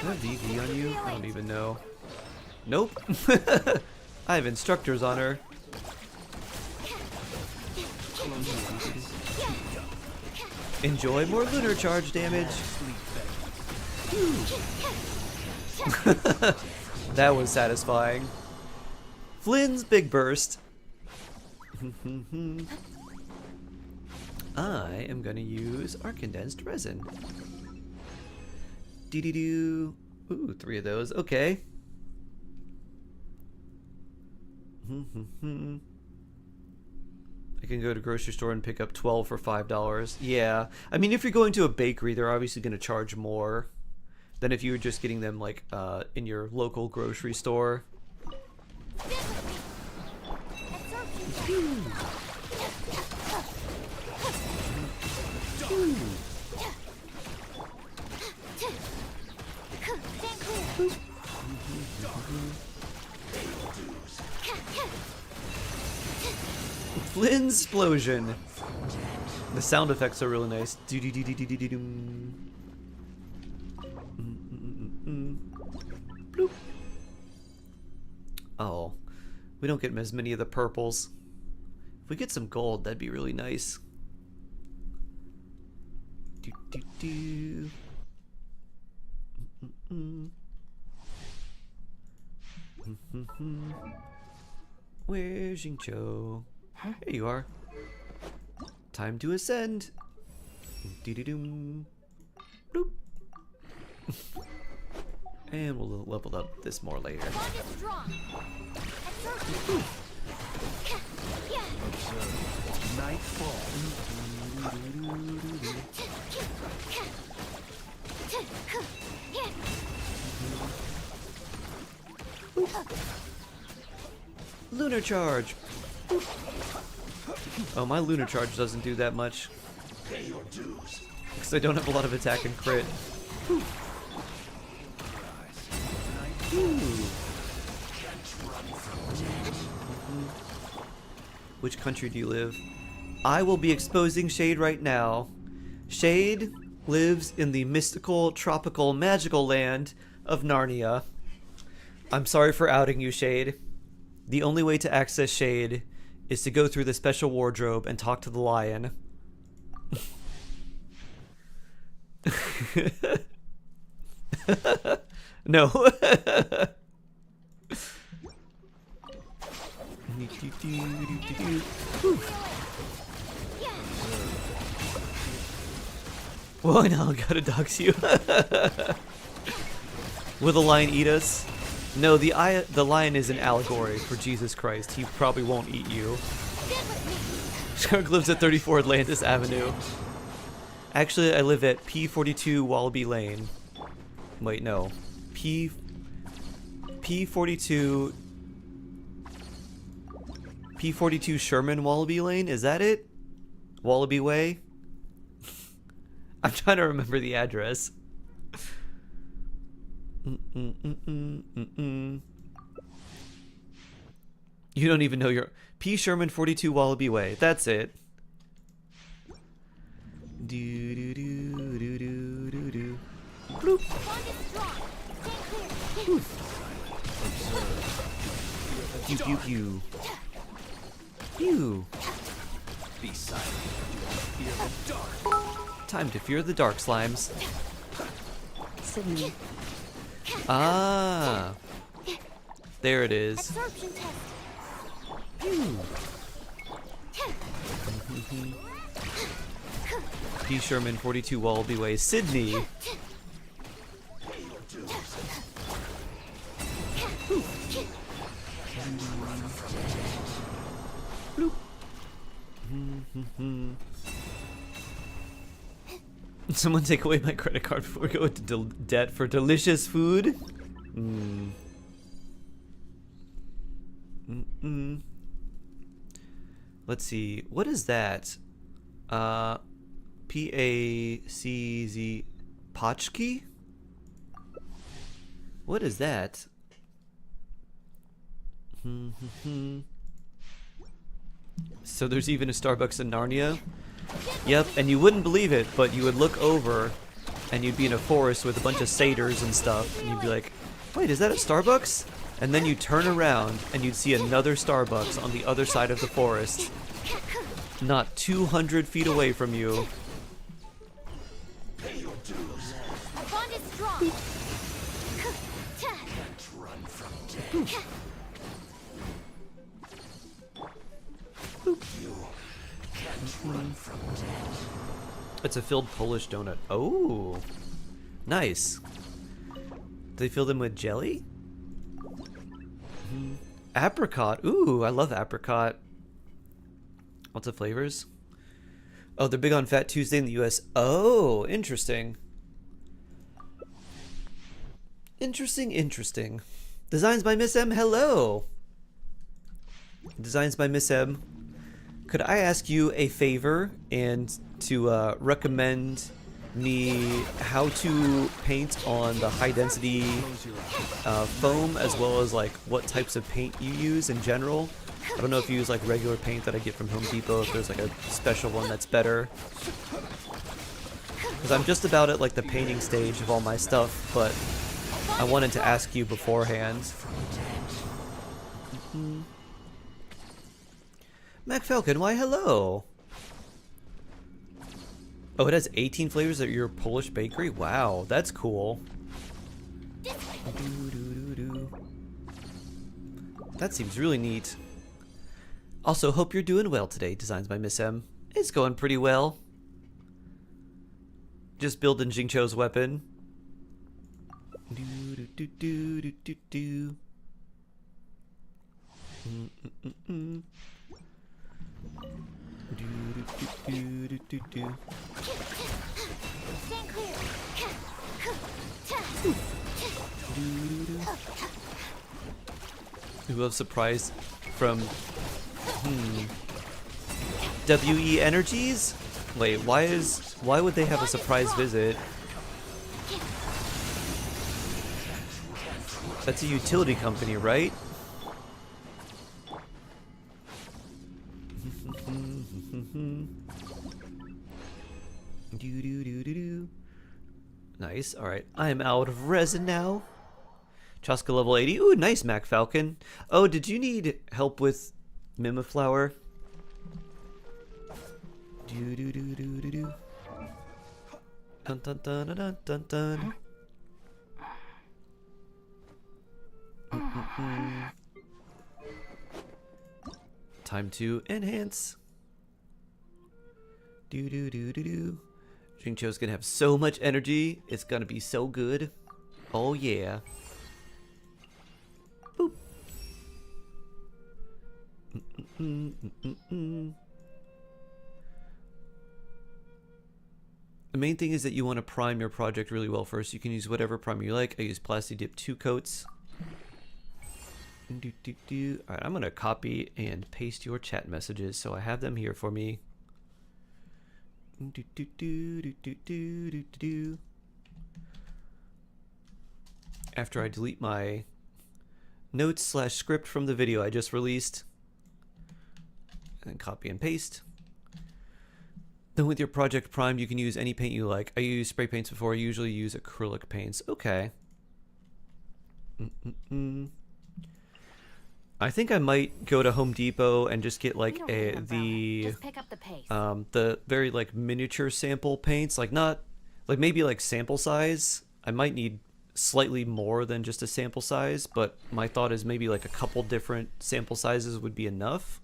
have DV on you? I don't even know. Nope. I have instructors on her. Enjoy more lunar charge damage. That was satisfying. Flynn's big burst. I am gonna use our condensed resin. Doo-doo-doo. Ooh, 3 of those. Okay. I can go to grocery store and pick up 12 for $5. Yeah. I mean, if you're going to a bakery, they're obviously going to charge more than if you were just getting them, like, in your local grocery store. Flynn's explosion. The sound effects are really nice. Bloop. Oh, we don't get as many of the purples. If we get some gold, that'd be really nice. Where's Jingcho? Here you are. Time to ascend. Doo-doo-doom. Bloop. And we'll level up this more later. Nightfall. Lunar charge. Oh, my lunar charge doesn't do that much. Because I don't have a lot of attack and crit. Which country do you live? I will be exposing Shade right now. Shade lives in the mystical, tropical, magical land of Narnia. I'm sorry for outing you, Shade. The only way to access Shade is to go through the special wardrobe and talk to the lion. No. Well, now I gotta dox you. Will the lion eat us? No, the lion is an allegory for Jesus Christ. He probably won't eat you. Shark lives at 34 Atlantis Avenue. Actually, I live at P42 Wallaby Lane. Wait, no. P42 Sherman Wallaby Lane? Is that it? Wallaby Way? I'm trying to remember the address. You don't even know your P Sherman 42 Wallaby Way. That's it. Do do do do do do do. Bloop. Pew pew pew. Pew. Be silent. Fear the dark. Time to fear the dark slimes. Sydney. Ah. There it is. Absorption test. P Sherman 42 Wallaby Way, Sydney. Bloop. Someone take away my credit card before we go into debt for delicious food. Let's see. What is that? P-A-C-Z... Pachki? What is that? So there's even a Starbucks in Narnia? Yep, and you wouldn't believe it, but you would look over and you'd be in a forest with a bunch of satyrs and stuff, and you'd be like, wait, is that a Starbucks? And then you turn around and you'd see another Starbucks on the other side of the forest, not 200 feet away from you. Bond is strong. It's a filled Polish donut. Oh, nice. Do they fill them with jelly? Apricot. Ooh, I love apricot. Lots of flavors. Oh, they're big on Fat Tuesday in the US. Oh, interesting. Interesting. Designs by Miss M. Hello. Designs by Miss M. Could I ask you a favor and to recommend me how to paint on the high density foam, as well as like what types of paint you use in general? I don't know if you use like regular paint that I get from Home Depot, if there's like a special one that's better. Because I'm just about at like the painting stage of all my stuff, but I wanted to ask you beforehand. Mac Falcon, why hello. Oh, it has 18 flavors at your Polish bakery? Wow, that's cool. That seems really neat. Also, hope you're doing well today, Designs by Miss M. It's going pretty well. Just building Jingcho's weapon. Stand clear. Who have surprise from WE Energies? Wait, why would they have a surprise visit? That's a utility company, right? Nice. All right. I am out of resin now. Chaska level 80. Ooh, nice, Mac Falcon. Oh, did you need help with Mimiflower? Dun dun dun dun dun dun dun. Time to enhance. Do do do do do. Jingcho's gonna have so much energy. It's gonna be so good. Oh yeah. Boop. The main thing is that you want to prime your project really well first. You can use whatever primer you like. I use Plasti Dip 2 coats. Alright, I'm going to copy and paste your chat messages so I have them here for me. After I delete my notes / script from the video I just released. And copy and paste. Then with your project primed, you can use any paint you like. I use spray paints before. I usually use acrylic paints. Okay. I think I might go to Home Depot and just get like Just pick up the pace. the very like miniature sample paints, like not like maybe like sample size. I might need slightly more than just a sample size, but my thought is maybe like a couple different sample sizes would be enough.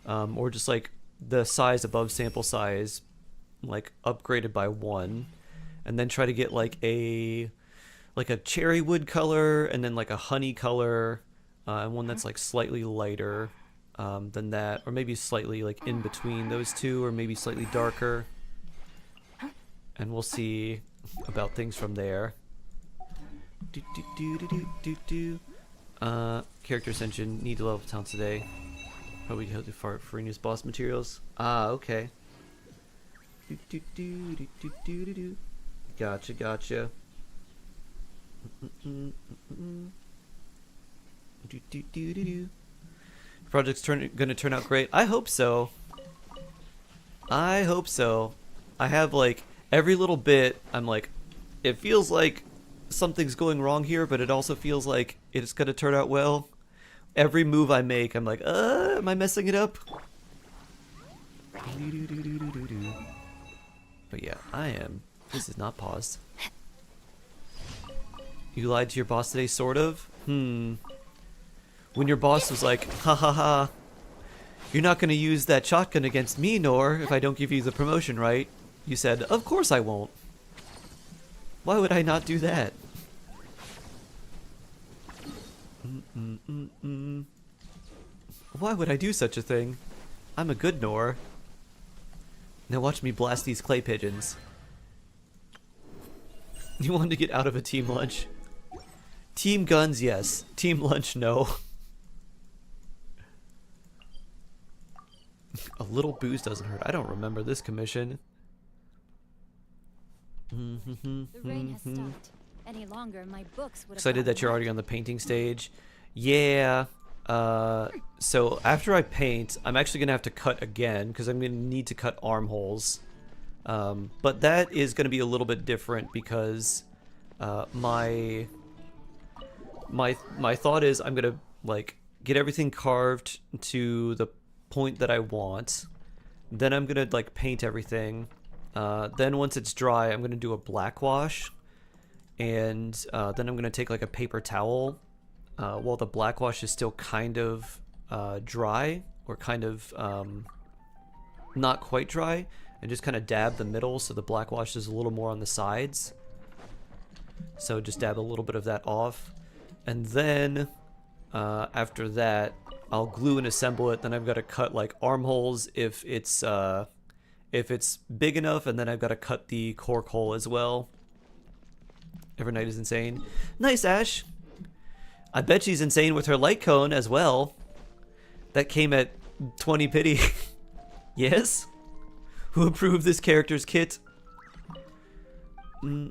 Or just like the size above sample size, like upgraded by 1, and then try to get like a cherry wood color, and then like a honey color, and one that's like slightly lighter than that, or maybe slightly like in between those two, or maybe slightly darker, and we'll see about things from there. Character ascension, need to level talents today. Probably go to Farina's boss materials. Ah, okay. Gotcha, gotcha. Project's gonna turn out great. I hope so. I hope so. I have like every little bit. I'm like, it feels like something's going wrong here, but it also feels like it's gonna turn out well. Every move I make, I'm like, am I messing it up? But yeah, I am. This is not paused. You lied to your boss today, sort of? When your boss was like, ha ha ha, you're not gonna use that shotgun against me, Nor, if I don't give you the promotion, right? You said, of course I won't. Why would I not do that? Why would I do such a thing? I'm a good Nor. Now watch me blast these clay pigeons. You want to get out of a team lunch? Team guns, yes. Team lunch, no. A little booze doesn't hurt. I don't remember this commission. The rain has stopped. Any longer, my books would have Excited that you're already on the painting stage. Yeah. So after I paint, I'm actually gonna have to cut again because I'm gonna need to cut armholes. But that is gonna be a little bit different because my thought is I'm gonna like get everything carved to the point that I want. Then I'm gonna like paint everything. Then once it's dry, I'm gonna do a black wash. And then I'm gonna take like a paper towel while the black wash is still kind of dry, or kind of not quite dry, and just kind of dab the middle so the black wash is a little more on the sides. So just dab a little bit of that off, and then after that I'll glue and assemble it. Then I've got to cut like armholes if it's big enough, and then I've got to cut the cork hole as well. Evernight is insane. Nice, Ash. I bet she's insane with her light cone as well. That came at 20 pity. Yes? Who approved this character's kit? How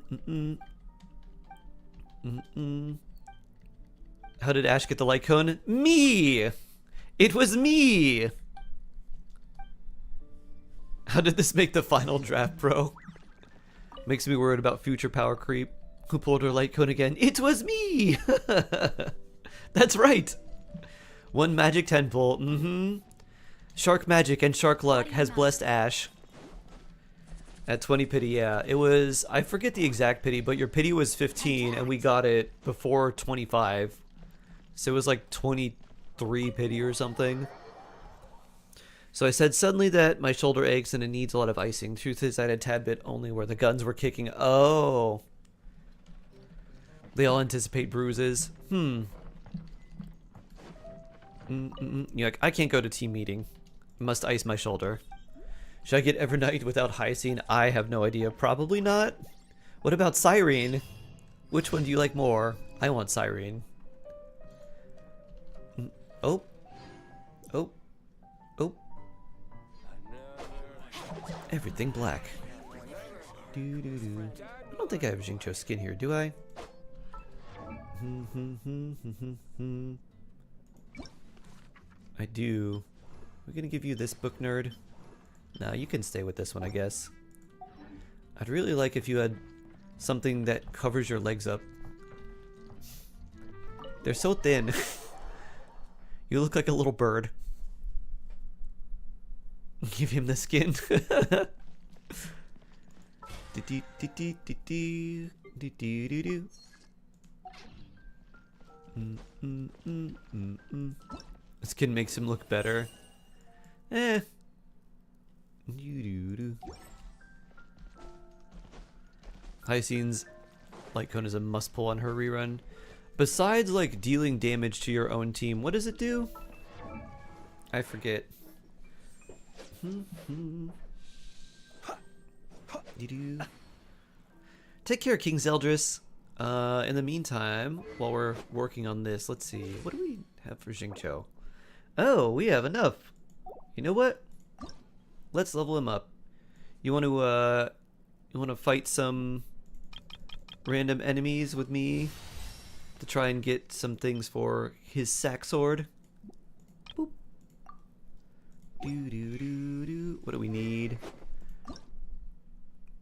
did Ash get the light cone? Me! It was me! How did this make the final draft, bro? Makes me worried about future power creep. Who pulled her light cone again? It was me! That's right! One magic 10 pull. Shark magic and shark luck has blessed Ash. At 20 pity, yeah. It was, I forget the exact pity, but your pity was 15 and we got it before 25. So it was like 23 pity or something. So I said suddenly that my shoulder aches and it needs a lot of icing. Truth is, I had a tad bit only where the guns were kicking. Oh. They all anticipate bruises. You're like, I can't go to team meeting. I must ice my shoulder. Should I get Evernight without Hycine? I have no idea. Probably not. What about Cyrene? Which one do you like more? I want Cyrene. Oh. Oh. Oh. Everything black. I don't think I have Xingqiu skin here, do I? I do. We're gonna give you this book, nerd. Nah, you can stay with this one, I guess. I'd really like if you had something that covers your legs up. They're so thin. You look like a little bird. Give him the skin. The skin makes him look better. Eh. Hycine's light cone is a must pull on her rerun. Besides like dealing damage to your own team, what does it do? I forget. Take care, King Zeldris. In the meantime, while we're working on this, let's see. What do we have for Xingqiu? Oh, we have enough. You know what? Let's level him up. You want to fight some random enemies with me to try and get some things for his sack sword? Boop. What do we need?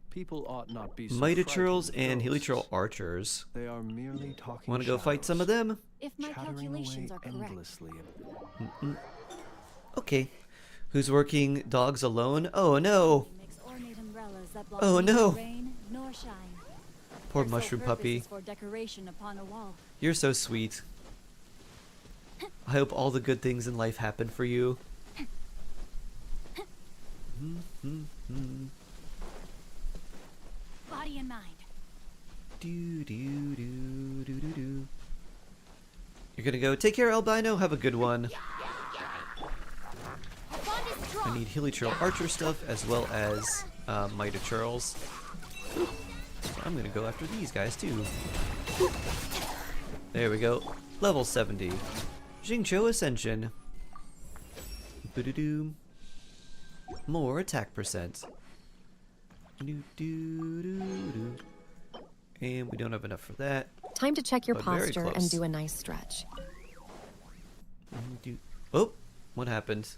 People ought not be so Mitochurls and frightened of Helichurl ghosts. archers. They are merely talking Want to go fight some of them? If my chattering calculations away are correct. endlessly. Okay. Who's working dogs alone? Oh no! Oh no! Poor mushroom puppy. You're so sweet. I hope all the good things in life happen for you. Body and mind. You're gonna go, take care, Albino, have a good one. I need Helichurl archer stuff as well as Mitochurls. So I'm gonna go after these guys too. There we go. Level 70. Xingqiu Ascension. Boo-doo-doo. More attack percent. Do-do-do-do. And we don't have enough for that. Time to check your But very posture and close. do a nice stretch. Oh, what happened?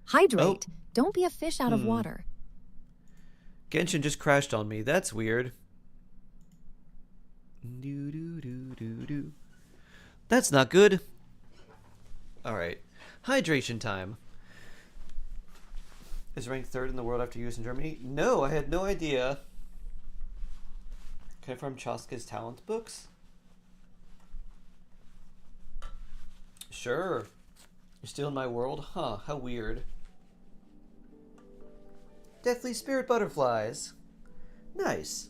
Hydrate. Oh. Don't be a fish out of water. Genshin just crashed on me. That's weird. That's not good. Alright. Hydration time. Is ranked 3rd in the world after US in Germany? No, I had no idea. Can I farm Chaska's talent books? Sure. You're still in my world? Huh, how weird. Deathly spirit butterflies. Nice.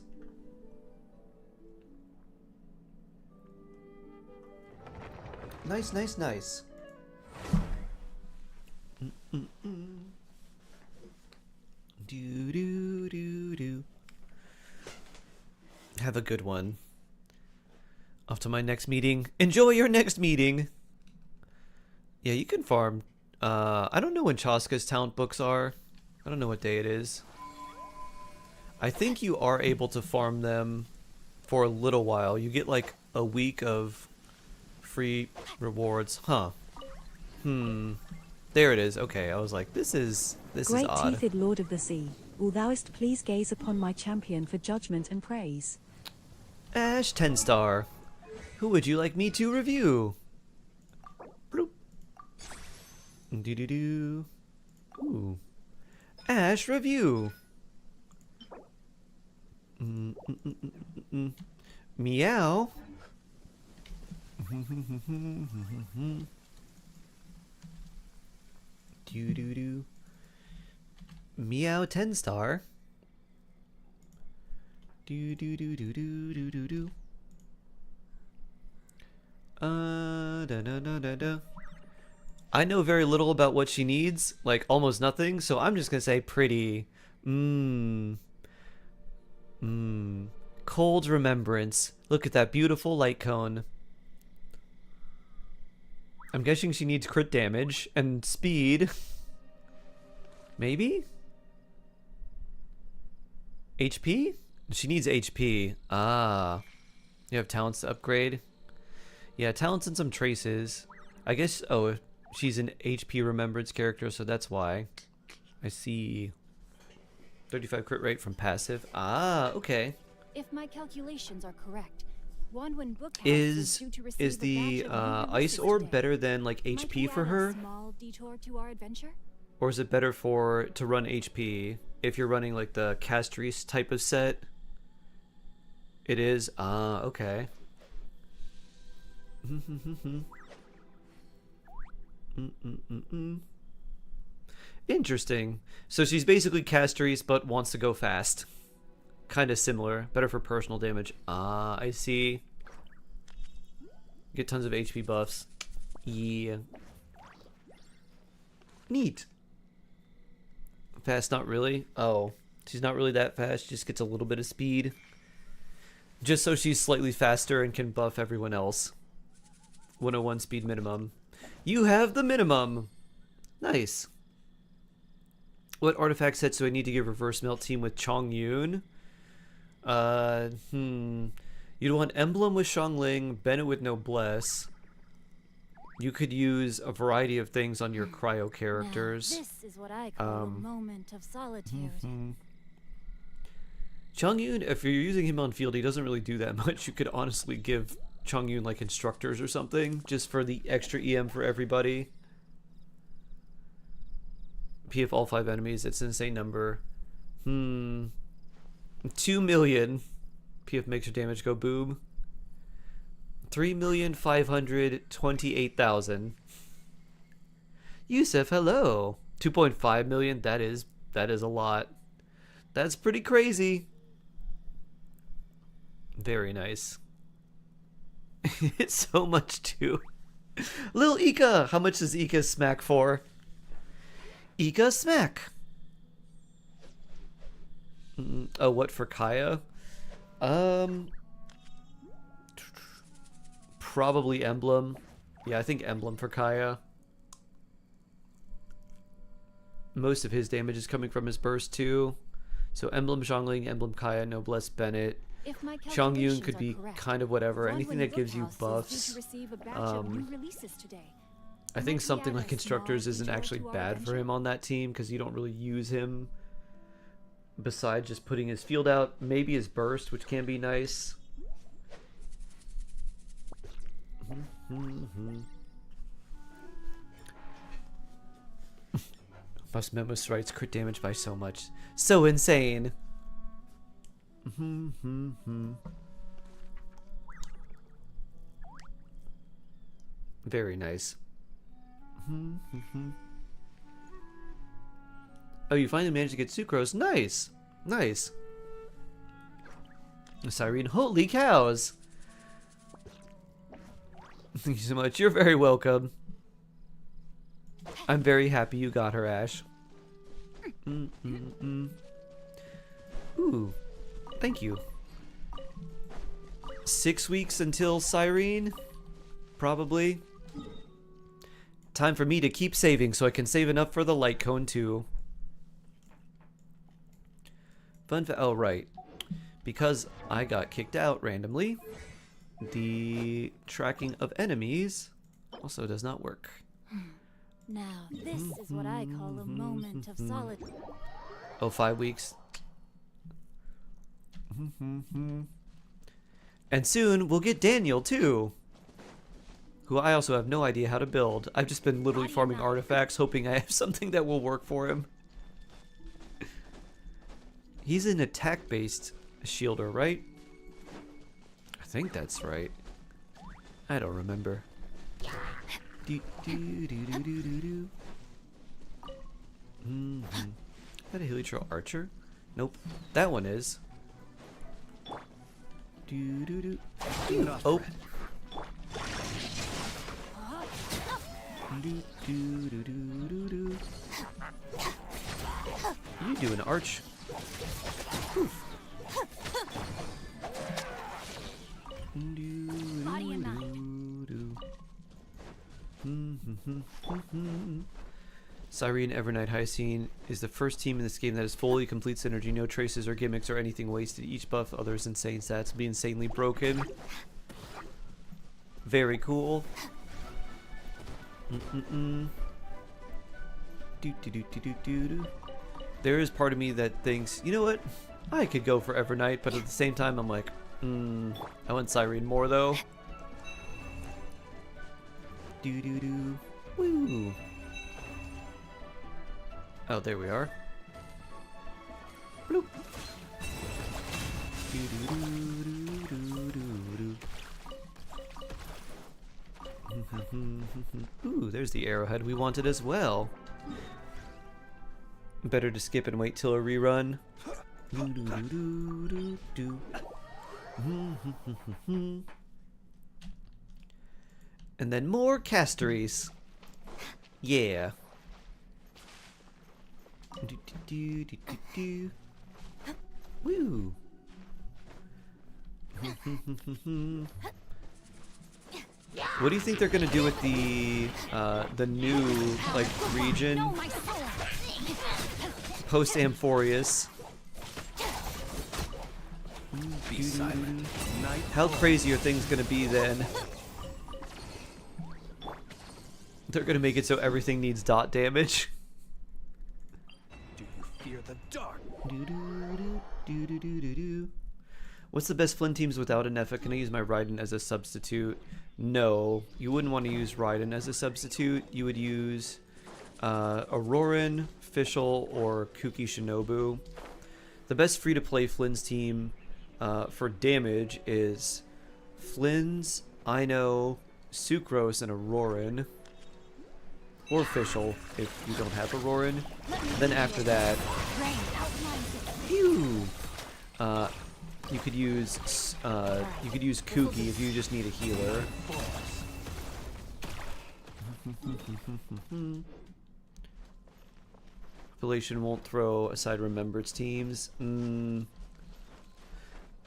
Nice, nice, nice. Do do do do. Have a good one. Off to my next meeting. Enjoy your next meeting. Yeah, you can farm. I don't know when Chaska's talent books are. I don't know what day it is. I think you are able to farm them for a little while. You get like a week of free rewards. Huh. There it is. Okay, I was like, this is odd. Great-toothed Lord of the Sea, will thou'st please gaze upon my champion for judgment and praise. Ash 10-star. Who would you like me to review? Bloop. Do-do-do. Ooh. Ash review. Meow. Do do do. Meow 10-star. Do do do do do do do do. Da da da da da. I know very little about what she needs, like almost nothing, so I'm just gonna say pretty. Cold remembrance. Look at that beautiful light cone. I'm guessing she needs crit damage and speed. Maybe? HP? She needs HP. Ah. You have talents to upgrade? Yeah, talents and some traces. I guess, oh, she's an HP remembrance character, so that's why. I see. 35 crit rate from passive. Ah, okay. If my calculations are correct, Wanwen Bookhouse Is due to receive is a the batch of new ice releases orb today. better than like Might HP we for add a her? small detour to our adventure? Or is it better to run HP if you're running like the Castries type of set? It is? Ah, okay. Interesting. So she's basically Castries but wants to go fast. Kind of similar. Better for personal damage. Ah, I see. Get tons of HP buffs. Yeah. Neat. Fast, not really. Oh, she's not really that fast. She just gets a little bit of speed. Just so she's slightly faster and can buff everyone else. 101 speed minimum. You have the minimum. Nice. What artifact sets do I need to give reverse melt team with Chong Yun? You'd want Emblem with Xiangling, Bennett with Noblesse. You could use a variety of things on your cryo characters. Now, this is what I call a moment of solitude. Chong Yun, if you're using him on field, he doesn't really do that much. You could honestly give Chong Yun like instructors or something, just for the extra EM for everybody. PF all 5 enemies, it's an insane number. 2 million. PF makes your damage go boom. 3,528,000. Yusuf, hello. 2.5 million. That is a lot. That's pretty crazy. Very nice. It's so much too. Lil Ika, how much does Ika smack for? Ika smack. Oh, what for Kaya? Probably Emblem. Yeah, I think Emblem for Kaya. Most of his damage is coming from his burst too. So Emblem Xiangling, Emblem Kaya, Noblesse Bennett. Chong Yun could be kind of whatever. Anything that gives you buffs. I think something like Instructors isn't actually bad for him on that team because you don't really use him besides just putting his field out. Maybe his burst, which can be nice. Must memo strikes crit damage by so much. So insane. Very nice. Oh, you finally managed to get Sucrose. Nice. Nice. Cyrene, holy cows. Thank you so much. You're very welcome. I'm very happy you got her, Ash. Ooh. Thank you. 6 weeks until Cyrene? Probably. Time for me to keep saving so I can save enough for the light cone too. Oh, right. Because I got kicked out randomly, the tracking of enemies also does not work. Now, this is what I call a moment of solitude. Oh, 5 weeks. And soon we'll get Daniel too, who I also have no idea how to build. I've just been literally farming artifacts, hoping I have something that will work for him. He's an attack-based shielder, right? I think that's right. I don't remember. Do, do, do, do, do, do, do. Is that a heliotrope archer? Nope. That one is. Do, do, do. Oh. Do, do, do, do, do, do. You do an arch. Poof. Body and mind. Cyrene Evernight Hyacinth is the first team in this game that has fully complete synergy, no traces or gimmicks or anything wasted. Each buff others insane stats will be insanely broken. Very cool. There is part of me that thinks, you know what? I could go for Evernight, but at the same time I'm like, I want Cyrene more though. Woo. Oh, there we are. Bloop. Ooh, there's the arrowhead we wanted as well. Better to skip and wait till a rerun. And then more casteries. Yeah. Woo. What do you think they're gonna do with the new like region post Amphorius? Be silent. How crazy are things gonna be then? They're gonna make it so everything needs dot damage. Do you fear the dark? What's the best Flynn teams without an Neffa? Can I use my Raiden as a substitute? No, you wouldn't want to use Raiden as a substitute. You would use Auroran, Fischl, or Kuki Shinobu. The best free-to-play Flynn's team for damage is Flynn's, Ino, Sucrose, and Auroran. Or Fischl, if you don't have Auroran. Then after that, you could use Kuki if you just need a healer. Affiliation won't throw aside Remembrance teams.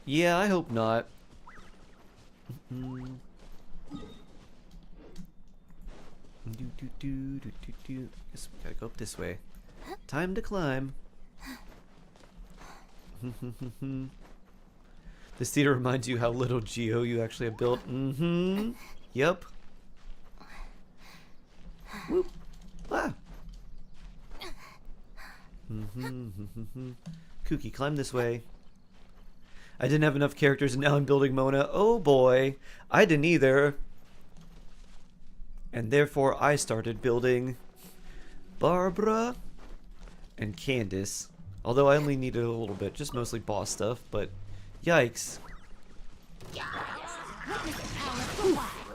Yeah, I hope not. Guess we gotta go up this way. Time to climb. This theater reminds you how little Geo you actually have built. Yep. Whoop. Ah. Kuki, climb this way. I didn't have enough characters and now I'm building Mona. Oh boy. I didn't either. And therefore I started building Barbara and Candace. Although I only needed a little bit, just mostly boss stuff, but yikes.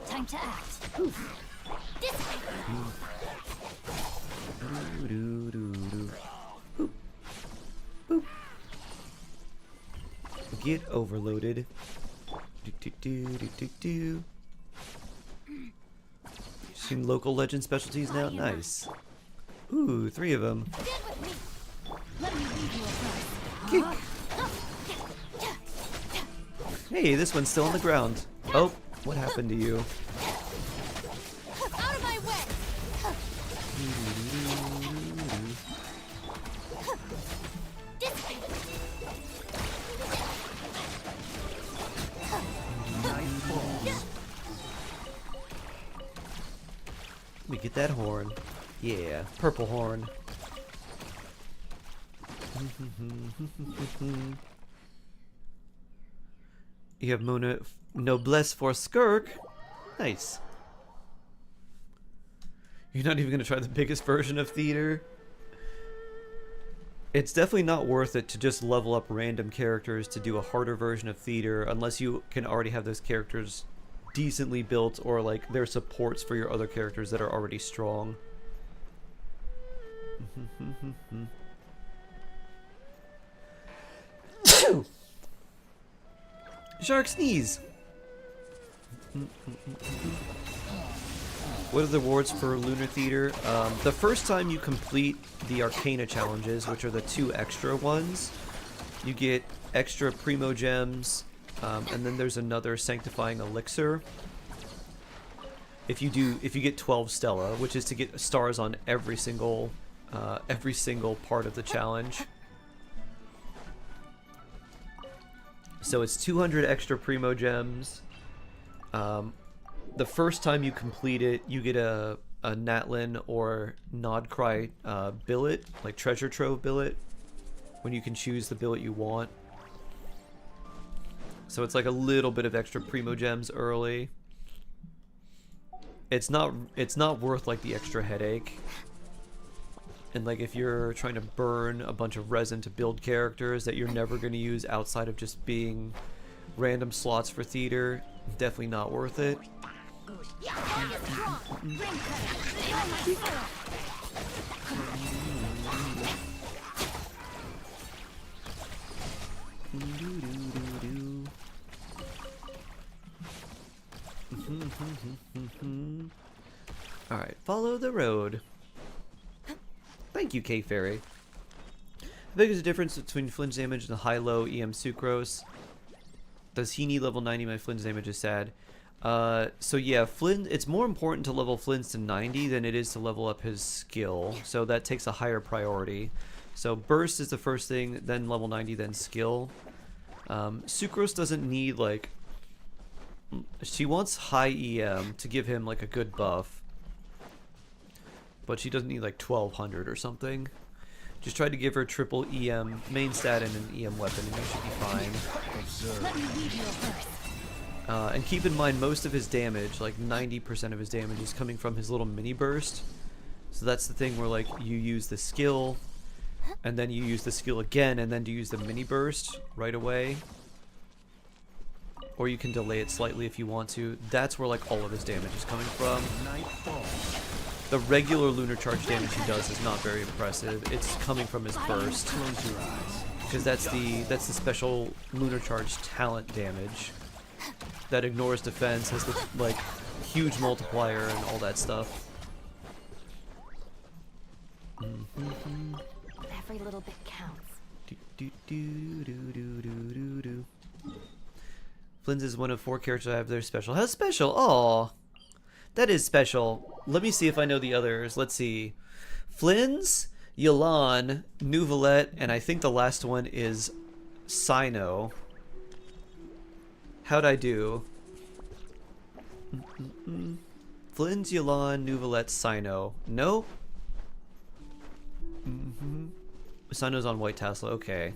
Time to act. This Boop. Get overloaded. Seen local legend specialties now? Nice. Ooh, 3 of them. Kick. Hey, this one's still on the ground. Oh, what happened to you? out of my way. Let me get that horn. Yeah, purple horn. You have Mona Noblesse for Skirk. Nice. You're not even going to try the biggest version of theater? It's definitely not worth it to just level up random characters to do a harder version of theater unless you can already have those characters decently built, or like they're supports for your other characters that are already strong. Shark sneeze. What are the rewards for Lunar Theater? The first time you complete the Arcana challenges, which are the 2 extra ones, you get extra Primo Gems, and then there's another Sanctifying Elixir. If you get 12 Stella, which is to get stars on every single part of the challenge. So it's 200 extra Primo Gems. The first time you complete it, you get a Natlin or Nodcry billet, like treasure trove billet, when you can choose the billet you want. So it's like a little bit of extra Primo Gems early. It's not worth like the extra headache. And like if you're trying to burn a bunch of resin to build characters that you're never going to use outside of just being random slots for theater, definitely not worth it. Alright, follow the road. Thank you, K-Fairy. How big is the difference between Flin's damage and the high-low EM Sucrose? Does he need level 90? My Flin's damage is sad. So yeah, Flynn, it's more important to level Flynn's to 90 than it is to level up his skill. So that takes a higher priority. So Burst is the first thing, then level 90, then skill. Sucrose doesn't need, like... She wants high EM to give him, like, a good buff. But she doesn't need, like, 1200 or something. Just try to give her triple EM main stat and an EM weapon and you should be fine. Let me lead you first. And keep in mind, most of his damage, like 90% of his damage, is coming from his little mini burst. So that's the thing where, like, you use the skill, and then you use the skill again, and then to use the mini burst right away. Or you can delay it slightly if you want to. That's where, like, all of his damage is coming from. The regular lunar charge damage he does is not very impressive. It's coming from his burst. Because that's the special lunar charge talent damage that ignores defense, has the, like, huge multiplier and all that stuff. Every little bit counts. Flynn's is one of 4 characters I have. They're special. How special? Aw, that is special. Let me see if I know the others. Let's see. Flynn's, Yelan, Nouvelette, and I think the last one is Sino. How'd I do? Flynn's, Yelan, Nouvelette, Sino. No? Sino's on White Tassel. Okay.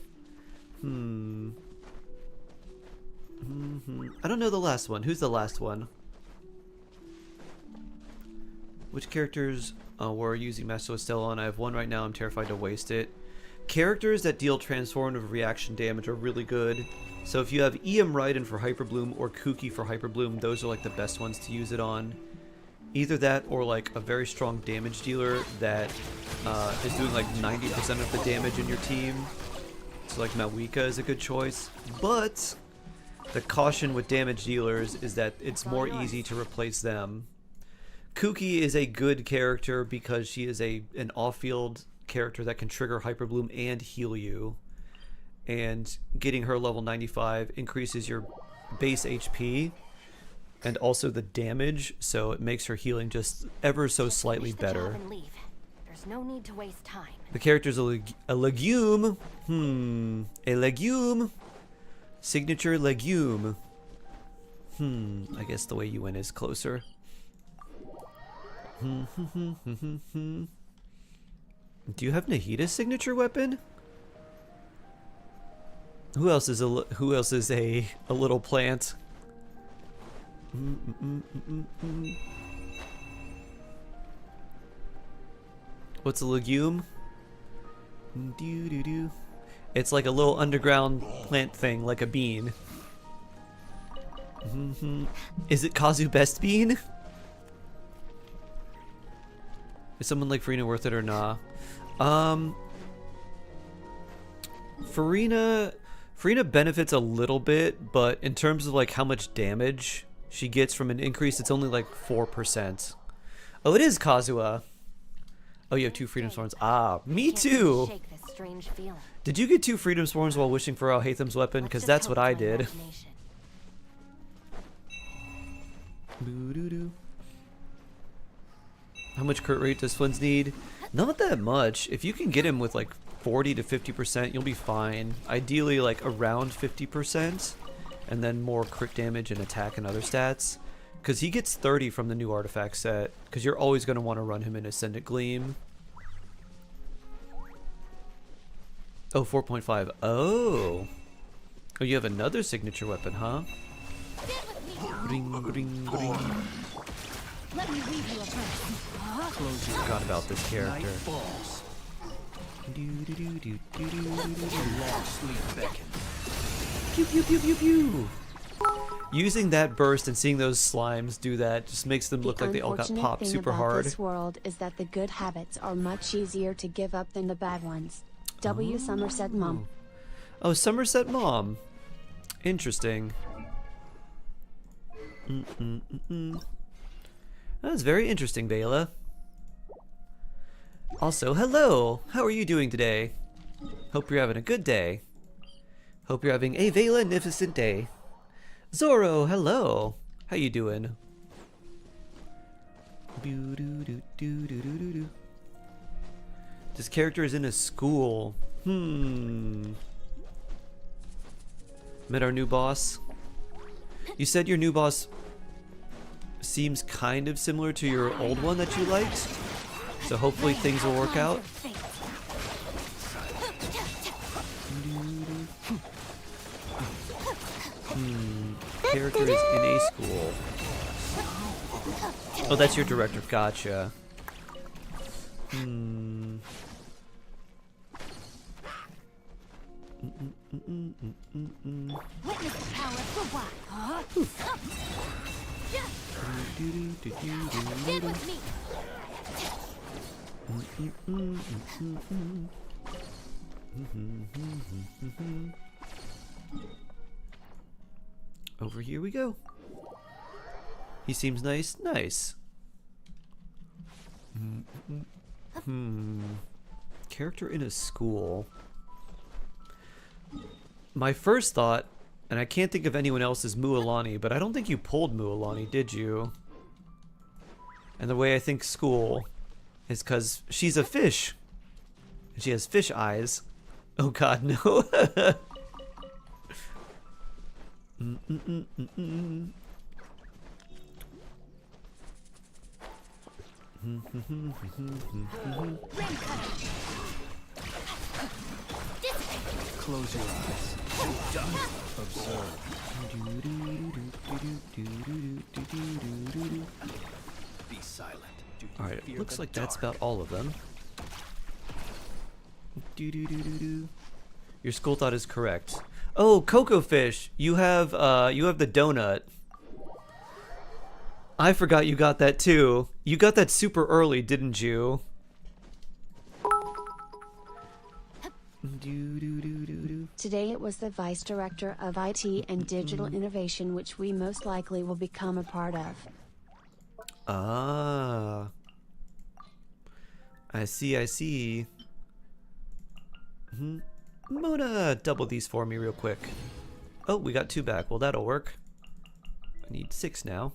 I don't know the last one. Who's the last one? Which characters were using Master Estella on? I have one right now. I'm terrified to waste it. Characters that deal transformative reaction damage are really good. So if you have EM Raiden for Hyper Bloom or Kuki for Hyper Bloom, those are like the best ones to use it on. Either that or like a very strong damage dealer that is doing like 90% of the damage in your team. So like Malwika is a good choice. But the caution with damage dealers is that it's more easy to replace them. Kuki is a good character because she is an off-field character that can trigger Hyper Bloom and heal you. And getting her level 95 increases your base HP and also the damage, so it makes her healing just ever so slightly better. There's no need to waste time. The character's a legume. A legume. Signature legume. I guess the way you win is closer. Do you have Nahida's signature weapon? Who else is a little plant? What's a legume? It's like a little underground plant thing, like a bean. Is it Kazu Best Bean? Is someone like Farina worth it or nah? Farina benefits a little bit, but in terms of like how much damage she gets from an increase, it's only like 4%. Oh, it is Kazuha. Oh, you have 2 Freedom Sworns. Ah, me too. Did you get 2 Freedom Sworns while wishing for Alhaitham's weapon? Because that's what I did. How much crit rate does Flynn's need? Not that much. If you can get him with like 40 to 50%, you'll be fine. Ideally like around 50%, and then more crit damage and attack and other stats. Because he gets 30 from the new artifact set, because you're always going to want to run him in Ascendant Gleam. Oh, 4.5. Oh, you have another signature weapon, huh? Ring, ring, ring. Let me read you a verse. Forgot about this character. Pew pew pew pew pew. Using that burst and seeing those slimes do that just makes them look like they all got popped super hard. This world is that the good habits are much easier to give up than the bad ones. W. Somerset Mom. Oh, Somerset Mom. Interesting. That's very interesting, Bela. Also, hello! How are you doing today? Hope you're having a good day. Hope you're having a Vela-nificent day. Zoro, hello! How you doing? This character is in a school. Met our new boss. You said your new boss seems kind of similar to your old one that you liked, so hopefully things will work out. Character is in a school. Oh, that's your director. Gotcha. Witness the power for what? Stand with me. Over here we go. He seems nice. Nice. Character in a school. My first thought, and I can't think of anyone else, is Mualani, but I don't think you pulled Mualani, did you? And the way I think school is because she's a fish. She has fish eyes. Oh god, no. Close your eyes. Observe. Be silent. Alright, looks like that's about all of them. Your school thought is correct. Oh, Cocoa Fish! You have the donut. I forgot you got that too. You got that super early, didn't you? Today it was the Vice Director of IT and Digital Innovation, which we most likely will become a part of. Ah. I see, I see. Mona, double these for me real quick. Oh, we got 2 back. Well, that'll work. I need 6 now.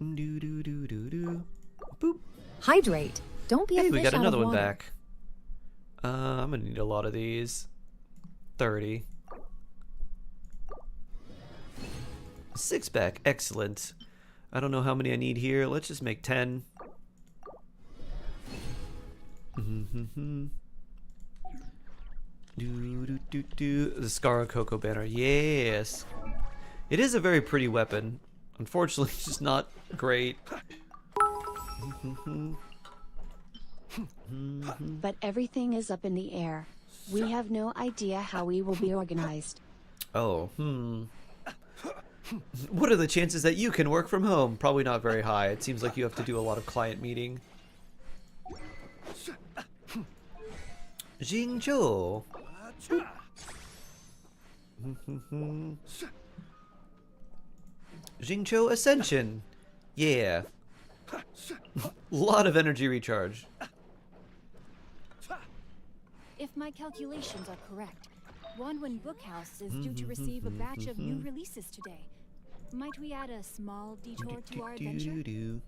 Boop. Hydrate. Don't be a Hey, fish we got out another of one water. back. I'm gonna need a lot of these. 30. 6 back. Excellent. I don't know how many I need here. Let's just make 10. The Scar Cocoa banner. Yes. It is a very pretty weapon. Unfortunately, it's just not great. But everything is up in the air. We have no idea how we will be organized. Oh, What are the chances that you can work from home? Probably not very high. It seems like you have to do a lot of client meeting. Jingzhou. Jingzhou Ascension. Yeah. Lot of energy recharge. If my calculations are correct, Wanwen Bookhouse is due to receive a batch of new releases today. Might we add a small detour to our adventure?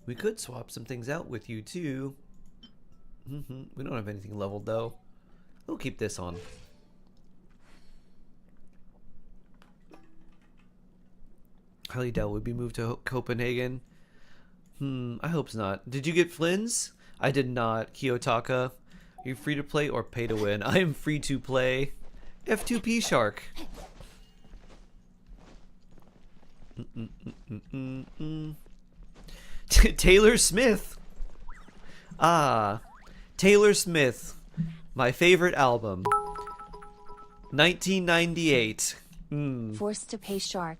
We could swap some things out with you too. We don't have anything leveled though. We'll keep this on. Highly doubt we'd be moved to Copenhagen. I hope not. Did you get Flynn's? I did not. Kiyotaka. Are you free to play or pay to win? I am free to play. F2P Shark. Taylor Smith. Ah. Taylor Smith. My favorite album. 1998. Forced to pay Shark.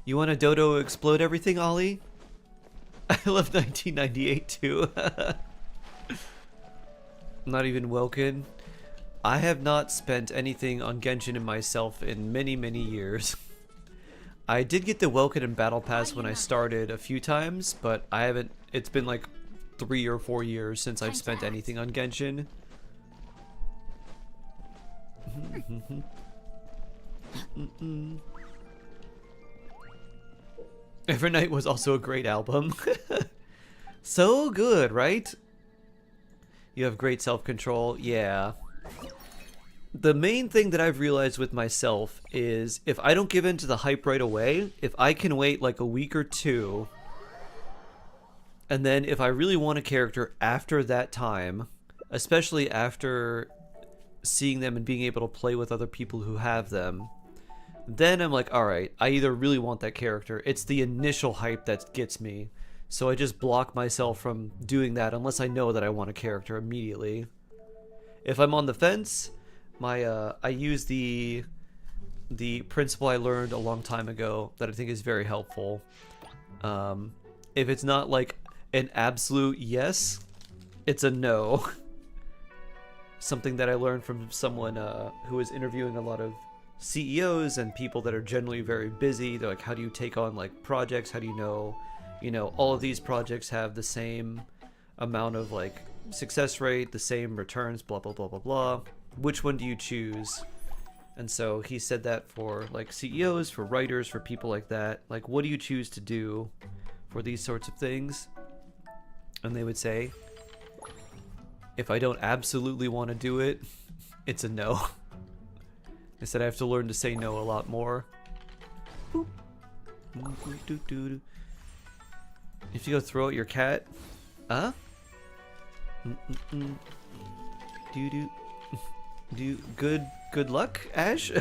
You want a dodo explode everything, Ollie? I love 1998 too. Not even Welkin. I have not spent anything on Genshin and myself in many, many years. I did get the Welkin and Battle Pass when I started a few times, but I haven't. It's been like 3 or 4 years since I've spent anything on Genshin. Evernight was also a great album. So good, right? You have great self-control. Yeah. The main thing that I've realized with myself is if I don't give in to the hype right away, if I can wait like a week or two, and then if I really want a character after that time, especially after seeing them and being able to play with other people who have them, then I'm like, alright, I either really want that character. It's the initial hype that gets me. So I just block myself from doing that unless I know that I want a character immediately. If I'm on the fence, I use the principle I learned a long time ago that I think is very helpful. If it's not like an absolute yes, it's a no. Something that I learned from someone who was interviewing a lot of CEOs and people that are generally very busy. They're like, how do you take on like projects? How do you know, all of these projects have the same amount of like success rate, the same returns, blah, blah, blah, blah, blah. Which one do you choose? And so he said that for like CEOs, for writers, for people like that. Like, what do you choose to do for these sorts of things? And they would say, if I don't absolutely want to do it, it's a no. I said I have to learn to say no a lot more. Boop. If you go throw out your cat, good luck, Ash.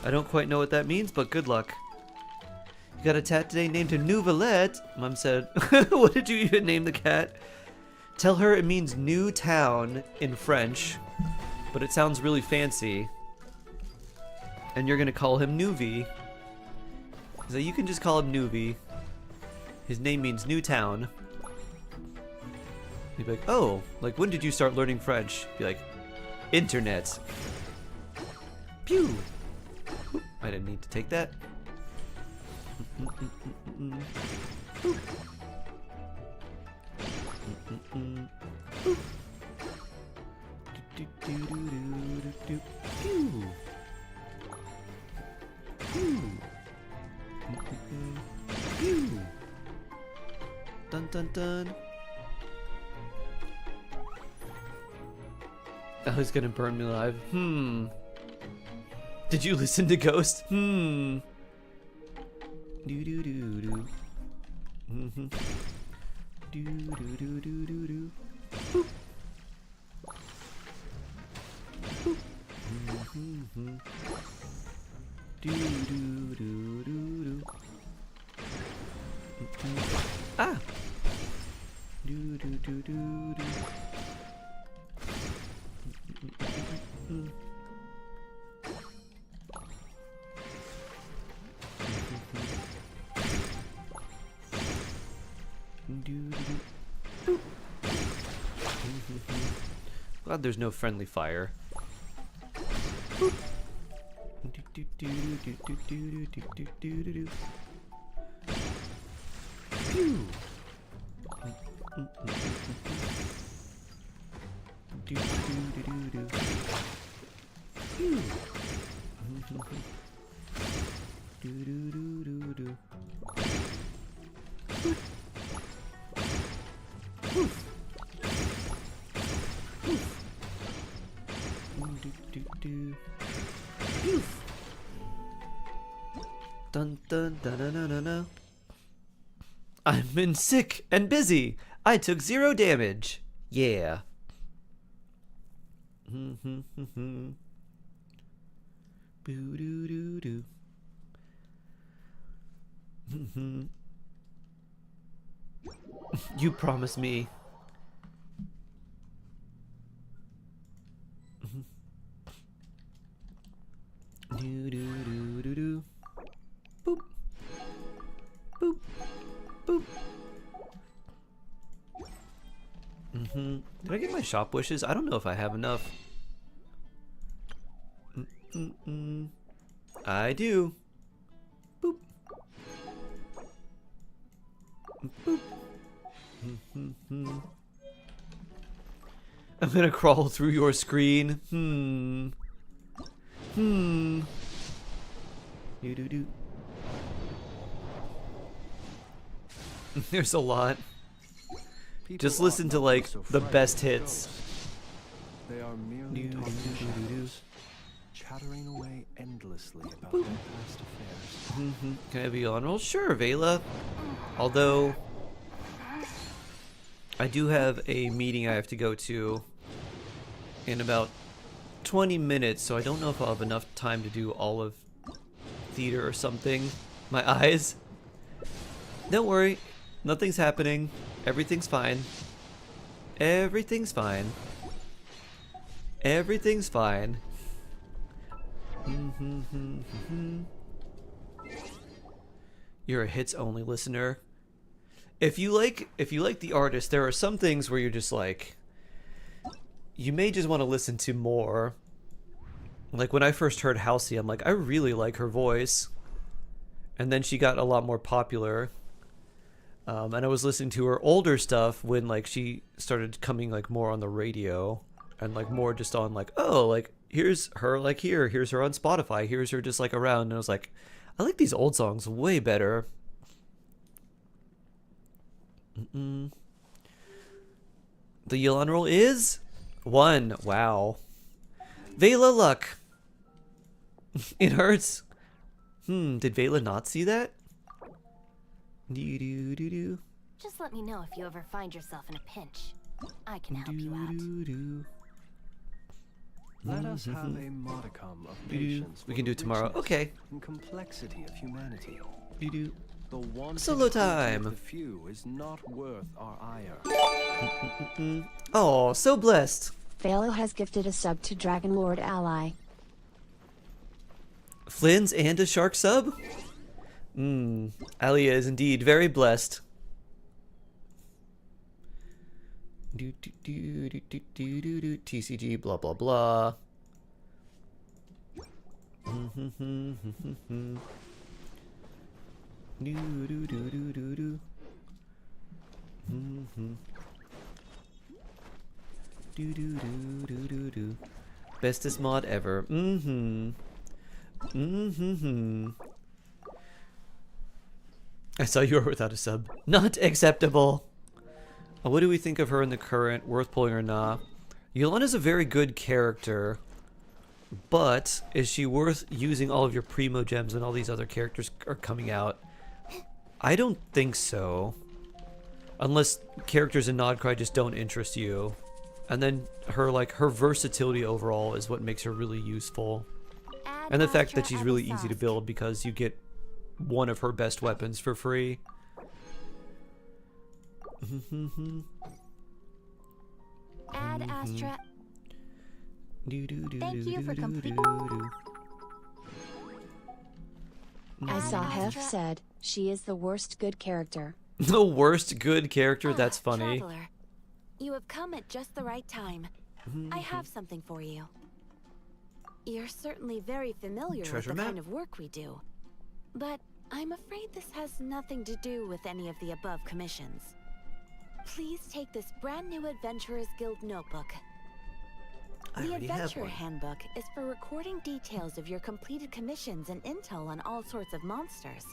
I don't quite know what that means, but good luck. You got a cat today named her Nouvellette. Mom said, what did you even name the cat? Tell her it means new town in French, but it sounds really fancy. And you're gonna call him Nuvi. So you can just call him Nuvi. His name means new town. You'd be like, oh, like when did you start learning French? Be like, internet. Pew! Oop, I didn't need to take that. Dun dun dun. Oh, he's gonna burn me alive. Did you listen to Ghost? Do do do do. Do do do do do do. Boop. Boop. Do do do do do. Ah! Do do do do do. Glad there's no friendly fire. Phew. Dun dun dun dun dun dun dun. I'm been sick and busy. I took 0 damage. Yeah. Boo doo doo doo. You promised me. Do do do do do. Boop. Boop. Boop. Did I get my shop wishes? I don't know if I have enough. I do. Boop. Boop. I'm gonna crawl through your screen. Do do do. There's a lot. Just listen to like the best hits. They are merely talking shadows, chattering away endlessly about their past affairs. Can I be honorable? Sure, Vela. Although I do have a meeting I have to go to in about 20 minutes, so I don't know if I'll have enough time to do all of theater or something. My eyes. Don't worry, nothing's happening. Everything's fine. Everything's fine. Everything's fine. You're a hits only listener. If you like the artist, there are some things where you're just like, you may just want to listen to more. Like when I first heard Halsey, I'm like, I really like her voice. And then she got a lot more popular. And I was listening to her older stuff when like she started coming like more on the radio and like more just on like, oh, like here's her like here's her on Spotify, here's her just like around. And I was like, I like these old songs way better. The Yelan roll is 1. Wow. Vela luck. It hurts. Did Vela not see that? Just let me know if you ever find yourself in a pinch. I can help you out. Let us have a modicum of patience. We can do it tomorrow. Okay. And complexity of humanity. The Solo time. The few is not worth our ire. Oh, so blessed. Velo has gifted a sub to Dragon Lord Ally. Flynn's and a shark sub? Alia is indeed very blessed. TCG blah blah blah. Bestest mod ever. I saw you were without a sub. Not acceptable. What do we think of her in the current? Worth pulling or not? Yolana's a very good character, but is she worth using all of your primo gems when all these other characters are coming out? I don't think so. Unless characters in Nodcry just don't interest you. And then her versatility overall is what makes her really useful. And the fact that she's really easy to build because you get one of her best weapons for free. Ad Astra. Thank you for completing. I saw Hef said, she is the worst good character. The worst good character? That's funny. Traveler, you have come at just the right time. I have something for you. You're certainly very familiar Treasure with the map? kind of work we do. But I'm afraid this has nothing to do with any of the above commissions. Please take this brand new Adventurers Guild notebook. The Adventure Handbook is for recording details of your completed commissions and intel on all sorts of monsters.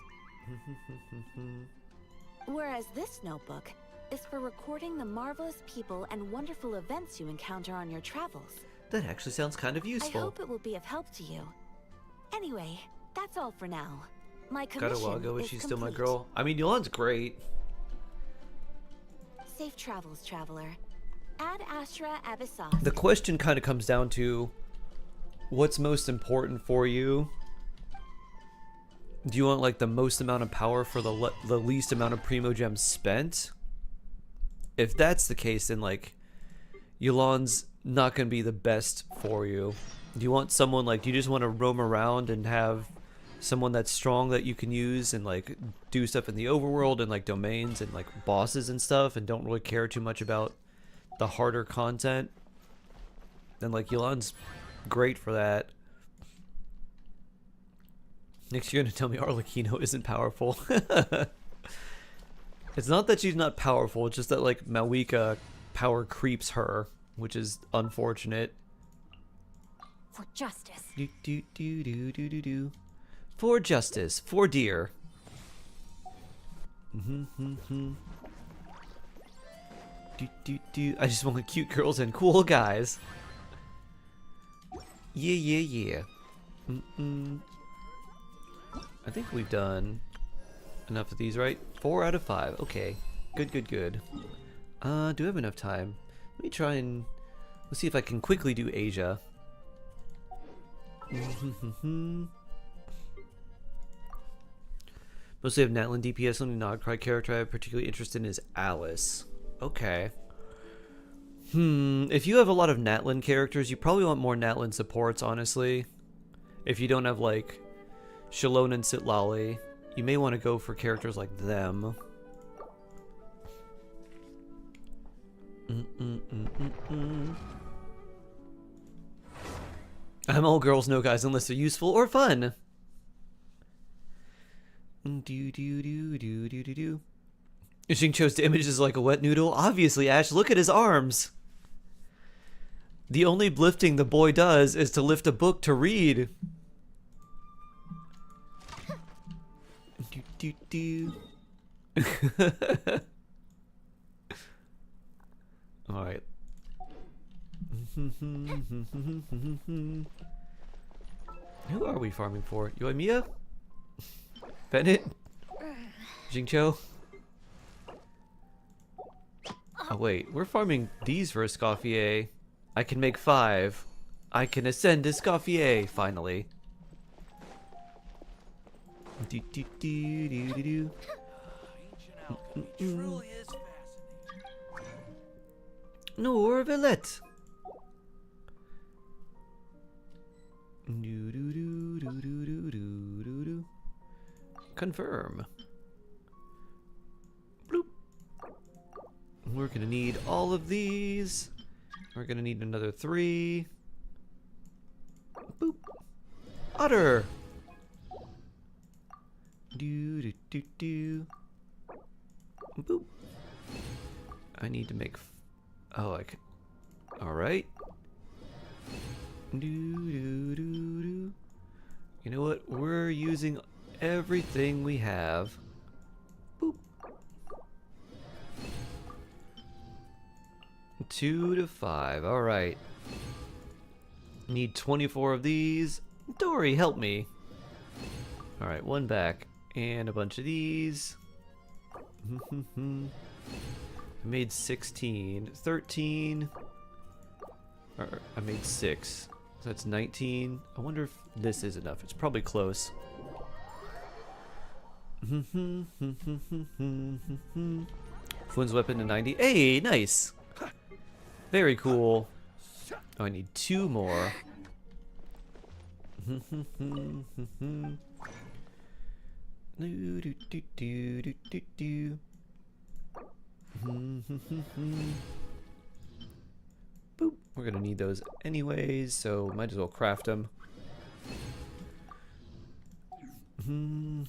Whereas this notebook is for recording the marvelous people and wonderful events you encounter on your travels. That actually sounds kind of useful. I hope it will be of help to you. Anyway, that's all for now. My commission Gotta go, is she complete. still my girl? I mean, Yolan's great. Safe travels, traveler. Ad Astra Abyssos. The question kind of comes down to what's most important for you. Do you want like the most amount of power for the least amount of primo gems spent? If that's the case, then like Yolan's not going to be the best for you. Do you want someone like, do you just want to roam around and have someone that's strong that you can use and like do stuff in the overworld and like domains and like bosses and stuff and don't really care too much about the harder content? Then like Yolan's great for that. Next you're gonna tell me Arlecchino isn't powerful. It's not that she's not powerful, it's just that like Malika power creeps her, which is unfortunate. For justice. For justice, for dear. I just want cute girls and cool guys. Yeah. I think we've done enough of these, right? 4 out of 5. Okay. Good. Do I have enough time? Let me try and let's see if I can quickly do Asia. Mostly have Natlin DPS. Only Nogcry character I'm particularly interested in is Alice. Okay. If you have a lot of Natlin characters, you probably want more Natlin supports, honestly. If you don't have like Shalon and Sitlali, you may want to go for characters like them. I'm all girls, no guys, unless they're useful or fun. Xingqiu's damage is like a wet noodle. Obviously, Ash, look at his arms. The only lifting the boy does is to lift a book to read. Alright. Who are we farming for? Yoimiya? Bennett? Xingqiu? Oh wait, we're farming these for Escoffier. I can make 5. I can ascend Escoffier, finally. Nor Villette. Confirm. Bloop. We're gonna need all of these. We're gonna need another 3. Boop. Otter. Boop. I need to make. Oh, I can. All right. You know what? We're using everything we have. Boop. 2 to 5. All right. Need 24 of these. Dory, help me. All right, 1 back and a bunch of these. I made 16, 13. I made 6. So that's 19. I wonder if this is enough. It's probably close. Flynn's weapon to 90. Hey, nice. Very cool. Oh, I need 2 more. Boop. We're gonna need those anyways, so might as well craft them. He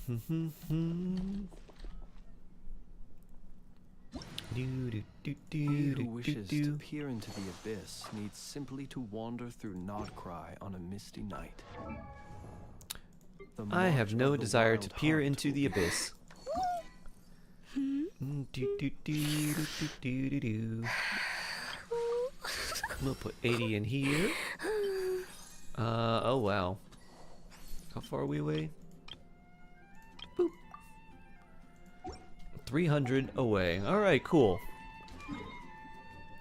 who wishes to peer into the abyss needs simply to wander through Nodcry on a misty night. I have no desire to peer into the abyss. We'll put 80 in here. Oh wow. How far are we away? Boop. 300 away. Alright, cool.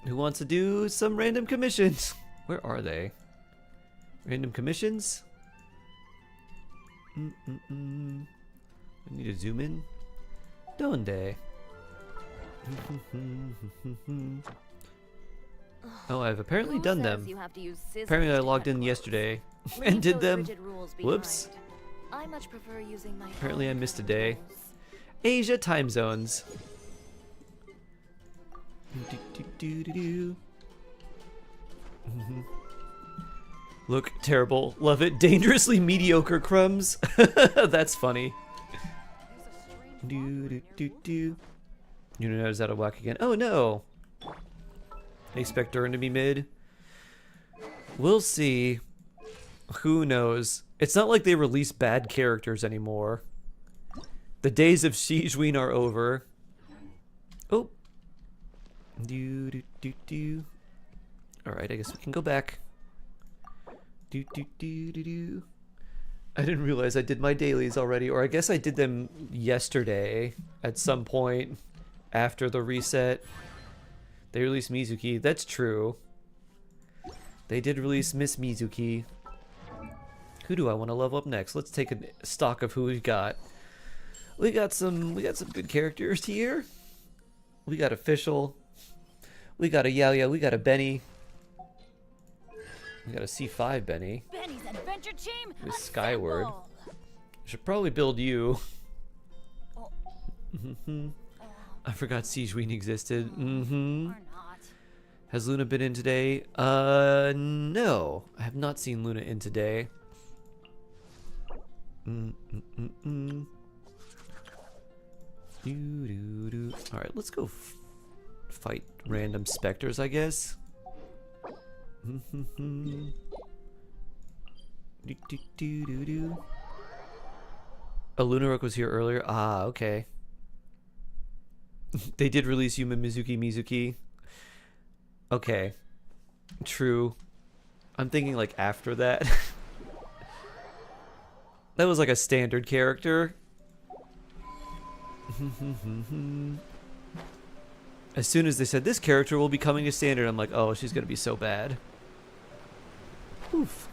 Who wants to do some random commissions? Where are they? Random commissions? I need to zoom in. Donde? Oh, I've apparently done them. Apparently I logged in yesterday and did them. Whoops. I much prefer using my Apparently I missed a day. Asia time zones. Look terrible. Love it. Dangerously mediocre crumbs. That's funny. You know, is out of whack again. Oh no. I expect Durin to be mid. We'll see. Who knows? It's not like they release bad characters anymore. The days of Siegeween are over. Oh. Alright, I guess we can go back. I didn't realize I did my dailies already, or I guess I did them yesterday at some point after the reset. They released Mizuki. That's true. They did release Miss Mizuki. Who do I want to level up next? Let's take a stock of who we got. We got some good characters here. We got Official. We got a Yaya. We got a Benny. We got a C5 Benny. Benny's adventure team. With Skyward. Should probably build you. I forgot Siegeween existed. Has Luna been in today? No. I have not seen Luna in today. Alright, let's go fight random specters, I guess. Oh, Lunarok was here earlier? Ah, okay. They did release Yuma Mizuki. Okay. True. I'm thinking like after that. That was like a standard character. As soon as they said this character will be coming to standard, I'm like, oh, she's gonna be so bad. Oof.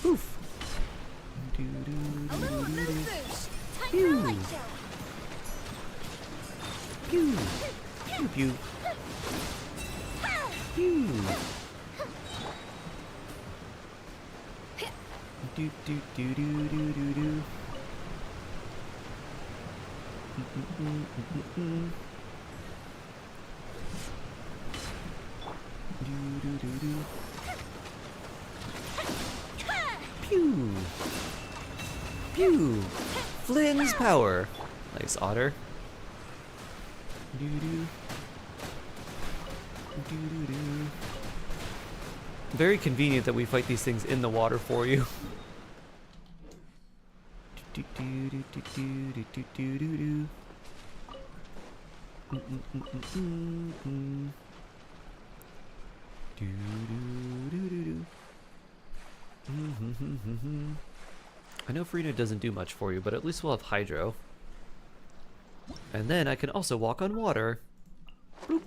Oof. A little boost. Pew. Pew. Pew pew. Pew. Do do do do do do do. Pew. Pew. Flynn's power. Nice, Otter. Very convenient that we fight these things in the water for you. I know Farina doesn't do much for you, but at least we'll have Hydro. And then I can also walk on water. Bloop.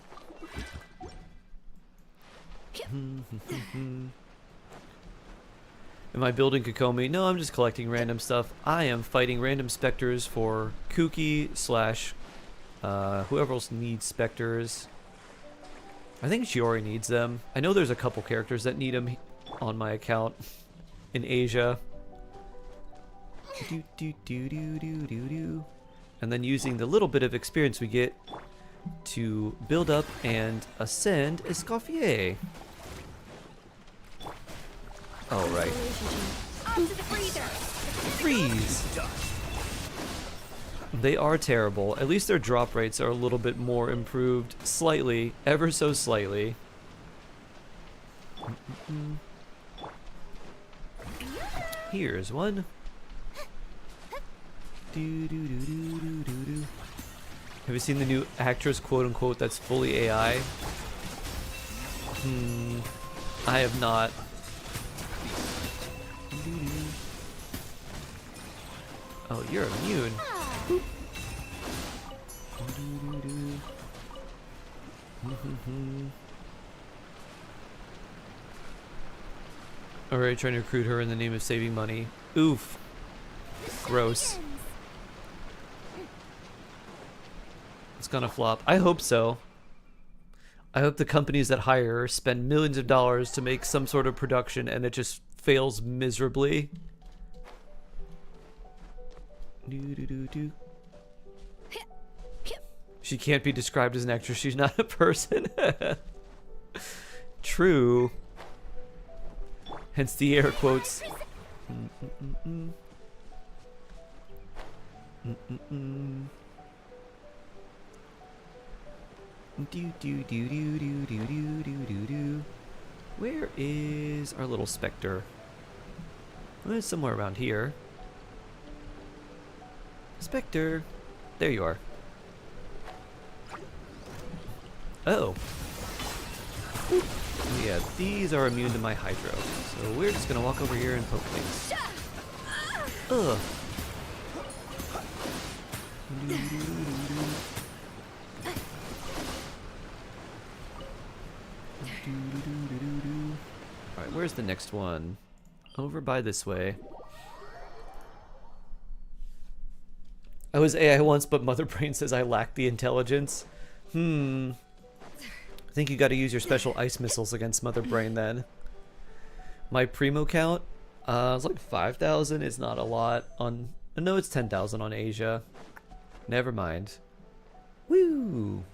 Am I building Kokomi? No, I'm just collecting random stuff. I am fighting random specters for Kuki Whoever else needs specters. I think Shiori needs them. I know there's a couple characters that need them on my account in Asia. And then using the little bit of experience we get to build up and ascend Escoffier. All right. Freeze. They are terrible. At least their drop rates are a little bit more improved. Slightly. Ever so slightly. Here's one. Have you seen the new actress, quote unquote, that's fully AI? I have not. Oh, you're immune. Alright, trying to recruit her in the name of saving money. Oof. Gross. It's gonna flop. I hope so. I hope the companies that hire her spend millions of dollars to make some sort of production and it just fails miserably. She can't be described as an actress. She's not a person. True. Hence the air quotes. Where is our little specter? Well, it's somewhere around here. Specter. There you are. Oh. Yeah, these are immune to my hydro. So we're just gonna walk over here and poke things. Ugh. Alright, where's the next one? Over by this way. I was AI once, but Mother Brain says I lack the intelligence. I think you gotta use your special ice missiles against Mother Brain then. My primo count? It's like 5,000. It's not a lot on... No, it's 10,000 on Asia. Never mind. Woo!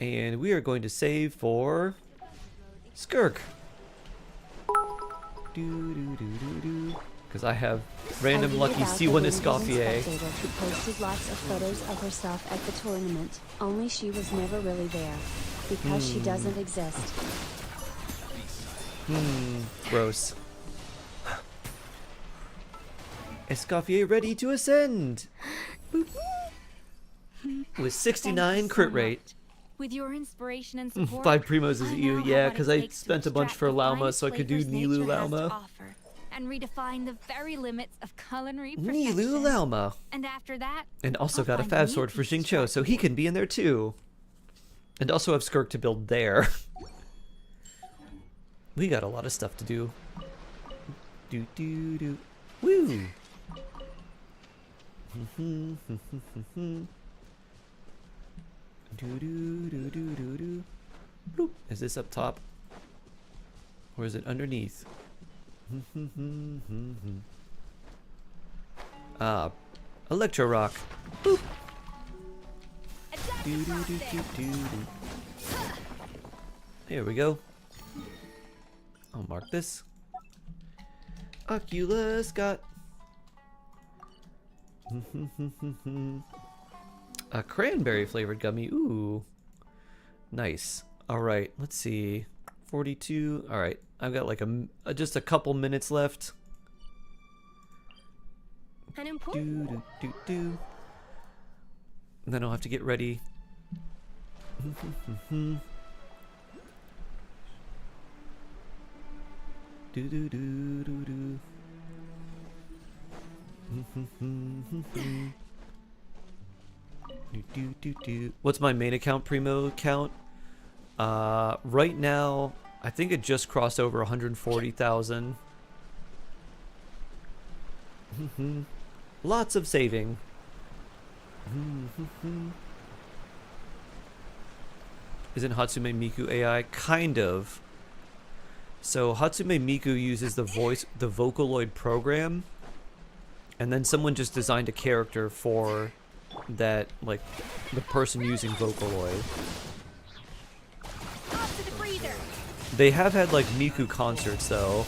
And we are going to save for... Skirk! Because I have random lucky C1 Escoffier. Who posted lots of photos of herself at the tournament, only she was never really there. Because she doesn't exist. Gross. Escoffier ready to ascend! Boop. With 69 crit rate. With your inspiration and support, 5 primos is you, yeah, because I takes to spent a bunch for extract the Lauma so I could do flavors Nilu nature has to Lauma. offer, and redefine the very limits of culinary Nilu perfection. Lauma. And after that, And also I'll got a find Fab new Sword for pieces Xingqiu, so he can be in there too. And also have Skirk to build there. We got a lot of stuff to do. Woo! Bloop. Is this up top? Or is it underneath? Ah, Electro Rock. Boop. Here we go. I'll mark this. Oculus got a cranberry flavored gummy. Ooh, nice. All right, let's see. 42. All right, I've got like just a couple minutes left. An important And then I'll have to get ready. What's my main account primo count? Right now, I think it just crossed over 140,000. Lots of saving. Isn't Hatsume Miku AI? Kind of. So Hatsume Miku uses the Vocaloid program, and then someone just designed a character for that, like the person using Vocaloid. Off to the freezer. They have had like Miku concerts though.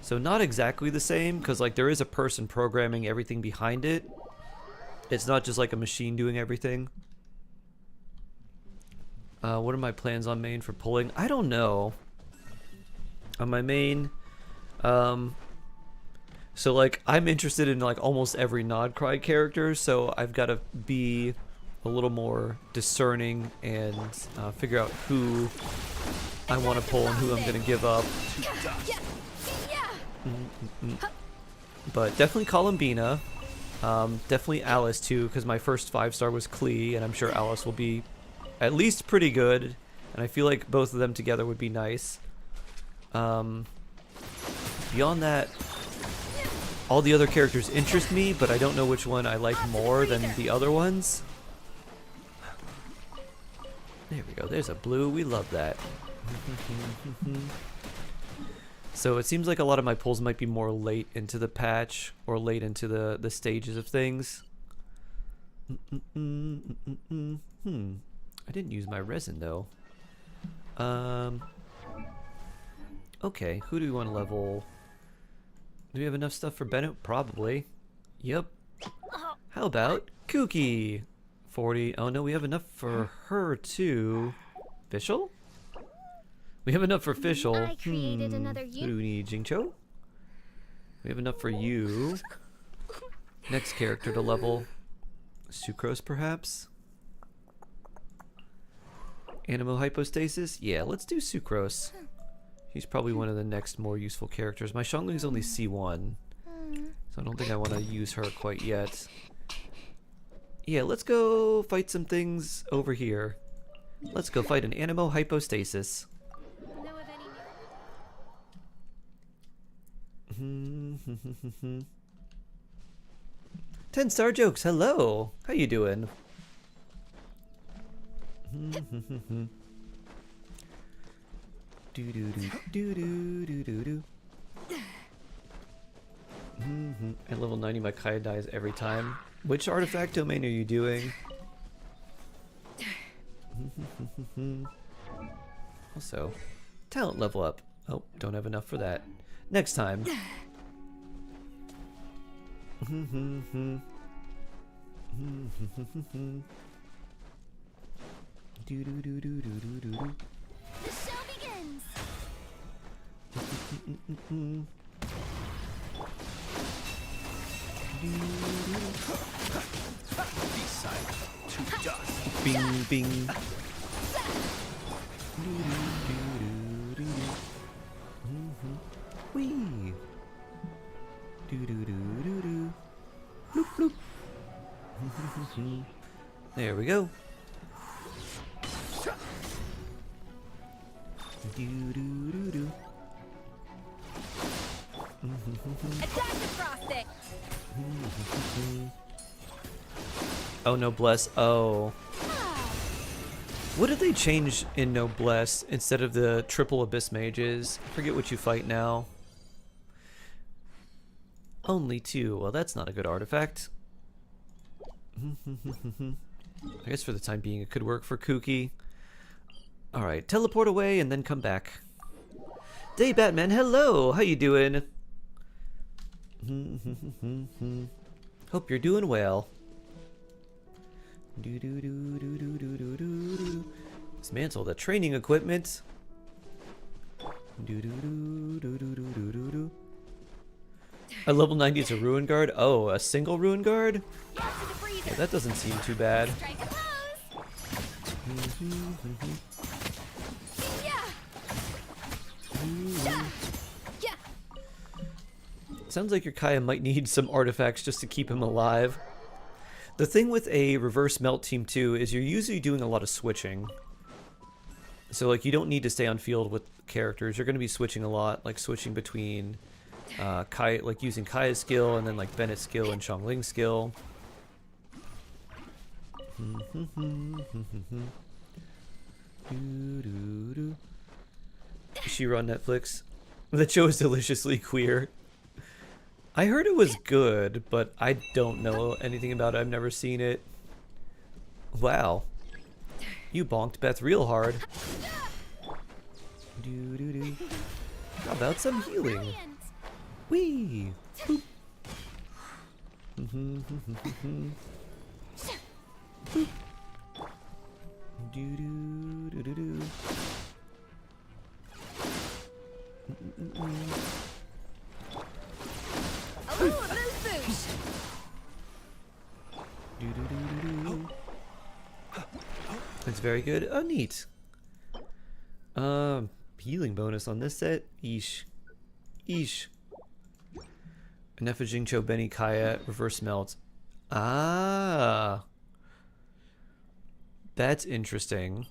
So not exactly the same, because like there is a person programming everything behind it. It's not just like a machine doing everything. What are my plans on main for pulling? I don't know. On my main, so like I'm interested in like almost every Nod Cry character, so I've got to be a little more discerning and figure out who I want to pull and who I'm going to give up. But definitely Columbina. Definitely Alice too, because my first 5-star was Klee, and I'm sure Alice will be at least pretty good, and I feel like both of them together would be nice. Beyond that, all the other characters interest me, but I don't know which one I like more than the other ones. There we go, there's a blue, we love that. So it seems like a lot of my pulls might be more late into the patch, or late into the stages of things. I didn't use my resin though. Okay, who do we want to level? Do we have enough stuff for Bennett? Probably. Yep. How about Kooky? 40. Oh no, we have enough for her too. Fischl? We have enough for Fischl. I created another Who do we need? Jingcho? We have enough for you. Next character to level. Sucrose, perhaps? Animo Hypostasis? Yeah, let's do Sucrose. He's probably one of the next more useful characters. My Xiangling's only C1, so I don't think I want to use her quite yet. Yeah, let's go fight some things over here. Let's go fight an Animo Hypostasis. 10-star jokes, hello! How you doing? At level 90 my Kaya dies every time. Which artifact domain are you doing? Also, talent level up. Oh, don't have enough for that. Next time. The show begins. Be silent to dust. Bing, bing. Wee. Bloop, bloop. There we go. Attack the frosting. Oh, Noblesse. Oh. What did they change in Noblesse instead of the triple Abyss Mages? I forget what you fight now. Only 2. Well, that's not a good artifact. I guess for the time being it could work for Kooky. Alright, teleport away and then come back. Day Batman, hello! How you doing? Hope you're doing well. Dismantle the training equipment. A level 90 is a Ruin Guard? Oh, a single Ruin Guard? Yeah, that doesn't seem too bad. Sounds like your Kaya might need some artifacts just to keep him alive. The thing with a reverse melt team too is you're usually doing a lot of switching. So like you don't need to stay on field with characters. You're going to be switching a lot, like switching between Kai, like using Kaya's skill and then like Bennett's skill and Xiangling's skill. She-Ra on Netflix. That show is deliciously queer. I heard it was good, but I don't know anything about it. I've never seen it. Wow. You bonked Beth real hard. How about some healing? Whee! Boop. Boop. Do-do-do-do-do. It's very good. Oh, neat. Healing bonus on this set. Eesh. Eesh. Enough of Jingcho, Benny, Kaya, reverse melt. Ah. That's interesting.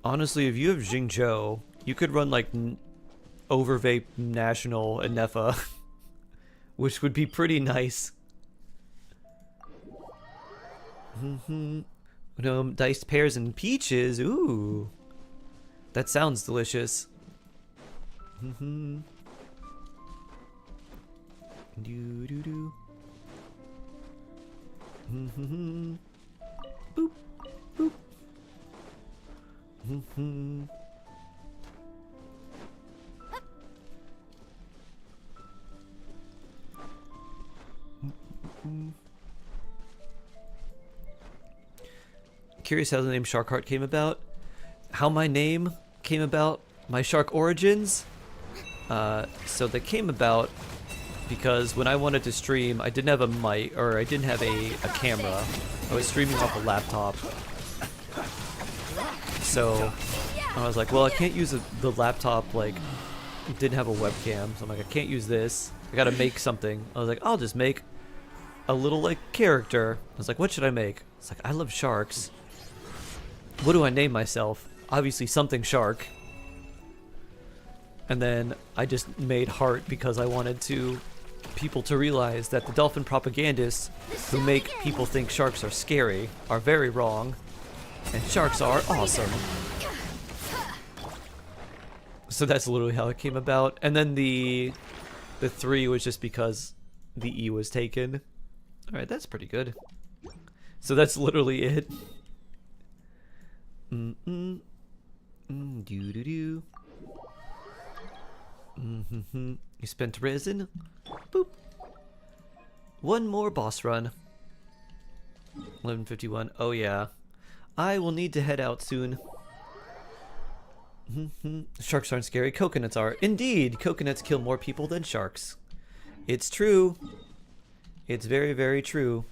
Honestly, if you have Jingzhou, you could run like Overvape National and Nefa, which would be pretty nice. Diced pears and peaches. Ooh, that sounds delicious. Do do do. Boop boop. Curious how the name Sharkheart came about. How my name came about. My shark origins. So they came about because when I wanted to stream, I didn't have a mic, or I didn't have a camera. I was streaming off a laptop. So I was like, well, I can't use the laptop, like, didn't have a webcam. So I'm like, I can't use this. I gotta make something. I was like, I'll just make a little, like, character. I was like, what should I make? It's like, I love sharks. What do I name myself? Obviously something shark. And then I just made Heart because I wanted people to realize that the dolphin propagandists who make people think sharks are scary are very wrong, and sharks are awesome. So that's literally how it came about. And then the 3 was just because the E was taken. All right, that's pretty good. So that's literally it. Do-do-do. You spent resin? Boop. One more boss run. 11:51. Oh yeah. I will need to head out soon. Sharks aren't scary. Coconuts are. Indeed, coconuts kill more people than sharks. It's true. It's very, very true.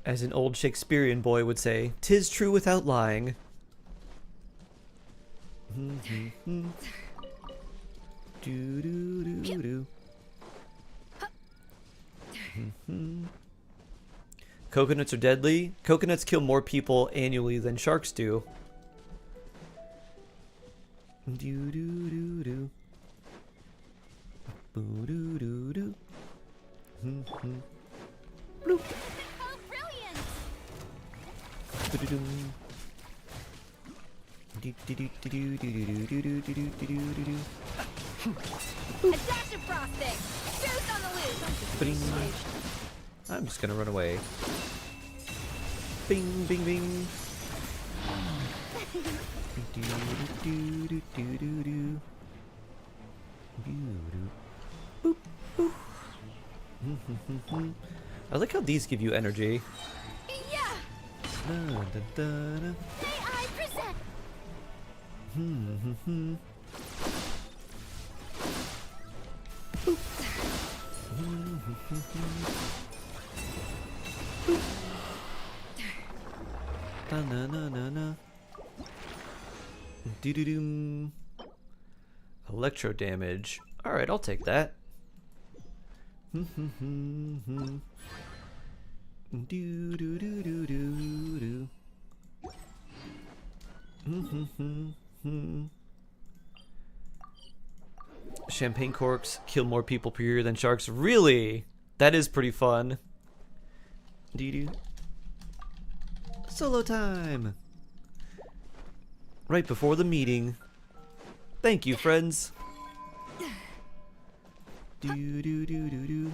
As an old Shakespearean boy would say, 'tis true without lying. Coconuts are deadly. Coconuts kill more people annually than sharks do. Bloop. Oh, brilliant! A dash of frosting! Juice on the loose! I'm just gonna run away. Bing, bing, bing. Boop, boop. I like how these give you energy. Yeah! May I present? Electro damage. Alright, I'll take that. Champagne corks kill more people per year than sharks. Really? That is pretty fun. Solo time! Right before the meeting. Thank you, friends. Bun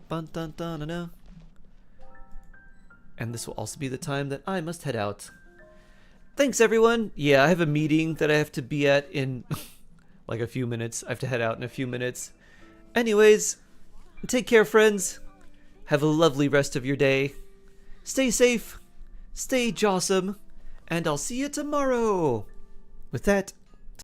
dun dun dun dun. And this will also be the time that I must head out. Thanks, everyone. Yeah, I have a meeting that I have to be at in like a few minutes. I have to head out in a few minutes. Anyways, take care, friends. Have a lovely rest of your day. Stay safe, stay jawsome, and I'll see you tomorrow. With that,